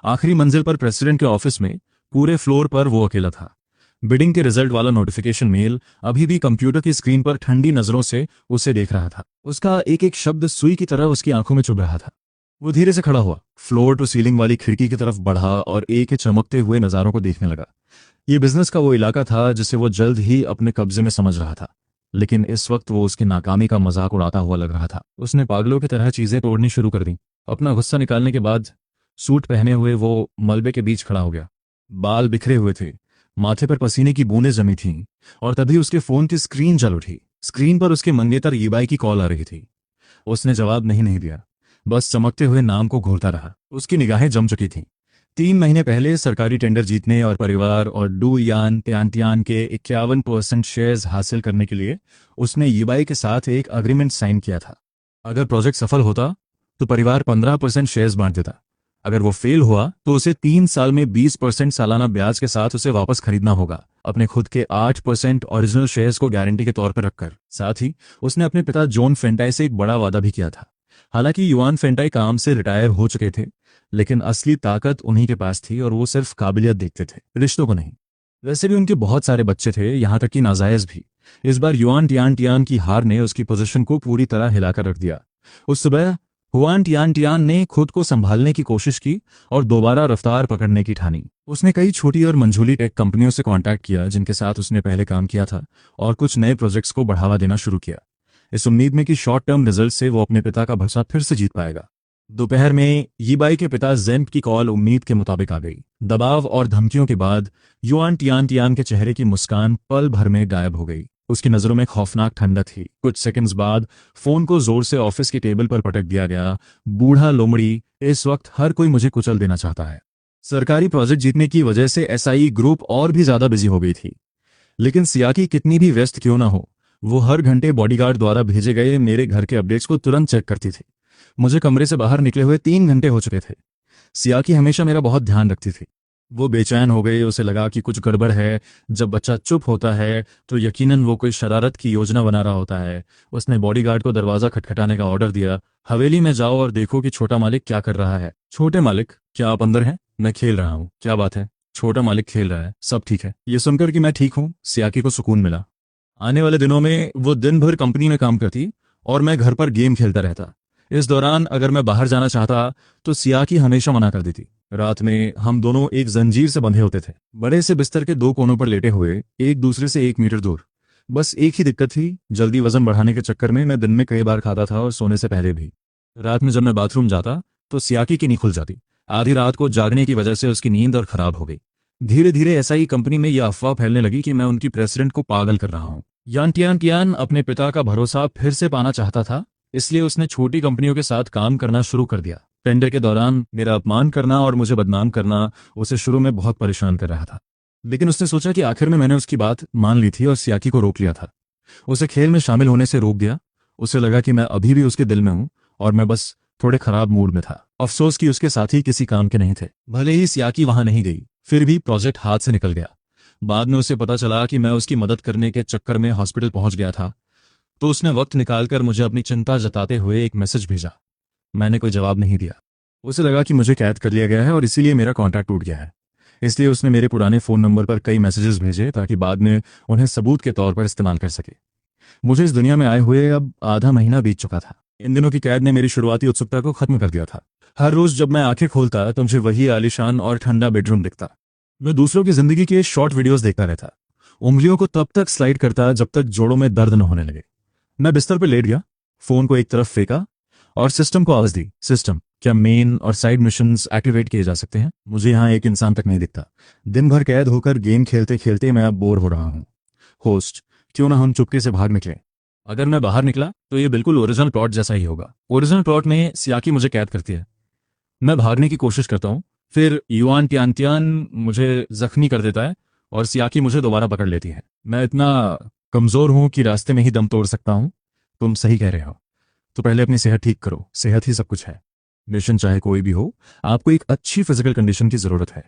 आखिरी मंजिल पर प्रेसिडेंट के ऑफिस में पूरे फ्लोर पर वो अकेला था। बिडिंग के रिजल्ट वाला नोटिफिकेशन मेल अभी भी कंप्यूटर की स्क्रीन पर ठंडी नजरों से उसे देख रहा था। उसका एक एक शब्द सुई की तरह उसकी आंखों में चुभ रहा था। वो धीरे से खड़ा हुआ, फ्लोर टू सीलिंग वाली खिड़की की तरफ बढ़ा और एक एक चमकते हुए नजारों को देखने लगा। ये बिजनेस का वो इलाका था जिसे वो जल्द ही अपने कब्जे में समझ रहा था, लेकिन इस वक्त वो उसकी नाकामी का मजाक उड़ाता हुआ लग रहा था। उसने पागलों की तरह चीजें तोड़नी शुरू कर दी। अपना गुस्सा निकालने के बाद सूट पहने हुए वो मलबे के बीच खड़ा हो गया। बाल बिखरे हुए थे, माथे पर पसीने की बूंदें जमी थीं, और तभी उसके फोन की स्क्रीन जल उठी। स्क्रीन पर उसके मंगेतर ईबाई की कॉल आ रही थी। उसने जवाब नहीं दिया, बस चमकते हुए नाम को घूरता रहा। उसकी निगाहें जम चुकी थीं। 3 महीने पहले सरकारी टेंडर जीतने और परिवार और डू यान त्यान के 51% शेयर्स हासिल करने के लिए उसने ईबाई के साथ एक अग्रीमेंट साइन किया था। अगर प्रोजेक्ट सफल होता तो परिवार 15% शेयर्स बांट देता। अगर वो फेल हुआ तो उसे 3 साल में 20% सालाना ब्याज के साथ उसे वापस खरीदना होगा, अपने खुद के 8% ओरिजिनल शेयर्स को गारंटी के तौर पर रखकर। साथ ही उसने अपने पिता जॉन फेंटाई से एक बड़ा वादा भी किया था। हालांकि युआन फेंटाई काम से रिटायर हो चुके थे, लेकिन असली ताकत उन्हीं के पास थी और वो सिर्फ काबिलियत देखते थे, रिश्तों को नहीं। वैसे भी उनके बहुत सारे बच्चे थे, यहाँ तक कि नाजायज भी। इस बार युआन टियान की हार ने उसकी पोजीशन को पूरी तरह हिलाकर रख दिया। उस सुबह हुआन टियान ने खुद को संभालने की कोशिश की और दोबारा रफ्तार पकड़ने की ठानी। उसने कई छोटी और मंझोली टेक कंपनियों से कांटेक्ट किया जिनके साथ उसने पहले काम किया था, और कुछ नए प्रोजेक्ट्स को बढ़ावा देना शुरू किया, इस उम्मीद में कि शॉर्ट टर्म रिजल्ट से वो अपने पिता का भरोसा फिर से जीत पाएगा। दोपहर में यीबाई के पिता जेम्प की कॉल उम्मीद के मुताबिक आ गई। दबाव और धमकियों के बाद युआन टियान के चेहरे की मुस्कान पल भर में गायब हो गई। उसकी नजरों में खौफनाक ठंडक थी। कुछ सेकंड्स बाद फोन को जोर से ऑफिस की टेबल पर पटक दिया गया। बूढ़ा लोमड़ी, इस वक्त हर कोई मुझे कुचल देना चाहता है। सरकारी प्रोजेक्ट जीतने की वजह से एसआई ग्रुप और भी ज्यादा बिजी हो गई थी, लेकिन सियाकी कितनी भी व्यस्त क्यों ना हो, वो हर घंटे बॉडीगार्ड द्वारा भेजे गए मेरे घर के अपडेट्स को तुरंत चेक करती थी। मुझे कमरे से बाहर निकले हुए 3 घंटे हो चुके थे। सियाकी हमेशा मेरा बहुत ध्यान रखती थी। वो बेचैन हो गई, उसे लगा कि कुछ गड़बड़ है। जब बच्चा चुप होता है तो यकीनन वो कोई शरारत की योजना बना रहा होता है। उसने बॉडीगार्ड को दरवाजा खटखटाने का ऑर्डर दिया। हवेली में जाओ और देखो कि छोटा मालिक क्या कर रहा है। छोटे मालिक, क्या आप अंदर हैं? मैं खेल रहा हूँ। क्या बात है? छोटा मालिक खेल रहा है, सब ठीक है। ये सुनकर कि मैं ठीक हूँ, सियाकी को सुकून मिला। आने वाले दिनों में वो दिन भर कंपनी में काम करती और मैं घर पर गेम खेलता रहता। इस दौरान अगर मैं बाहर जाना चाहता तो सियाकी हमेशा मना कर देती। रात में हम दोनों एक जंजीर से बंधे होते थे, बड़े से बिस्तर के 2 कोनों पर लेटे हुए, एक दूसरे से 1 मीटर दूर। बस एक ही दिक्कत थी, जल्दी वजन बढ़ाने के चक्कर में मैं दिन में कई बार खाता था और सोने से पहले भी। रात में जब मैं बाथरूम जाता तो सियाकी की नींद खुल जाती। आधी रात को जागने की वजह से उसकी नींद और खराब हो गई। धीरे धीरे एसआई कंपनी में यह अफवाह फैलने लगी कि मैं उनकी प्रेसिडेंट को पागल कर रहा हूँ। यान टियान अपने पिता का भरोसा फिर से पाना चाहता था, इसलिए उसने छोटी कंपनियों के साथ काम करना शुरू कर दिया। टेंडर के दौरान मेरा अपमान करना और मुझे बदनाम करना उसे शुरू में बहुत परेशान कर रहा था, लेकिन उसने सोचा कि आखिर में मैंने उसकी बात मान ली थी और सियाकी को रोक लिया था। उसे खेल में शामिल होने से रोक दिया। उसे लगा कि मैं अभी भी उसके दिल में हूं और मैं बस थोड़े खराब मूड में था। अफसोस कि उसके साथी किसी काम के नहीं थे। भले ही सियाकी वहां नहीं गई, फिर भी प्रोजेक्ट हाथ से निकल गया। बाद में उसे पता चला कि मैं उसकी मदद करने के चक्कर में हॉस्पिटल पहुंच गया था, तो उसने वक्त निकालकर मुझे अपनी चिंता जताते हुए एक मैसेज भेजा। मैंने कोई जवाब नहीं दिया। उसे लगा कि मुझे कैद कर लिया गया है और इसीलिए मेरा कॉन्टैक्ट टूट गया है। इसलिए उसने मेरे पुराने फ़ोन नंबर पर कई मैसेजेस भेजे ताकि बाद में उन्हें सबूत के तौर पर इस्तेमाल कर सके। मुझे इस दुनिया में आए हुए अब आधा महीना बीत चुका था। इन दिनों की कैद ने मेरी शुरुआती उत्सुकता को खत्म कर दिया था। हर रोज जब मैं आंखें खोलता तो मुझे वही आलीशान और ठंडा बेडरूम दिखता। मैं दूसरों की जिंदगी के शॉर्ट वीडियोस देखता रहता, उंगलियों को तब तक स्लाइड करता जब तक जोड़ों में दर्द न होने लगे। मैं बिस्तर पर लेट गया, फोन को एक तरफ फेंका और सिस्टम को आवाज दी। सिस्टम, क्या मेन और साइड मिशंस एक्टिवेट किए जा सकते हैं? मुझे यहाँ एक इंसान तक नहीं दिखता। दिन भर कैद होकर गेम खेलते खेलते मैं अब बोर हो रहा हूँ। होस्ट, क्यों ना हम चुपके से भाग निकले? अगर मैं बाहर निकला तो ये बिल्कुल ओरिजिनल प्लॉट जैसा ही होगा। ओरिजिनल प्लॉट में सियाकी मुझे कैद करती है, मैं भागने की कोशिश करता हूँ, फिर युआन टियान मुझे जख्मी कर देता है और सियाकी मुझे दोबारा पकड़ लेती है। मैं इतना कमजोर हूं कि रास्ते में ही दम तोड़ सकता हूं। तुम सही कह रहे हो। तो पहले अपनी सेहत ठीक करो, सेहत ही सब कुछ है। मिशन चाहे कोई भी हो, आपको एक अच्छी फिजिकल कंडीशन की जरूरत है।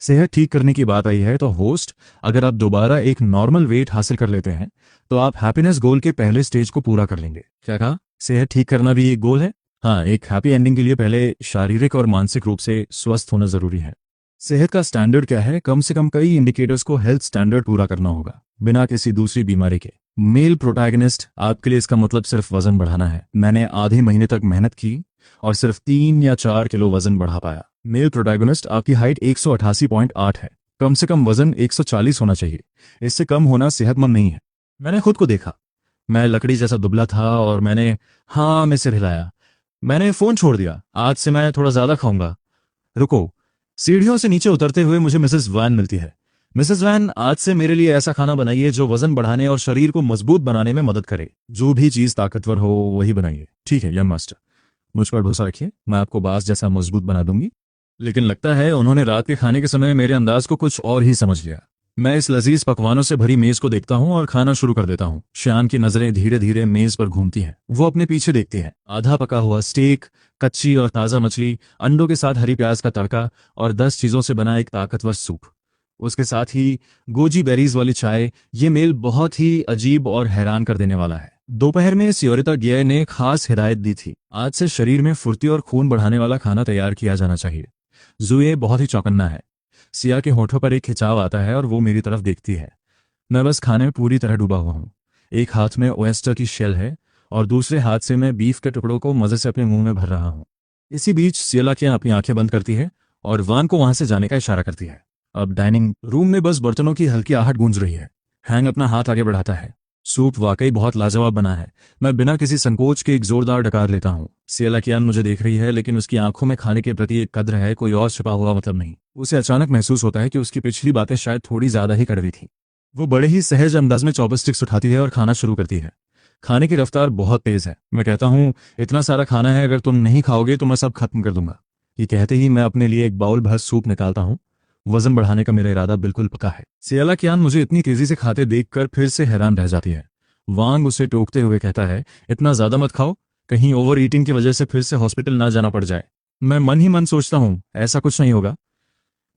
सेहत ठीक करने की बात आई है तो होस्ट, अगर आप दोबारा एक नॉर्मल वेट हासिल कर लेते हैं तो आप हैप्पीनेस गोल के पहले स्टेज को पूरा कर लेंगे। क्या कहा? सेहत ठीक करना भी एक गोल है? हाँ, एक हैप्पी एंडिंग के लिए पहले शारीरिक और मानसिक रूप से स्वस्थ होना जरूरी है। सेहत का स्टैंडर्ड क्या है? कम से कम कई इंडिकेटर्स को हेल्थ स्टैंडर्ड पूरा करना होगा, बिना किसी दूसरी बीमारी के। मेल प्रोटैगनिस्ट, आपके लिए इसका मतलब सिर्फ वजन बढ़ाना है। मैंने आधे महीने तक मेहनत की और सिर्फ 3 या 4 किलो वजन बढ़ा पाया। मेल प्रोटैगनिस्ट, आपकी हाइट 188.8 है, कम से कम वजन 140 होना चाहिए। इससे कम होना सेहतमंद नहीं है। मैंने खुद को देखा, मैं लकड़ी जैसा दुबला था और मैं सिर हिलाया। मैंने फोन छोड़ दिया। आज से मैं थोड़ा ज्यादा खाऊंगा। रुको, सीढ़ियों से नीचे उतरते हुए मुझे मिसेस वैन मिलती है। मिसेस वैन, आज से मेरे लिए ऐसा खाना बनाइए जो वजन बढ़ाने और शरीर को मजबूत बनाने में मदद करे। जो भी चीज ताकतवर हो वही बनाइए। ठीक है यंग मास्टर, मुझ पर भरोसा रखिए, मैं आपको बास जैसा मजबूत बना दूंगी। लेकिन लगता है उन्होंने रात के खाने के समय मेरे अंदाज को कुछ और ही समझ लिया। मैं इस लजीज पकवानों से भरी मेज को देखता हूँ और खाना शुरू कर देता हूँ। श्यान की नजरें धीरे धीरे मेज पर घूमती हैं। वो अपने पीछे देखती है। आधा पका हुआ स्टेक, कच्ची और ताज़ा मछली, अंडों के साथ हरी प्याज का तड़का और 10 चीजों से बना एक ताकतवर सूप। उसके साथ ही गोजी बेरीज वाली चाय। ये मेल बहुत ही अजीब और हैरान कर देने वाला है। दोपहर में सियोरिता गियर ने खास हिदायत दी थी, आज से शरीर में फुर्ती और खून बढ़ाने वाला खाना तैयार किया जाना चाहिए। जुए बहुत ही चौकन्ना है। सिया के होठों पर एक खिंचाव आता है और वो मेरी तरफ देखती है। मैं बस खाने में पूरी तरह डूबा हुआ हूँ। एक हाथ में ओएस्टर की शेल है और दूसरे हाथ से मैं बीफ के टुकड़ों को मजे से अपने मुंह में भर रहा हूँ। इसी बीच सियला क्या अपनी आंखें बंद करती है और वान को वहां से जाने का इशारा करती है। अब डाइनिंग रूम में बस बर्तनों की हल्की आहट गूंज रही है। हैंग अपना हाथ आगे बढ़ाता है। सूप वाकई बहुत लाजवाब बना है। मैं बिना किसी संकोच के एक जोरदार डकार लेता हूँ। सियला कियान मुझे देख रही है, लेकिन उसकी आंखों में खाने के प्रति एक कद्र है, कोई और छिपा हुआ मतलब नहीं। उसे अचानक महसूस होता है कि उसकी पिछली बातें शायद थोड़ी ज्यादा ही कड़वी थी। वो बड़े ही सहज अंदाज में चॉपस्टिक्स उठाती है और खाना शुरू करती है। खाने की रफ्तार बहुत तेज है। मैं कहता हूँ, इतना सारा खाना है, अगर तुम नहीं खाओगे तो मैं सब खत्म कर दूंगा। ये कहते ही मैं अपने लिए एक बाउल भर सूप निकालता हूँ। वजन बढ़ाने का मेरा इरादा बिल्कुल पक्का है। सियला कियान मुझे इतनी तेजी से खाते देखकर फिर से हैरान रह जाती है। वांग उसे टोकते हुए कहता है, इतना ज्यादा मत खाओ, कहीं ओवर ईटिंग की वजह से फिर से हॉस्पिटल ना जाना पड़ जाए। मैं मन ही मन सोचता हूँ, ऐसा कुछ नहीं होगा।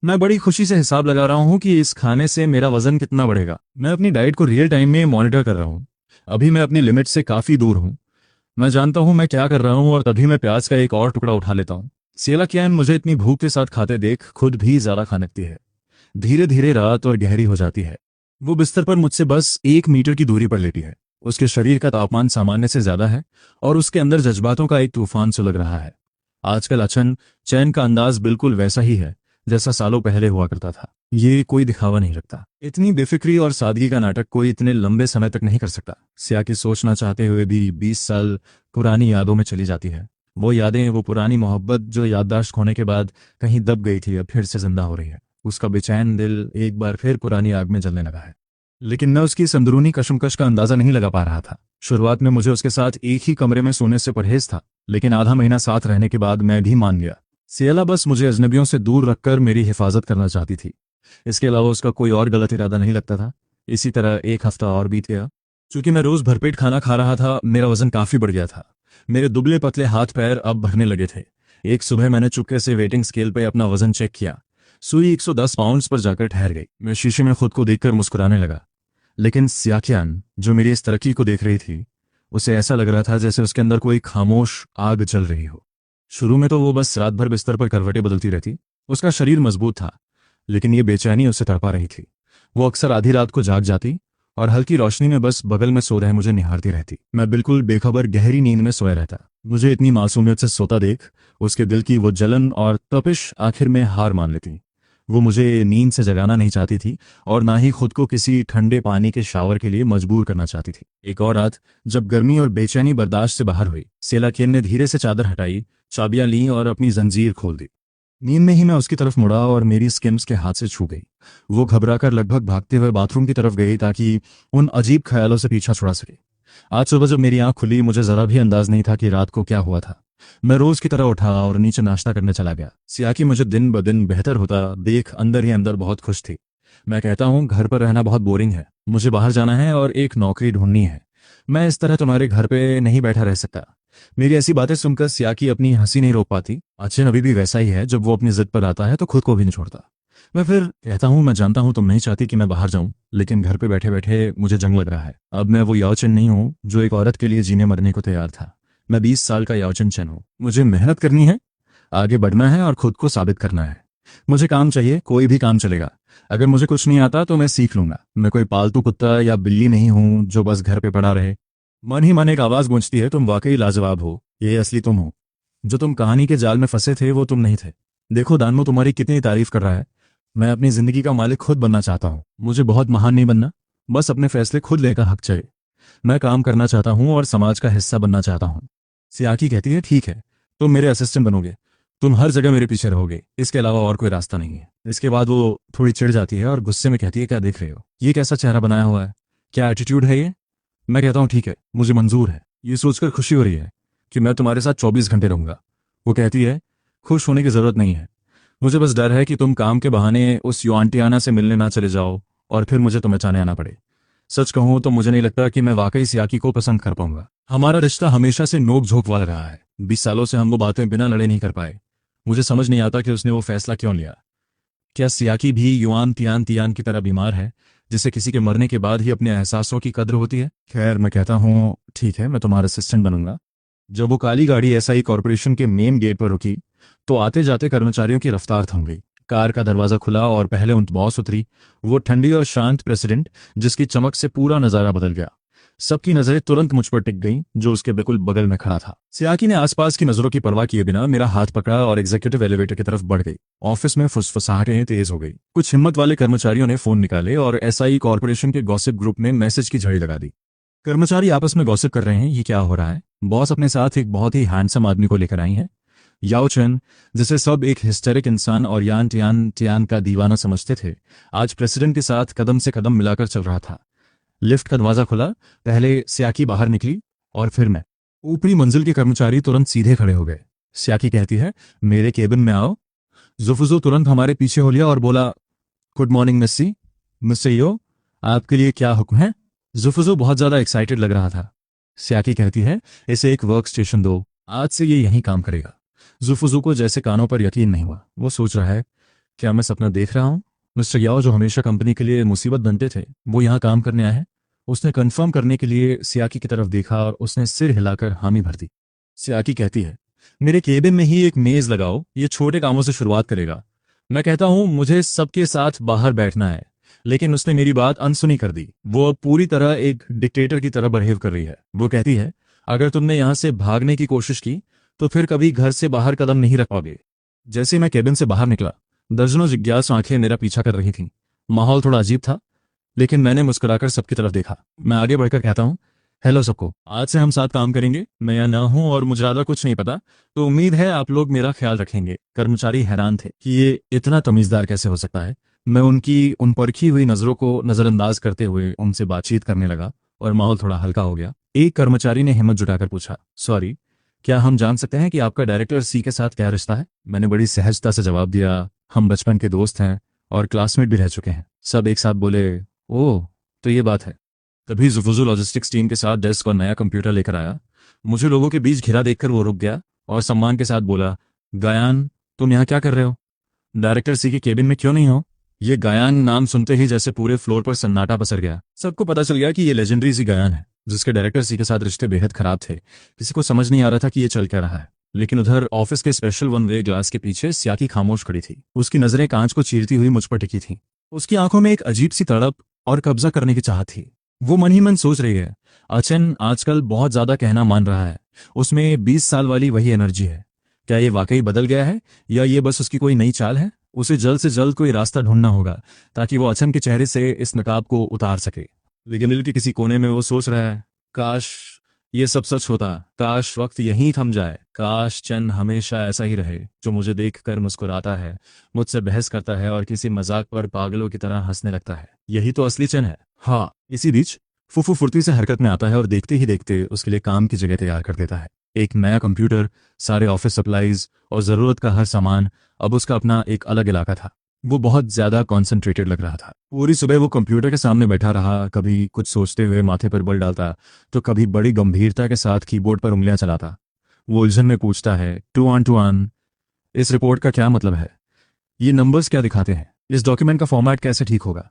मैं बड़ी खुशी से हिसाब लगा रहा हूँ कि इस खाने से मेरा वजन कितना बढ़ेगा। मैं अपनी डाइट को रियल टाइम में मॉनिटर कर रहा हूँ। अभी मैं अपनी लिमिट से काफी दूर हूँ। मैं जानता हूँ मैं क्या कर रहा हूँ और तभी मैं प्याज का एक और टुकड़ा उठा लेता हूँ। सियला कियान मुझे इतनी भूख के साथ खाते देख खुद भी ज्यादा खाने लगती है। धीरे धीरे रात और गहरी हो जाती है। वो बिस्तर पर मुझसे बस 1 मीटर की दूरी पर लेटी है। उसके शरीर का तापमान सामान्य से ज्यादा है और उसके अंदर जज्बातों का एक तूफान सुलग रहा है। आजकल अचन चैन का अंदाज बिल्कुल वैसा ही है जैसा सालों पहले हुआ करता था। ये कोई दिखावा नहीं रखता। इतनी बेफिक्री और सादगी का नाटक कोई इतने लंबे समय तक नहीं कर सकता। सियाकी सोचना चाहते हुए भी 20 साल पुरानी यादों में चली जाती है। वो यादें, वो पुरानी मोहब्बत जो याददाश्त खोने के बाद कहीं दब गई थी, अब फिर से जिंदा हो रही है। उसका बेचैन दिल एक बार फिर पुरानी आग में जलने लगा है। लेकिन मैं उसकी इस अंदरूनी कशमकश का अंदाजा नहीं लगा पा रहा था। शुरुआत में मुझे उसके साथ एक ही कमरे में सोने से परहेज था, लेकिन आधा महीना साथ रहने के बाद मैं भी मान गया। सियला बस मुझे अजनबियों से दूर रखकर मेरी हिफाजत करना चाहती थी। इसके अलावा उसका कोई और गलत इरादा नहीं लगता था। इसी तरह एक हफ्ता और बीत गया। चूंकि मैं रोज भरपेट खाना खा रहा था, मेरा वजन काफी बढ़ गया था। मेरे दुबले पतले हाथ पैर अब भरने लगे थे। एक सुबह मैंने चुपके से वेटिंग स्केल पे अपना वजन चेक किया। सुई 110 पाउंड्स पर जाकर ठहर गई। मैं शीशे में खुद को देखकर मुस्कुराने लगा। लेकिन सियाकियान, जो मेरी इस तरक्की को देख रही थी, उसे ऐसा लग रहा था जैसे उसके अंदर कोई खामोश आग जल रही हो। शुरू में तो वो बस रात भर बिस्तर पर करवटें बदलती रहती। उसका शरीर मजबूत था, लेकिन ये बेचैनी उसे तड़पा रही थी। वो अक्सर आधी रात को जाग जाती और हल्की रोशनी में बस बगल में सो रहे मुझे निहारती रहती। मैं बिल्कुल बेखबर गहरी नींद में सोया रहता। मुझे इतनी मासूमियत से सोता देख उसके दिल की वो जलन और तपिश आखिर में हार मान लेती। वो मुझे नींद से जगाना नहीं चाहती थी और ना ही खुद को किसी ठंडे पानी के शावर के लिए मजबूर करना चाहती थी। एक और रात, जब गर्मी और बेचैनी बर्दाश्त से बाहर हुई, सेलाकियन ने धीरे से चादर हटाई, चाबियां ली और अपनी जंजीर खोल दी। नींद में ही मैं उसकी तरफ मुड़ा और मेरी स्किम्स के हाथ से छू गई। वो घबराकर लगभग भागते हुए बाथरूम की तरफ गई ताकि उन अजीब ख्यालों से पीछा छुड़ा सके। आज सुबह जब मेरी आंख खुली, मुझे जरा भी अंदाज नहीं था कि रात को क्या हुआ था। मैं रोज की तरह उठा और नीचे नाश्ता करने चला गया। सियाकी मुझे दिन ब दिन बेहतर होता देख अंदर ही अंदर बहुत खुश थी। मैं कहता हूँ, घर पर रहना बहुत बोरिंग है, मुझे बाहर जाना है और एक नौकरी ढूंढनी है। मैं इस तरह तुम्हारे घर पे नहीं बैठा रह सकता। मेरी ऐसी बातें सुनकर सियाकी अपनी हंसी नहीं रोक पाती। अच्छे अभी भी वैसा ही है, जब वो अपनी जिद पर आता है तो खुद को भी नहीं छोड़ता। मैं फिर कहता हूँ, मैं जानता हूँ तुम नहीं चाहती कि मैं बाहर जाऊं, लेकिन घर पे बैठे बैठे मुझे जंग लग रहा है। अब मैं वो याओचन नहीं हूँ जो एक औरत के लिए जीने मरने को तैयार था। मैं 20 साल का याओचन चैन हूँ। मुझे मेहनत करनी है, आगे बढ़ना है और खुद को साबित करना है। मुझे काम चाहिए, कोई भी काम चलेगा। अगर मुझे कुछ नहीं आता तो मैं सीख लूंगा। मैं कोई पालतू कुत्ता या बिल्ली नहीं हूँ जो बस घर पे पड़ा रहे। मन ही मन एक आवाज गूंजती है, तुम वाकई लाजवाब हो, ये असली तुम हो। जो तुम कहानी के जाल में फंसे थे वो तुम नहीं थे। देखो दानमो तुम्हारी कितनी तारीफ कर रहा है। मैं अपनी जिंदगी का मालिक खुद बनना चाहता हूँ। मुझे बहुत महान नहीं बनना, बस अपने फैसले खुद लेकर हक चाहिए। मैं काम करना चाहता हूँ और समाज का हिस्सा बनना चाहता हूँ। सियाकी कहती है, ठीक है, तुम मेरे असिस्टेंट बनोगे, तुम हर जगह मेरे पीछे रहोगे, इसके अलावा और कोई रास्ता नहीं है। इसके बाद वो थोड़ी चिढ़ जाती है और गुस्से में कहती है, क्या देख रहे हो, ये कैसा चेहरा बनाया हुआ है, क्या एटीट्यूड है ये। मैं कहता हूँ ठीक है, मुझे मंजूर है। ये सोचकर खुशी हो रही है कि मैं तुम्हारे साथ 24 घंटे रहूंगा। वो कहती है, खुश होने की जरूरत नहीं है, मुझे बस डर है कि तुम काम के बहाने उस युआंटियाना से मिलने ना चले जाओ और फिर मुझे तुम्हें चाहने आना पड़े। सच कहूं तो मुझे नहीं लगता कि मैं वाकई सियाकी को पसंद कर पाऊंगा। हमारा रिश्ता हमेशा से नोक झोंक वाला रहा है। 20 सालों से हम वो बातें बिना लड़े नहीं कर पाए। मुझे समझ नहीं आता कि उसने वो फैसला क्यों लिया। क्या सियाकी भी युआन तियान तियान की तरह बीमार है, जिसे किसी के मरने के बाद ही अपने एहसासों की कद्र होती है। खैर, मैं कहता हूँ ठीक है, मैं तुम्हारा असिस्टेंट बनूंगा। जब वो काली गाड़ी एसआई कॉरपोरेशन के मेन गेट पर रुकी तो आते जाते कर्मचारियों की रफ्तार थम गई। कार का दरवाजा खुला और पहले उन बॉस उतरी, वो ठंडी और शांत प्रेसिडेंट, जिसकी चमक से पूरा नजारा बदल गया। सबकी नजरें तुरंत मुझ पर टिक गईं, जो उसके बिल्कुल बगल में खड़ा था। सियाकी ने आसपास की नजरों की परवाह किए बिना मेरा हाथ पकड़ा और एग्जीक्यूटिव एलिवेटर की तरफ बढ़ गई। ऑफिस में फुसफुसाहटें तेज हो गई। कुछ हिम्मत वाले कर्मचारियों ने फोन निकाले और एसआई कॉरपोरेशन के गॉसिप ग्रुप में मैसेज की झड़ी लगा दी। कर्मचारी आपस में गॉसिप कर रहे हैं, ये क्या हो रहा है। बॉस अपने साथ एक बहुत ही हैंडसम आदमी को लेकर आई हैं। याओ चेन, जिसे सब एक हिस्टेरिक इंसान और यान टियान टियान का दीवाना समझते थे, आज प्रेसिडेंट के साथ कदम से कदम मिलाकर चल रहा था। लिफ्ट का दरवाजा खुला, पहले सियाकी बाहर निकली और फिर मैं। ऊपरी मंजिल के कर्मचारी तुरंत सीधे खड़े हो गए। सियाकी कहती है, मेरे केबिन में आओ। जुफुजो तुरंत हमारे पीछे हो लिया और बोला, गुड मॉर्निंग मिस्सी। मिस्टर यो, आपके लिए क्या हुक्म है। जुफुजो बहुत ज्यादा एक्साइटेड लग रहा था। सियाकी कहती है, इसे एक वर्क स्टेशन दो, आज से ये यहीं काम करेगा। जुफुजू को जैसे कानों पर यकीन नहीं हुआ। वो सोच रहा है, क्या मैं सपना देख रहा हूं। मिस्टर याओ, जो हमेशा कंपनी के लिए मुसीबत बनते थे, वो यहाँ काम करने आए हैं। उसने कंफर्म करने के लिए सियाकी की तरफ देखा और उसने सिर हिलाकर हामी भर दी। सियाकी कहती है, मेरे केबिन में ही एक मेज लगाओ, ये छोटे कामों से शुरुआत करेगा। मैं कहता हूं, मुझे सबके साथ बाहर बैठना है, लेकिन उसने मेरी बात अनसुनी कर दी। वो अब पूरी तरह एक डिक्टेटर की तरह बिहेव कर रही है। वो कहती है, अगर तुमने यहां से भागने की कोशिश की तो फिर कभी घर से बाहर कदम नहीं रख पाओगे। जैसे मैं केबिन से बाहर निकला, दर्जनों जिज्ञासु आंखें मेरा पीछा कर रही थीं। माहौल थोड़ा अजीब था, लेकिन मैंने मुस्कुराकर सबकी तरफ देखा। मैं आगे बढ़कर कहता हूँ, हेलो सबको, आज से हम साथ काम करेंगे। मैं यहाँ ना हूँ और मुझे ज्यादा कुछ नहीं पता, तो उम्मीद है आप लोग मेरा ख्याल रखेंगे। कर्मचारी हैरान थे कि ये इतना तमीजदार कैसे हो सकता है। मैं उनकी उन परखी हुई नजरों को नजरअंदाज करते हुए उनसे बातचीत करने लगा और माहौल थोड़ा हल्का हो गया। एक कर्मचारी ने हिम्मत जुटाकर पूछा, सॉरी, क्या हम जान सकते हैं कि आपका डायरेक्टर सी के साथ क्या रिश्ता है। मैंने बड़ी सहजता से जवाब दिया, हम बचपन के दोस्त हैं और क्लासमेट भी रह चुके हैं। सब एक साथ बोले, ओह, तो ये बात है। तभी जुफुजू लॉजिस्टिक्स टीम के साथ डेस्क और नया कंप्यूटर लेकर आया। मुझे लोगों के बीच घिरा देखकर वो रुक गया और सम्मान के साथ बोला, गायान, तुम यहाँ क्या कर रहे हो। डायरेक्टर सी के केबिन में क्यों नहीं हो। ये गायान नाम सुनते ही जैसे पूरे फ्लोर पर सन्नाटा पसर गया। सबको पता चल गया कि ये लेजेंडरी सी गायान है, जिसके डायरेक्टर सी के साथ रिश्ते बेहद खराब थे। किसी को समझ नहीं आ रहा था कि ये चल क्या रहा है। लेकिन उधर ऑफिस के स्पेशल वन वे ग्लास के पीछे सियाकी खामोश खड़ी थी। उसकी नजरें कांच को चीरती हुई मुझ पर टिकी थीं। उसकी आंखों में एक अजीब सी तड़प और कब्जा करने की चाहत थी। वो मन ही मन सोच रही है, अचन आजकल बहुत ज्यादा कहना मान रहा है। उसमें 20 साल वाली वही एनर्जी है। क्या ये वाकई बदल गया है या ये बस उसकी कोई नई चाल है। उसे जल्द से जल्द कोई रास्ता ढूंढना होगा ताकि वो अचन के चेहरे से इस नकाब को उतार सके। लेकिन दिल के किसी कोने में वो सोच रहा है, काश ये सब सच होता, काश वक्त यहीं थम जाए, काश चंद हमेशा ऐसा ही रहे, जो मुझे देखकर मुस्कुराता है, मुझसे बहस करता है और किसी मजाक पर पागलों की तरह हंसने लगता है। यही तो असली चंद है। हाँ, इसी बीच फुफू फुर्ती से हरकत में आता है और देखते ही देखते उसके लिए काम की जगह तैयार कर देता है। एक नया कंप्यूटर, सारे ऑफिस सप्लाईज और जरूरत का हर सामान। अब उसका अपना एक अलग इलाका था। वो बहुत ज्यादा कॉन्सेंट्रेटेड लग रहा था। पूरी सुबह वो कंप्यूटर के सामने बैठा रहा, कभी कुछ सोचते हुए माथे पर बल डालता, तो कभी बड़ी गंभीरता के साथ कीबोर्ड पर उंगलियां चलाता। वो उलझन में पूछता है, 2 on 2 on, इस रिपोर्ट का क्या मतलब है, ये नंबर्स क्या दिखाते हैं, इस डॉक्यूमेंट का फॉर्मेट कैसे ठीक होगा,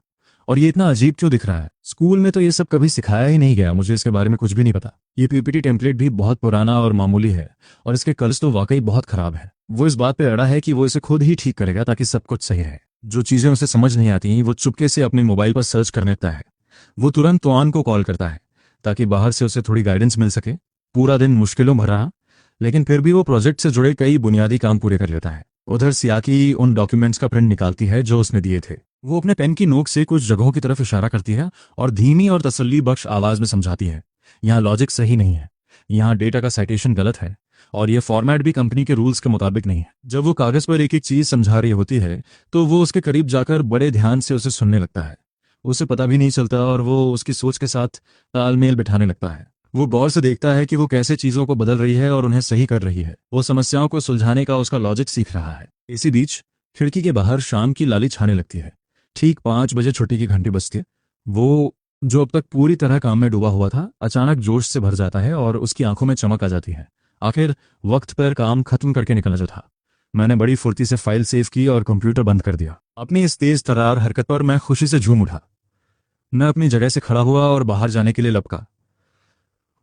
और ये इतना अजीब क्यों दिख रहा है। स्कूल में तो ये सब कभी सिखाया ही नहीं गया, मुझे इसके बारे में कुछ भी नहीं पता। ये पीपीटी टेम्पलेट भी बहुत पुराना और मामूली है और इसके कलर्स तो वाकई बहुत खराब है। वो इस बात पे अड़ा है कि वो इसे खुद ही ठीक करेगा ताकि सब कुछ सही रहे। जो चीजें उसे समझ नहीं आती वो चुपके से अपने मोबाइल पर सर्च कर लेता है। वो तुरंत तोआन को कॉल करता है ताकि बाहर से उसे थोड़ी गाइडेंस मिल सके। पूरा दिन मुश्किलों भरा, लेकिन फिर भी वो प्रोजेक्ट से जुड़े कई बुनियादी काम पूरे कर लेता है। उधर सियाकी उन डॉक्यूमेंट्स का प्रिंट निकालती है जो उसने दिए थे। वो अपने पेन की नोक से कुछ जगहों की तरफ इशारा करती है और धीमी और तसल्ली बख्श आवाज में समझाती है, यहाँ लॉजिक सही नहीं है, यहाँ डेटा का साइटेशन गलत है, और ये फॉर्मेट भी कंपनी के रूल्स के मुताबिक नहीं है। जब वो कागज पर एक एक चीज समझा रही होती है तो वो उसके करीब जाकर बड़े ध्यान से उसे सुनने लगता है। उसे पता भी नहीं चलता और वो उसकी सोच के साथ तालमेल बिठाने लगता है। वो गौर से देखता है कि वो कैसे चीजों को बदल रही है और उन्हें सही कर रही है। वो समस्याओं को सुलझाने का उसका लॉजिक सीख रहा है। इसी बीच खिड़की के बाहर शाम की लाली छाने लगती है। ठीक 5 बजे छुट्टी की घंटी बजती है। वो, जो अब तक पूरी तरह काम में डूबा हुआ था, अचानक जोश से भर जाता है और उसकी आंखों में चमक आ जाती है। आखिर वक्त पर काम खत्म करके निकलना जो था। मैंने बड़ी फुर्ती से फाइल सेव की और कंप्यूटर बंद कर दिया। अपनी इस तेज तर्रार हरकत पर मैं खुशी से झूम उठा। मैं अपनी जगह से खड़ा हुआ और बाहर जाने के लिए लपका।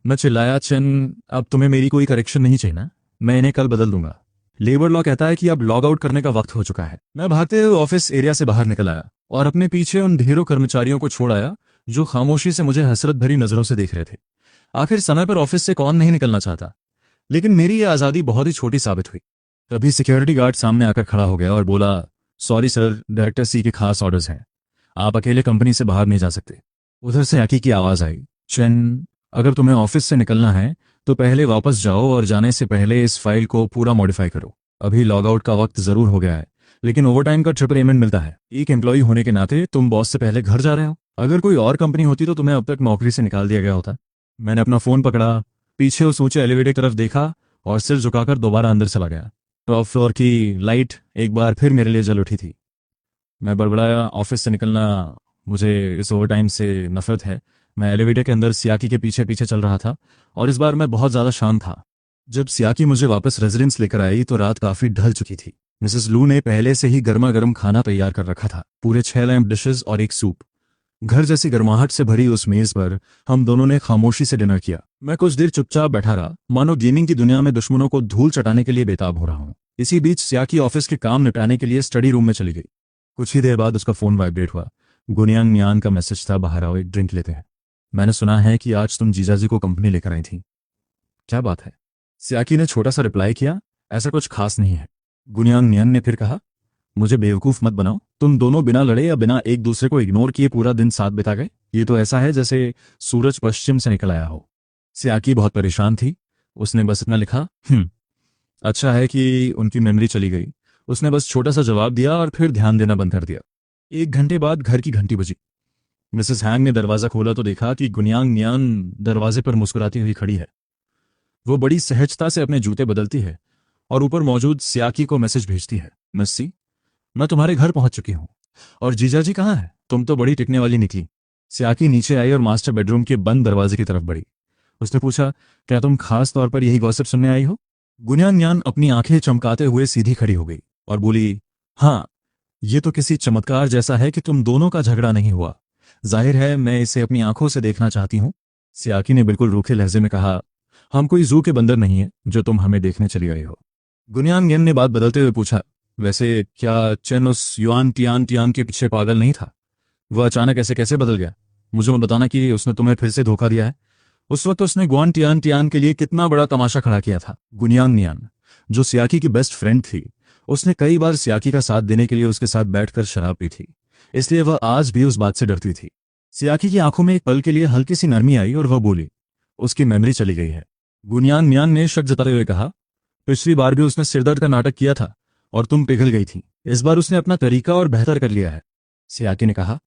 मैं चिल्लाया, चेन, अब तुम्हें मेरी कोई करेक्शन नहीं चाहिए ना? मैं इन्हें कल बदल दूंगा। लेबर लॉ कहता है कि अब लॉग आउट करने का वक्त हो चुका है। मैं भागते हुए ऑफिस एरिया से बाहर निकल आया और अपने पीछे उन ढेरों कर्मचारियों को छोड़ आया जो खामोशी से मुझे हसरत भरी नजरों से देख रहे थे। आखिर समय पर ऑफिस से कौन नहीं निकलना चाहता, लेकिन मेरी यह आजादी बहुत ही छोटी साबित हुई। तभी सिक्योरिटी गार्ड सामने आकर खड़ा हो गया और बोला, सॉरी सर, डायरेक्टर सी के खास ऑर्डर्स हैं, आप अकेले कंपनी से बाहर नहीं जा सकते। उधर से आकी की आवाज आई, चेन, अगर तुम्हें ऑफिस से निकलना है तो पहले वापस जाओ और जाने से पहले इस फाइल को पूरा मॉडिफाई करो। अभी लॉग आउट का वक्त जरूर हो गया है, लेकिन ओवरटाइम का ट्रिपल पेमेंट मिलता है। एक एम्प्लॉय होने के नाते तुम बॉस से पहले घर जा रहे हो। अगर कोई और कंपनी होती तो तुम्हें अब तक नौकरी से निकाल दिया गया होता। मैंने अपना फोन पकड़ा, पीछे उस ऊंचे एलिवेटर की तरफ देखा और सिर झुकाकर दोबारा अंदर चला गया। टॉप फ्लोर की लाइट एक बार फिर मेरे लिए जल उठी थी। मैं बड़बड़ाया, ऑफिस से निकलना, मुझे इस ओवरटाइम से नफरत है। मैं एलिवेटर के अंदर सियाकी के पीछे पीछे चल रहा था और इस बार मैं बहुत ज्यादा शांत था। जब सियाकी मुझे वापस रेजिडेंस लेकर आई तो रात काफी ढल चुकी थी। मिसेस लू ने पहले से ही गर्मा गर्म खाना तैयार कर रखा था, पूरे 6 लैम्प डिशेस और एक सूप। घर जैसी गर्माहट से भरी उस मेज पर हम दोनों ने खामोशी से डिनर किया। मैं कुछ देर चुपचाप बैठा रहा, मानो गेमिंग की दुनिया में दुश्मनों को धूल चटाने के लिए बेताब हो रहा हूं। इसी बीच सियाकी ऑफिस के काम निपटाने के लिए स्टडी रूम में चली गई। कुछ ही देर बाद उसका फोन वाइब्रेट हुआ। गुनियांग मियान का मैसेज था, बाहर आओ, एक ड्रिंक लेते हैं। मैंने सुना है कि आज तुम जीजाजी को कंपनी लेकर आई थी, क्या बात है? सियाकी ने छोटा सा रिप्लाई किया, ऐसा कुछ खास नहीं है। गुनियांग मियान ने फिर कहा, मुझे बेवकूफ मत बनाओ, तुम दोनों बिना लड़े या बिना एक दूसरे को इग्नोर किए पूरा दिन साथ बिता गए। ये तो ऐसा है जैसे सूरज पश्चिम से निकल आया हो। सियाकी बहुत परेशान थी। उसने बस इतना लिखा, अच्छा है कि उनकी मेमोरी चली गई। उसने बस छोटा सा जवाब दिया और फिर ध्यान देना बंद कर दिया। 1 घंटे बाद घर की घंटी बजी। मिसेस हैंग ने दरवाजा खोला तो देखा कि गुनियांग मियान दरवाजे पर मुस्कुराती हुई खड़ी है। वो बड़ी सहजता से अपने जूते बदलती है और ऊपर मौजूद सियाकी को मैसेज भेजती है, मिस्सी, मैं तुम्हारे घर पहुंच चुकी हूं। और जीजाजी कहाँ है? तुम तो बड़ी टिकने वाली निकली। सियाकी नीचे आई और मास्टर बेडरूम के बंद दरवाजे की तरफ बढ़ी। उसने पूछा, क्या तुम खास तौर पर यही गॉसिप सुनने आई हो? गुनियांग मियान अपनी आंखें चमकाते हुए सीधी खड़ी हो गई और बोली, हाँ, ये तो किसी चमत्कार जैसा है कि तुम दोनों का झगड़ा नहीं हुआ। जाहिर है मैं इसे अपनी आंखों से देखना चाहती हूँ। सियाकी ने बिल्कुल रूखे लहजे में कहा, हम कोई जू के बंदर नहीं है जो तुम हमें देखने चली आई हो। गुनियांग मियान ने बात बदलते हुए पूछा, वैसे क्या चेन उस युआन टियान टियान के पीछे पागल नहीं था? वह अचानक ऐसे कैसे बदल गया? मुझे मत बताना कि उसने तुम्हें फिर से धोखा दिया है। उस वक्त उसने गुआन टियान टियान के लिए कितना बड़ा तमाशा खड़ा किया था। गुनियांग मियान, जो सियाकी की बेस्ट फ्रेंड थी, उसने कई बार सियाकी का साथ देने के लिए उसके साथ बैठकर शराब पी थी, इसलिए वह आज भी उस बात से डरती थी। सियाकी की आंखों में एक पल के लिए हल्की सी नरमी आई और वह बोली, उसकी मेमोरी चली गई है। गुनियांग मियान ने शक जताते हुए कहा, पिछली बार भी उसने सिरदर्द का नाटक किया था और तुम पिघल गई थी। इस बार उसने अपना तरीका और बेहतर कर लिया है। सियाकी ने कहा,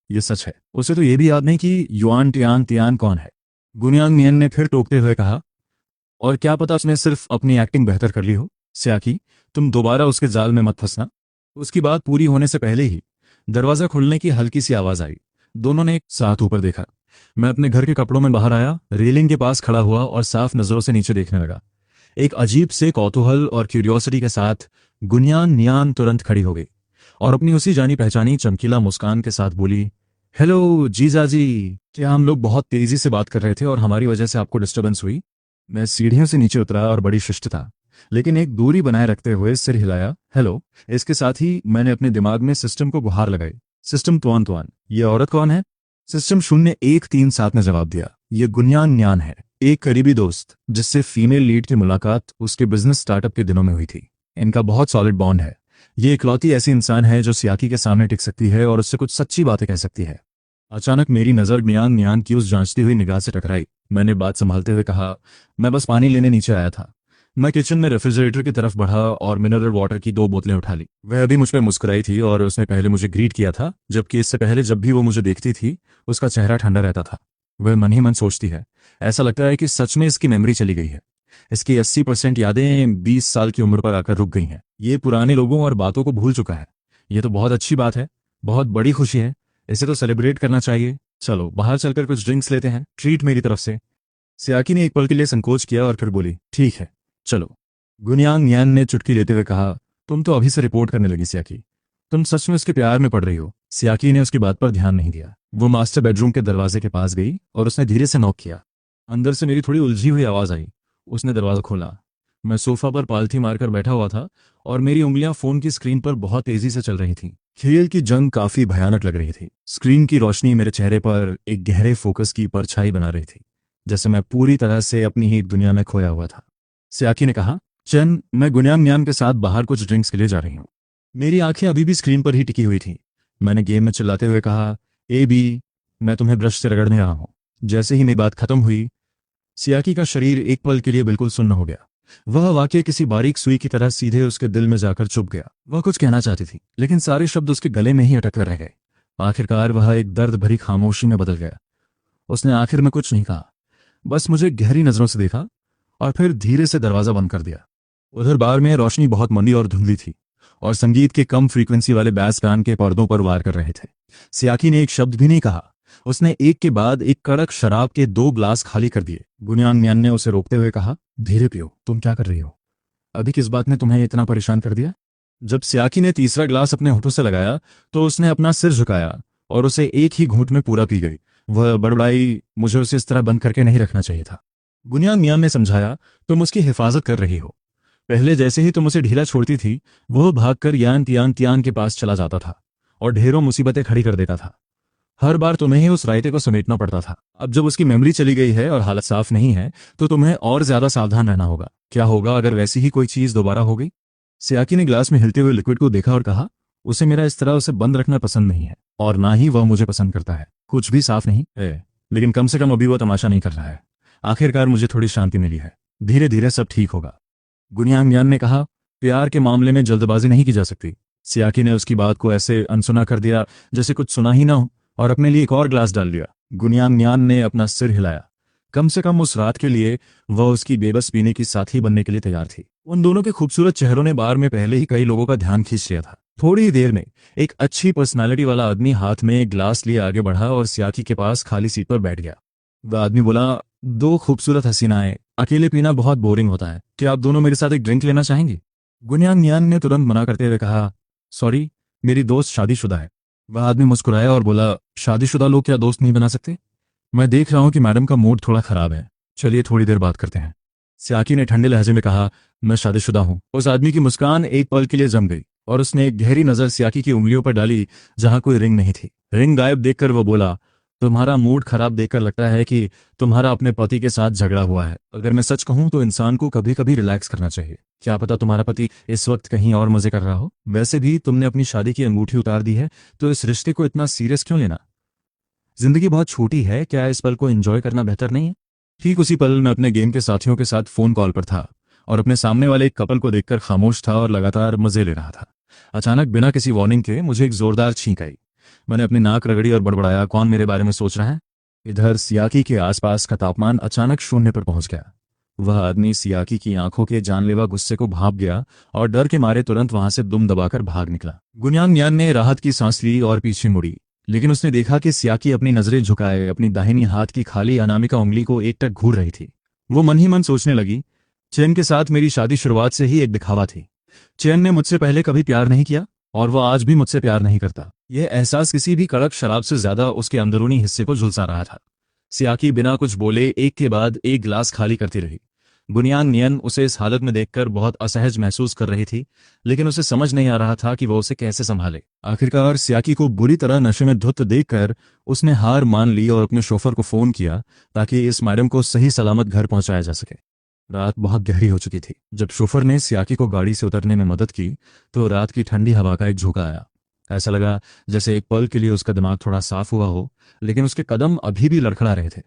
यह सच है, उसे तो यह भी याद नहीं कि युआन टियान टियान कौन है। गुनियांग मियान ने फिर टोकते हुए कहा, और क्या पता उसने सिर्फ अपनी एक्टिंग बेहतर कर ली हो। सियाकी, तुम दोबारा उसके जाल में मत फंसना। उसकी बात पूरी होने से पहले ही दरवाजा खुलने की हल्की सी आवाज आई। दोनों ने एक साथ ऊपर देखा। मैं अपने घर के कपड़ों में बाहर आया, रेलिंग के पास खड़ा हुआ और साफ नजरों से नीचे देखने लगा। एक अजीब से कौतूहल और क्यूरियोसिटी के साथ गुनियांग मियान तुरंत खड़ी हो गई और अपनी उसी जानी पहचानी चमकीला मुस्कान के साथ बोली, हेलो जीजाजी, क्या हम लोग बहुत तेजी से बात कर रहे थे और हमारी वजह से आपको डिस्टर्बेंस हुई? मैं सीढ़ियों से नीचे उतरा और बड़ी शिष्ट था, लेकिन एक दूरी बनाए रखते हुए सिर हिलाया, हेलो। इसके साथ ही मैंने अपने दिमाग में सिस्टम को गुहार लगाई, सिस्टम तुआन तुआन, ये औरत कौन है? सिस्टम 0137 ने जवाब दिया, ये गुनियांग मियान है, एक करीबी दोस्त जिससे फीमेल लीड की मुलाकात उसके बिजनेस स्टार्टअप के दिनों में हुई थी। इनका बहुत सॉलिड बॉन्ड है। ये इकलौती ऐसी इंसान है जो सियाकी के सामने टिक सकती है और उससे कुछ सच्ची बातें कह सकती है। अचानक मेरी नजर गुनियांग मियान की उस जांचती हुई निगाह से टकराई। मैंने बात संभालते हुए कहा, मैं बस पानी लेने नीचे आया था। मैं किचन में रेफ्रिजरेटर की तरफ बढ़ा और मिनरल वाटर की 2 बोतलें उठा ली। वह अभी मुझ पर मुस्कुराई थी और उसने पहले मुझे ग्रीट किया था, जबकि इससे पहले जब भी वो मुझे देखती थी उसका चेहरा ठंडा रहता था। वह मन ही मन सोचती है, ऐसा लगता है कि सच में इसकी मेमोरी चली गई है। इसकी 80% यादें 20 साल की उम्र पर आकर रुक गई हैं। ये पुराने लोगों और बातों को भूल चुका है। ये तो बहुत अच्छी बात है, बहुत बड़ी खुशी है। इसे तो सेलिब्रेट करना चाहिए। चलो बाहर चलकर कुछ ड्रिंक्स लेते हैं, ट्रीट मेरी तरफ से। सियाकी ने एक पल के लिए संकोच किया और फिर बोली, ठीक है चलो। गुनियांग यान ने चुटकी लेते हुए कहा, तुम तो अभी से रिपोर्ट करने लगी सियाकी। तुम सच में उसके प्यार में पड़ रही हो। सियाकी ने उसकी बात पर ध्यान नहीं दिया। वो मास्टर बेडरूम के दरवाजे के पास गई और उसने धीरे से नॉक किया। अंदर से मेरी थोड़ी उलझी हुई आवाज आई। उसने दरवाजा खोला। मैं सोफा पर पालथी मारकर बैठा हुआ था और मेरी उंगलियां फोन की स्क्रीन पर बहुत तेजी से चल रही थीं। खेल की जंग काफी भयानक लग रही थी। स्क्रीन की रोशनी मेरे चेहरे पर एक गहरे फोकस की परछाई बना रही थी, जैसे मैं पूरी तरह से अपनी ही दुनिया में खोया हुआ था। सियाकी ने कहा, चन, मैं गुनियांग म्यान के साथ बाहर कुछ ड्रिंक्स के लिए जा रही हूँ। मेरी आंखें अभी भी स्क्रीन पर ही टिकी हुई थी। मैंने गेम में चिल्लाते हुए कहा, ए बी, मैं तुम्हें ब्रश से रगड़ने रहा हूँ। जैसे ही मेरी बात खत्म हुई, सियाकी का शरीर एक पल के लिए बिल्कुल सुन्न हो गया। वह वाकई किसी बारीक सुई की तरह सीधे उसके दिल में जाकर चुभ गया। वह कुछ कहना चाहती थी, लेकिन सारे शब्द उसके गले में ही अटक कर रह गए। आखिरकार वह एक दर्द भरी खामोशी में बदल गया। उसने आखिर में कुछ नहीं कहा, बस मुझे गहरी नजरों से देखा और फिर धीरे से दरवाजा बंद कर दिया। उधर बार में रोशनी बहुत मंदी और धुंधली थी और संगीत के कम फ्रीक्वेंसी वाले बैस बैंड के पर्दों पर वार कर रहे थे। सियाकी ने एक शब्द भी नहीं कहा। उसने एक के बाद एक कड़क शराब के 2 ग्लास खाली कर दिए। गुनियांग म्यान ने उसे रोकते हुए कहा, धीरे पियो, तुम क्या कर रही हो? अभी किस बात ने तुम्हें इतना परेशान कर दिया? जब सियाकी ने तीसरा ग्लास अपने होठों से लगाया तो उसने अपना सिर झुकाया और उसे एक ही घूंट में पूरा पी गई। वह बड़बड़ाई, मुझे उसे इस तरह बंद करके नहीं रखना चाहिए था। गुनियांग म्यान ने समझाया, तुम उसकी हिफाजत कर रही हो। पहले जैसे ही तुम उसे ढीला छोड़ती थी, वह भागकर यान तियान तियान के पास चला जाता था और ढेरों मुसीबतें खड़ी कर देता था। हर बार तुम्हें ही उस रायते को समेटना पड़ता था। अब जब उसकी मेमोरी चली गई है और हालत साफ नहीं है, तो तुम्हें और ज्यादा सावधान रहना होगा। क्या होगा अगर वैसी ही कोई चीज दोबारा हो गई? सियाकी ने ग्लास में हिलते हुए लिक्विड को देखा और कहा, उसे मेरा इस तरह उसे बंद रखना पसंद नहीं है और ना ही वह मुझे पसंद करता है। कुछ भी साफ नहीं है, लेकिन कम से कम अभी वो तमाशा नहीं कर रहा है। आखिरकार मुझे थोड़ी शांति मिली है। धीरे धीरे सब ठीक होगा। गुनियांग म्यान ने कहा, प्यार के मामले में जल्दबाजी नहीं की जा सकती। सियाकी ने उसकी बात को ऐसे अनसुना कर दिया जैसे कुछ सुना ही ना हो और अपने लिए एक और ग्लास डाल लिया। गुनियांग म्यान ने अपना सिर हिलाया। कम से कम उस रात के लिए वह उसकी बेबस पीने की साथी बनने के लिए तैयार थी। उन दोनों के खूबसूरत चेहरों ने बार में पहले ही कई लोगों का ध्यान खींच लिया था। थोड़ी ही देर में एक अच्छी पर्सनालिटी वाला आदमी हाथ में एक ग्लास लिए आगे बढ़ा और सियाकी के पास खाली सीट पर बैठ गया। वह आदमी बोला, 2 खूबसूरत हसीनाएं, अकेले पीना बहुत बोरिंग होता है। क्या आप दोनों मेरे साथ एक ड्रिंक लेना चाहेंगी? गुनियांग म्यान ने तुरंत मना करते हुए कहा, सॉरी, मेरी दोस्त शादीशुदा है। वह आदमी मुस्कुराया और बोला, शादीशुदा लोग क्या दोस्त नहीं बना सकते? मैं देख रहा हूं कि मैडम का मूड थोड़ा खराब है। चलिए थोड़ी देर बात करते हैं। सियाकी ने ठंडे लहजे में कहा, मैं शादीशुदा हूं। उस आदमी की मुस्कान एक पल के लिए जम गई और उसने एक गहरी नजर सियाकी की उंगलियों पर डाली जहां कोई रिंग नहीं थी। रिंग गायब देखकर वो बोला, तुम्हारा मूड खराब देखकर लगता है कि तुम्हारा अपने पति के साथ झगड़ा हुआ है। अगर मैं सच कहूं तो इंसान को कभी कभी रिलैक्स करना चाहिए। क्या पता तुम्हारा पति इस वक्त कहीं और मजे कर रहा हो। वैसे भी तुमने अपनी शादी की अंगूठी उतार दी है, तो इस रिश्ते को इतना सीरियस क्यों लेना? जिंदगी बहुत छोटी है, क्या इस पल को एंजॉय करना बेहतर नहीं है? ठीक उसी पल मैं अपने गेम के साथियों के साथ फोन कॉल पर था और अपने सामने वाले एक कपल को देखकर खामोश था और लगातार मजे ले रहा था। अचानक बिना किसी वार्निंग के मुझे एक जोरदार छींक आई। मैंने अपनी नाक रगड़ी और बड़बड़ाया, कौन मेरे बारे में सोच रहा है? इधर सियाकी के आसपास का तापमान अचानक शून्य पर पहुंच गया। वह आदमी सियाकी की आंखों के जानलेवा गुस्से को भांप गया और डर के मारे तुरंत वहां से दुम दबाकर भाग निकला। गुनियांग म्यान ने राहत की सांस ली और पीछे मुड़ी, लेकिन उसने देखा कि सियाकी अपनी नजरें झुकाए अपनी दाहिनी हाथ की खाली अनामिका उंगली को एकटक घूर रही थी। वो मन ही मन सोचने लगी, चैन के साथ मेरी शादी शुरुआत से ही एक दिखावा थी। चैन ने मुझसे पहले कभी प्यार नहीं किया और वह आज भी मुझसे प्यार नहीं करता। यह एहसास किसी भी कड़क शराब से ज्यादा उसके अंदरूनी हिस्से को झुलसा रहा था। सियाकी बिना कुछ बोले एक के बाद एक गिलास खाली करती रही। गुनियांग म्यान उसे इस हालत में देखकर बहुत असहज महसूस कर रही थी, लेकिन उसे समझ नहीं आ रहा था कि वह उसे कैसे संभाले। आखिरकार सियाकी को बुरी तरह नशे में धुत देखकर उसने हार मान ली और अपने शोफर को फोन किया ताकि इस मैडम को सही सलामत घर पहुंचाया जा सके। रात बहुत गहरी हो चुकी थी। जब शोफर ने सियाकी को गाड़ी से उतरने में मदद की तो रात की ठंडी हवा का एक झोंका आया। ऐसा लगा जैसे एक पल के लिए उसका दिमाग थोड़ा साफ हुआ हो, लेकिन उसके कदम अभी भी लड़खड़ा रहे थे।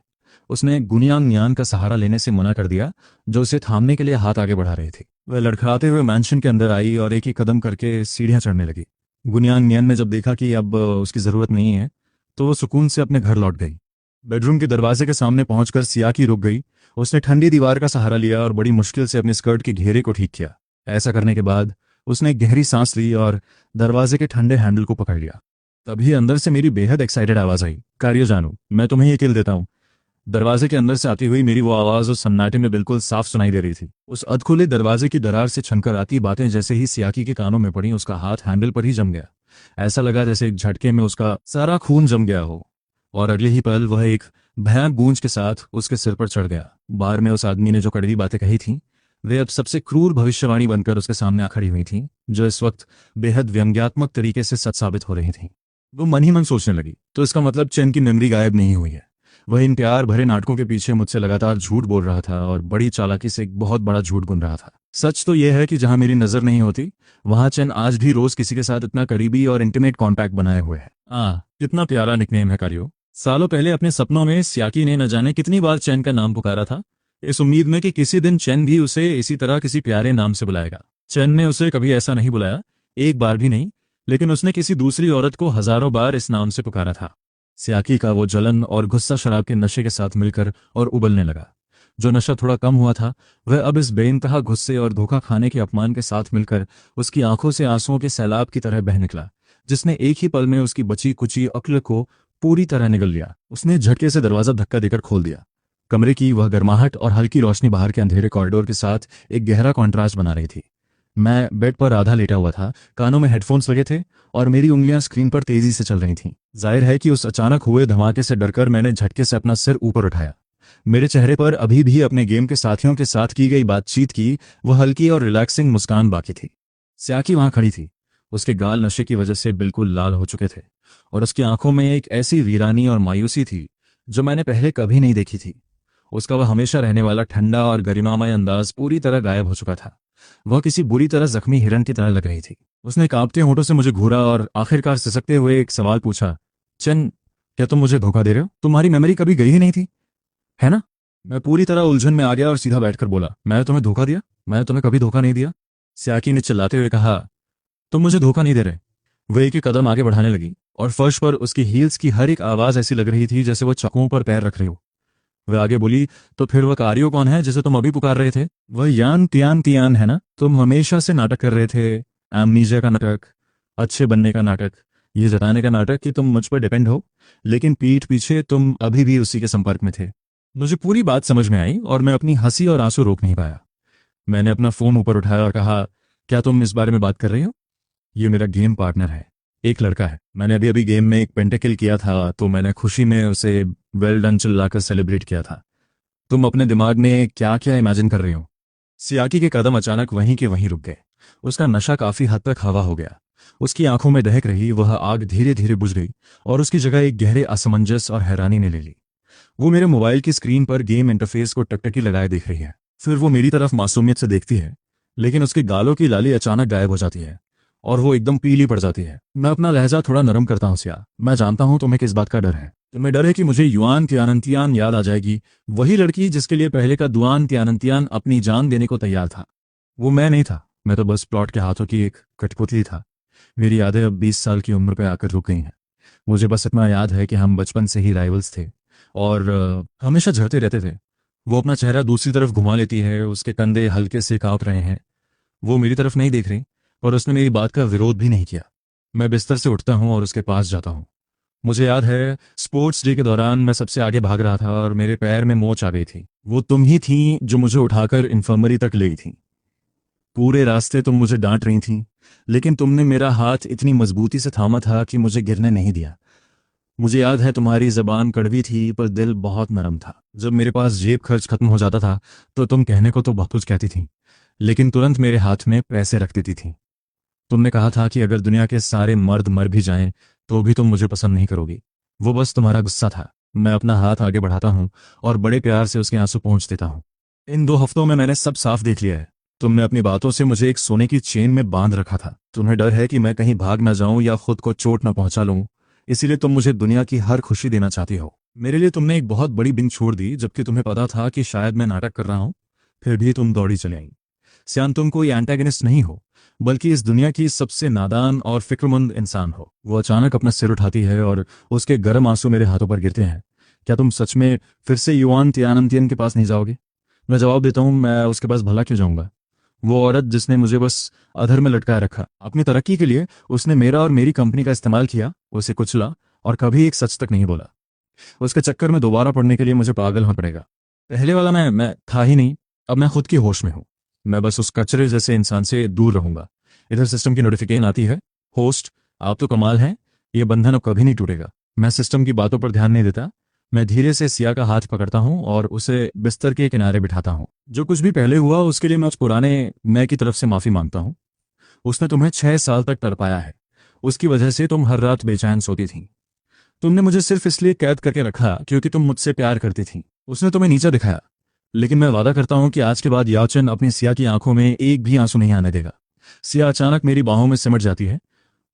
उसने गुनियान नियान का सहारा लेने से मना कर दिया, जो उसे थामने के लिए हाथ आगे बढ़ा रहे थे। वह लड़खड़ाते हुए मैंशन के अंदर आई और एक ही कदम करके सीढ़ियां चढ़ने लगी। गुनियान नियान ने जब देखा कि अब उसकी जरूरत नहीं है, तो वो सुकून से अपने घर लौट गई। बेडरूम के दरवाजे के सामने पहुंचकर सियाकी रुक गई। उसने ठंडी दीवार का सहारा लिया और बड़ी मुश्किल से अपने स्कर्ट के घेरे को ठीक किया। ऐसा करने के बाद उसने एक गहरी सांस ली और दरवाजे के ठंडे हैंडल को पकड़ लिया। तभी अंदर से मेरी बेहद एक्साइटेड आवाज आई, कार्य जानू, मैं तुम्हें ये किल देता हूँ। दरवाजे के अंदर से आती हुई मेरी वो आवाज उस सन्नाटे में बिल्कुल साफ सुनाई दे रही थी। उस अधखुले दरवाजे की दरार से छनकर आती बातें जैसे ही सियाकी के कानों में पड़ी, उसका हाथ हैंडल पर ही जम गया। ऐसा लगा जैसे एक झटके में उसका सारा खून जम गया हो, और अगले ही पल वह एक भयानक गूंज के साथ उसके सिर पर चढ़ गया। बार में उस आदमी ने जो कड़वी बातें कही थीं, वे अब सबसे क्रूर भविष्यवाणी बनकर उसके सामने आ खड़ी हुई थीं, जो इस वक्त बेहद व्यंग्यात्मक तरीके से सच साबित हो रही थीं। वो मन ही मन सोचने लगी, तो इसका मतलब चैन की मेमोरी गायब नहीं हुई है। वह इन प्यार भरे नाटकों के पीछे मुझसे लगातार झूठ बोल रहा था और बड़ी चालाकी से एक बहुत बड़ा झूठ बुन रहा था। सच तो यह है कि जहां मेरी नजर नहीं होती, वहां चैन आज भी रोज किसी के साथ इतना करीबी और इंटीमेट कॉन्टैक्ट बनाए हुए है। कितना प्यारा निकनेम है कार्यो। सालों पहले अपने सपनों में सियाकी ने न जाने कितनी बार चैन का नाम पुकारा था, इस उम्मीद में कि किसी दिन चैन भी उसे इसी तरह किसी प्यारे नाम से बुलाएगा। चैन ने उसे कभी ऐसा नहीं बुलाया, एक बार भी नहीं, लेकिन उसने किसी दूसरी औरत को हजारों बार इस नाम से पुकारा था। सियाकी का वो जलन और गुस्सा शराब के नशे के साथ मिलकर और उबलने लगा। जो नशा थोड़ा कम हुआ था, वह अब इस बेइंतहा गुस्से और धोखा खाने के अपमान के साथ मिलकर उसकी आंखों से आंसुओं के सैलाब की तरह बह निकला, जिसने एक ही पल में उसकी बची कुची अक्ल को पूरी तरह निगल लिया। उसने झटके से दरवाजा धक्का देकर खोल दिया। कमरे की वह गर्माहट और हल्की रोशनी बाहर के अंधेरे कॉरिडोर के साथ एक गहरा कॉन्ट्रास्ट बना रही थी। मैं बेड पर आधा लेटा हुआ था, कानों में हेडफोन्स लगे थे और मेरी उंगलियां स्क्रीन पर तेजी से चल रही थीं। जाहिर है कि उस अचानक हुए धमाके से डरकर मैंने झटके से अपना सिर ऊपर उठाया। मेरे चेहरे पर अभी भी अपने गेम के साथियों के साथ की गई बातचीत की वह हल्की और रिलैक्सिंग मुस्कान बाकी थी। सियाकी वहां खड़ी थी। उसके गाल नशे की वजह से बिल्कुल लाल हो चुके थे और उसकी आंखों में एक ऐसी वीरानी और मायूसी थी जो मैंने पहले कभी नहीं देखी थी। उसका वह हमेशा रहने वाला ठंडा और गरिमामय अंदाज पूरी तरह गायब हो चुका था। वह किसी बुरी तरह जख्मी हिरन की तरह लग रही थी। उसने कांपते होंठों से मुझे घूरा और आखिरकार सिसकते हुए एक सवाल पूछा, चन, क्या तुम मुझे धोखा दे रहे हो? तुम्हारी मेमोरी कभी गई ही नहीं थी, है ना? मैं पूरी तरह उलझन में आ गया और सीधा बैठकर बोला, मैं तुम्हें धोखा दिया? मैं तुम्हें कभी धोखा नहीं दिया। सियाकी ने चिल्लाते हुए कहा, तुम मुझे धोखा नहीं दे रहे। वह एक कदम आगे बढ़ाने लगी और फर्श पर उसकी हील्स की हर एक आवाज ऐसी लग रही थी जैसे वो चाकुओं पर पैर रख रही हो। वह आगे बोली, तो फिर वह कार्यो कौन है जिसे तुम अभी पुकार रहे थे? वह यान तियान तियान है ना? तुम हमेशा से नाटक कर रहे थे, एमनीजिया का नाटक, अच्छे बनने का नाटक, ये जताने का नाटक कि तुम मुझ पर डिपेंड हो, लेकिन पीठ पीछे तुम अभी भी उसी के संपर्क में थे। मुझे पूरी बात समझ में आई और मैं अपनी हंसी और आंसू रोक नहीं पाया। मैंने अपना फोन ऊपर उठाया और कहा, क्या तुम इस बारे में बात कर रही हो? ये मेरा गेम पार्टनर है, एक लड़का है। मैंने अभी अभी गेम में एक पेंटेकिल किया था, तो मैंने खुशी में उसे वेल डन चिल्लाकर सेलिब्रेट किया था। तुम अपने दिमाग में क्या क्या इमेजिन कर रही हो? सियाकी के कदम अचानक वहीं के वहीं रुक गए। उसका नशा काफी हद तक हवा हो गया। उसकी आंखों में दहक रही वह आग धीरे धीरे बुझ गई और उसकी जगह एक गहरे असमंजस और हैरानी ने ले ली। वो मेरे मोबाइल की स्क्रीन पर गेम इंटरफेस को टकटकी लगाए देख रही है। फिर वो मेरी तरफ मासूमियत से देखती है, लेकिन उसके गालों की लाली अचानक गायब हो जाती है और वो एकदम पीली पड़ जाती है। मैं अपना लहजा थोड़ा नरम करता हूँ, सिया, मैं जानता हूँ तुम्हें किस बात का डर है। तुम्हें डर है कि मुझे युआन त्यानंतियान याद आ जाएगी, वही लड़की जिसके लिए पहले का दुआन त्यानंतियान अपनी जान देने को तैयार था। वो मैं नहीं था, मैं तो बस प्लॉट के हाथों की एक कठपुतली था। मेरी यादें अब 20 साल की उम्र पर आकर रुक गई हैं। मुझे बस इतना याद है कि हम बचपन से ही राइवल्स थे और हमेशा झड़ते रहते थे। वो अपना चेहरा दूसरी तरफ घुमा लेती है, उसके कंधे हल्के से कांप रहे हैं। वो मेरी तरफ नहीं देख रही और उसने मेरी बात का विरोध भी नहीं किया। मैं बिस्तर से उठता हूँ और उसके पास जाता हूँ। मुझे याद है स्पोर्ट्स डे के दौरान मैं सबसे आगे भाग रहा था और मेरे पैर में मोच आ गई थी। वो तुम ही थी जो मुझे उठाकर इन्फर्मरी तक ले गई थी। पूरे रास्ते तुम मुझे डांट रही थी, लेकिन तुमने मेरा हाथ इतनी मजबूती से थामा था कि मुझे गिरने नहीं दिया। मुझे याद है तुम्हारी जबान कड़वी थी पर दिल बहुत नरम था। जब मेरे पास जेब खर्च खत्म हो जाता था तो तुम कहने को तो बहुत कुछ कहती थी, लेकिन तुरंत मेरे हाथ में पैसे रख देती थी। तुमने कहा था कि अगर दुनिया के सारे मर्द मर भी जाएं तो भी तुम मुझे पसंद नहीं करोगी। वो बस तुम्हारा गुस्सा था। मैं अपना हाथ आगे बढ़ाता हूँ और बड़े प्यार से उसके आंसू पहुँच देता हूँ। इन 2 हफ्तों में मैंने सब साफ देख लिया है। तुमने अपनी बातों से मुझे एक सोने की चेन में बांध रखा था। तुम्हें डर है कि मैं कहीं भाग ना जाऊं या खुद को चोट ना पहुंचा लूं, इसीलिए तुम मुझे दुनिया की हर खुशी देना चाहती हो। मेरे लिए तुमने एक बहुत बड़ी बिंग छोड़ दी, जबकि तुम्हें पता था कि शायद मैं नाटक कर रहा हूं। फिर भी तुम दौड़ी चले आई। सियान, तुम कोई एंटागनिस्ट नहीं हो, बल्कि इस दुनिया की सबसे नादान और फिक्रमंद इंसान हो। वो अचानक अपना सिर उठाती है और उसके गर्म आंसू मेरे हाथों पर गिरते हैं। क्या तुम सच में फिर से युआन तियानंतियन के पास नहीं जाओगे? मैं जवाब देता हूँ, मैं उसके पास भला क्यों जाऊंगा? वो औरत जिसने मुझे बस अधर में लटकाए रखा, अपनी तरक्की के लिए उसने मेरा और मेरी कंपनी का इस्तेमाल किया, उसे कुचला और कभी एक सच तक नहीं बोला। उसके चक्कर में दोबारा पढ़ने के लिए मुझे पागल होना पड़ेगा। पहले वाला मैं था ही नहीं। अब मैं खुद की होश में हूँ। मैं बस उस कचरे जैसे इंसान से दूर रहूंगा। इधर सिस्टम की नोटिफिकेशन आती है, होस्ट आप तो कमाल हैं, ये बंधन अब कभी नहीं टूटेगा। मैं सिस्टम की बातों पर ध्यान नहीं देता। मैं धीरे से सिया का हाथ पकड़ता हूँ और उसे बिस्तर के किनारे बिठाता हूँ। जो कुछ भी पहले हुआ उसके लिए मैं उस पुराने मैं की तरफ से माफी मांगता हूँ। उसने तुम्हें 6 साल तक तड़पाया है। उसकी वजह से तुम हर रात बेचैन सोती थी। तुमने मुझे सिर्फ इसलिए कैद करके रखा क्योंकि तुम मुझसे प्यार करती थी। उसने तुम्हें नीचा दिखाया, लेकिन मैं वादा करता हूं कि आज के बाद याचन अपनी सिया की आंखों में एक भी आंसू नहीं आने देगा। सिया अचानक मेरी बाहों में सिमट जाती है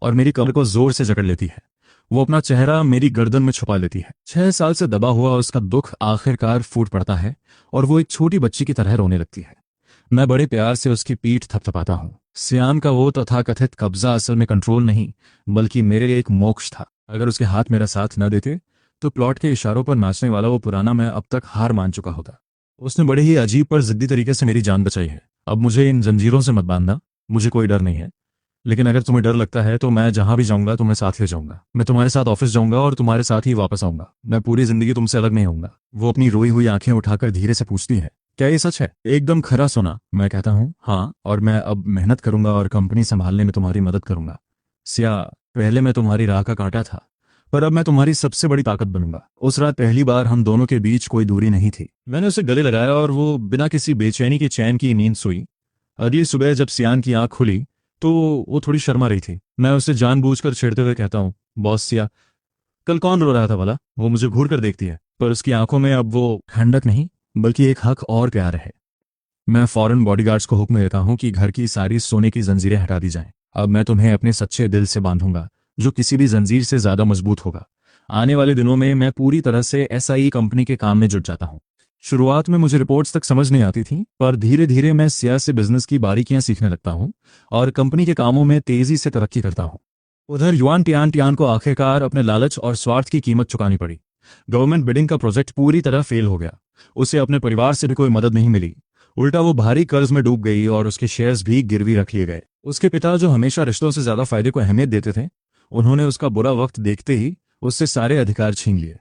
और मेरी कमर को जोर से जकड़ लेती है। वो अपना चेहरा मेरी गर्दन में छुपा लेती है। 6 साल से दबा हुआ उसका दुख आखिरकार फूट पड़ता है और वो एक छोटी बच्ची की तरह रोने लगती है। मैं बड़े प्यार से उसकी पीठ थपथपाता हूँ। सियान का वो तथाकथित कब्जा असल में कंट्रोल नहीं, बल्कि मेरे लिए एक मोक्ष था। अगर उसके हाथ मेरा साथ न देते तो प्लॉट के इशारों पर नाचने वाला वो पुराना मैं अब तक हार मान चुका होता। उसने बड़े ही अजीब पर जिद्दी तरीके से मेरी जान बचाई है। अब मुझे इन जंजीरों से मत बांधना। मुझे कोई डर नहीं है, लेकिन अगर तुम्हें डर लगता है तो मैं जहां भी जाऊंगा तुम्हें साथ ले जाऊंगा। मैं तुम्हारे साथ ऑफिस जाऊंगा और तुम्हारे साथ ही वापस आऊंगा। मैं पूरी जिंदगी तुमसे अलग नहीं होऊंगा। वो अपनी रोई हुई आंखें उठाकर धीरे से पूछती है, क्या ये सच है? एकदम खरा सुना। मैं कहता हूँ हाँ, और मैं अब मेहनत करूंगा और कंपनी संभालने में तुम्हारी मदद करूंगा। सिया, पहले मैं तुम्हारी राह का कांटा था, पर अब मैं तुम्हारी सबसे बड़ी ताकत बनूंगा। उस रात पहली बार हम दोनों के बीच कोई दूरी नहीं थी। मैंने उसे गले लगाया और वो बिना किसी बेचैनी के चैन की नींद सोई। अगली सुबह जब सियान की आंख खुली तो वो थोड़ी शर्मा रही थी। मैं उसे जानबूझकर छेड़ते हुए कहता हूँ, बॉस सिया, कल कौन रो रहा था भला? वो मुझे घूर कर देखती है, पर उसकी आंखों में अब वो ठंडक नहीं, बल्कि एक हक और प्यार है। मैं फौरन बॉडीगार्ड्स को हुक्म देता हूँ कि घर की सारी सोने की जंजीरें हटा दी जाएं। अब मैं तुम्हें अपने सच्चे दिल से बांधूंगा, जो किसी भी जंजीर से ज्यादा मजबूत होगा। आने वाले दिनों में मैं पूरी तरह से एसआई कंपनी के काम में जुट जाता हूँ। शुरुआत में मुझे रिपोर्ट्स तक समझ नहीं आती थी, पर धीरे धीरे मैं सिया से बिजनेस की बारीकियां सीखने लगता हूँ और कंपनी के कामों में तेजी से तरक्की करता हूँ। उधर युआन टियान टियान को आखिरकार अपने लालच और स्वार्थ की कीमत चुकानी पड़ी। गवर्नमेंट बिडिंग का प्रोजेक्ट पूरी तरह फेल हो गया। उसे अपने परिवार से भी कोई मदद नहीं मिली। उल्टा वो भारी कर्ज में डूब गई और उसके शेयर्स भी गिरवी रख लिए गए। उसके पिता, जो हमेशा रिश्तों से ज्यादा फायदे को अहमियत देते थे, उन्होंने उसका बुरा वक्त देखते ही उससे सारे अधिकार छीन लिए।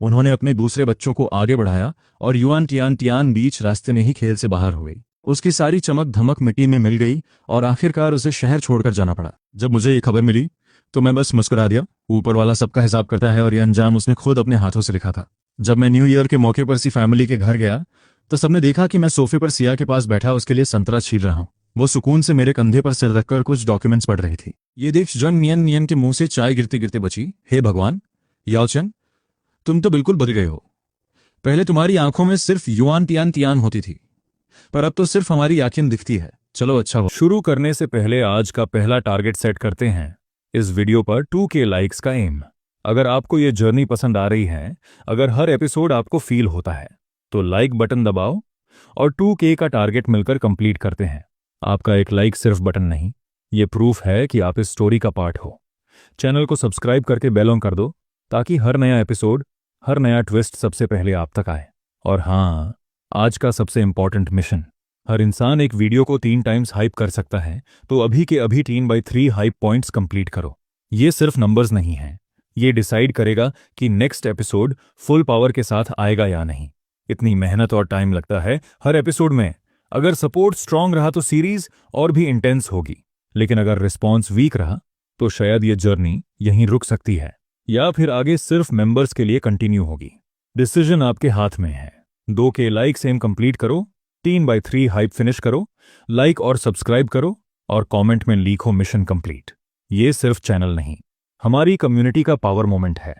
उन्होंने अपने दूसरे बच्चों को आगे बढ़ाया और युआन टियान टियान बीच रास्ते में ही खेल से बाहर हो गई। उसकी सारी चमक धमक मिट्टी में मिल गई और आखिरकार उसे शहर छोड़कर जाना पड़ा। जब मुझे ये खबर मिली तो मैं बस मुस्कुरा दिया। ऊपर वाला सबका हिसाब करता है और ये अंजाम उसने खुद अपने हाथों से लिखा था। जब मैं न्यू ईयर के मौके पर सी फैमिली के घर गया तो सबने देखा कि मैं सोफे पर सिया के पास बैठा उसके लिए संतरा छील रहा हूँ। वो सुकून से मेरे कंधे पर सिर रखकर कुछ डॉक्यूमेंट्स पढ़ रही थी। ये देख जंग नियन नियन के मुंह से चाय गिरते गिरते बची, हे भगवान, याओचन, तुम तो बिल्कुल बदल गए हो। पहले तुम्हारी आंखों में सिर्फ युआन टियान टियान होती थी, पर अब तो सिर्फ हमारी आंखें दिखती है। चलो अच्छा हो। शुरू करने से पहले आज का पहला टारगेट सेट करते हैं। इस वीडियो पर 2K लाइक्स का एम। अगर आपको ये जर्नी पसंद आ रही है, अगर हर एपिसोड आपको फील होता है, तो लाइक बटन दबाओ और 2K का टारगेट मिलकर कंप्लीट करते हैं। आपका एक लाइक सिर्फ बटन नहीं, ये प्रूफ है कि आप इस स्टोरी का पार्ट हो। चैनल को सब्सक्राइब करके बेल ऑन कर दो, ताकि हर नया एपिसोड, हर नया ट्विस्ट सबसे पहले आप तक आए। और हाँ, आज का सबसे इंपॉर्टेंट मिशन, हर इंसान एक वीडियो को 3 टाइम्स हाइप कर सकता है, तो अभी के अभी 3/3 हाइप पॉइंट्स कंप्लीट करो। ये सिर्फ नंबर्स नहीं हैं, ये डिसाइड करेगा कि नेक्स्ट एपिसोड फुल पावर के साथ आएगा या नहीं। इतनी मेहनत और टाइम लगता है हर एपिसोड में। अगर सपोर्ट स्ट्रांग रहा तो सीरीज और भी इंटेंस होगी, लेकिन अगर रिस्पॉन्स वीक रहा तो शायद ये जर्नी यहीं रुक सकती है, या फिर आगे सिर्फ मेंबर्स के लिए कंटिन्यू होगी। डिसीजन आपके हाथ में है। 2K लाइक सेम कंप्लीट करो, 3/3 हाइप फिनिश करो, लाइक और सब्सक्राइब करो और कमेंट में लिखो मिशन कंप्लीट। ये सिर्फ चैनल नहीं, हमारी कम्युनिटी का पावर मोमेंट है।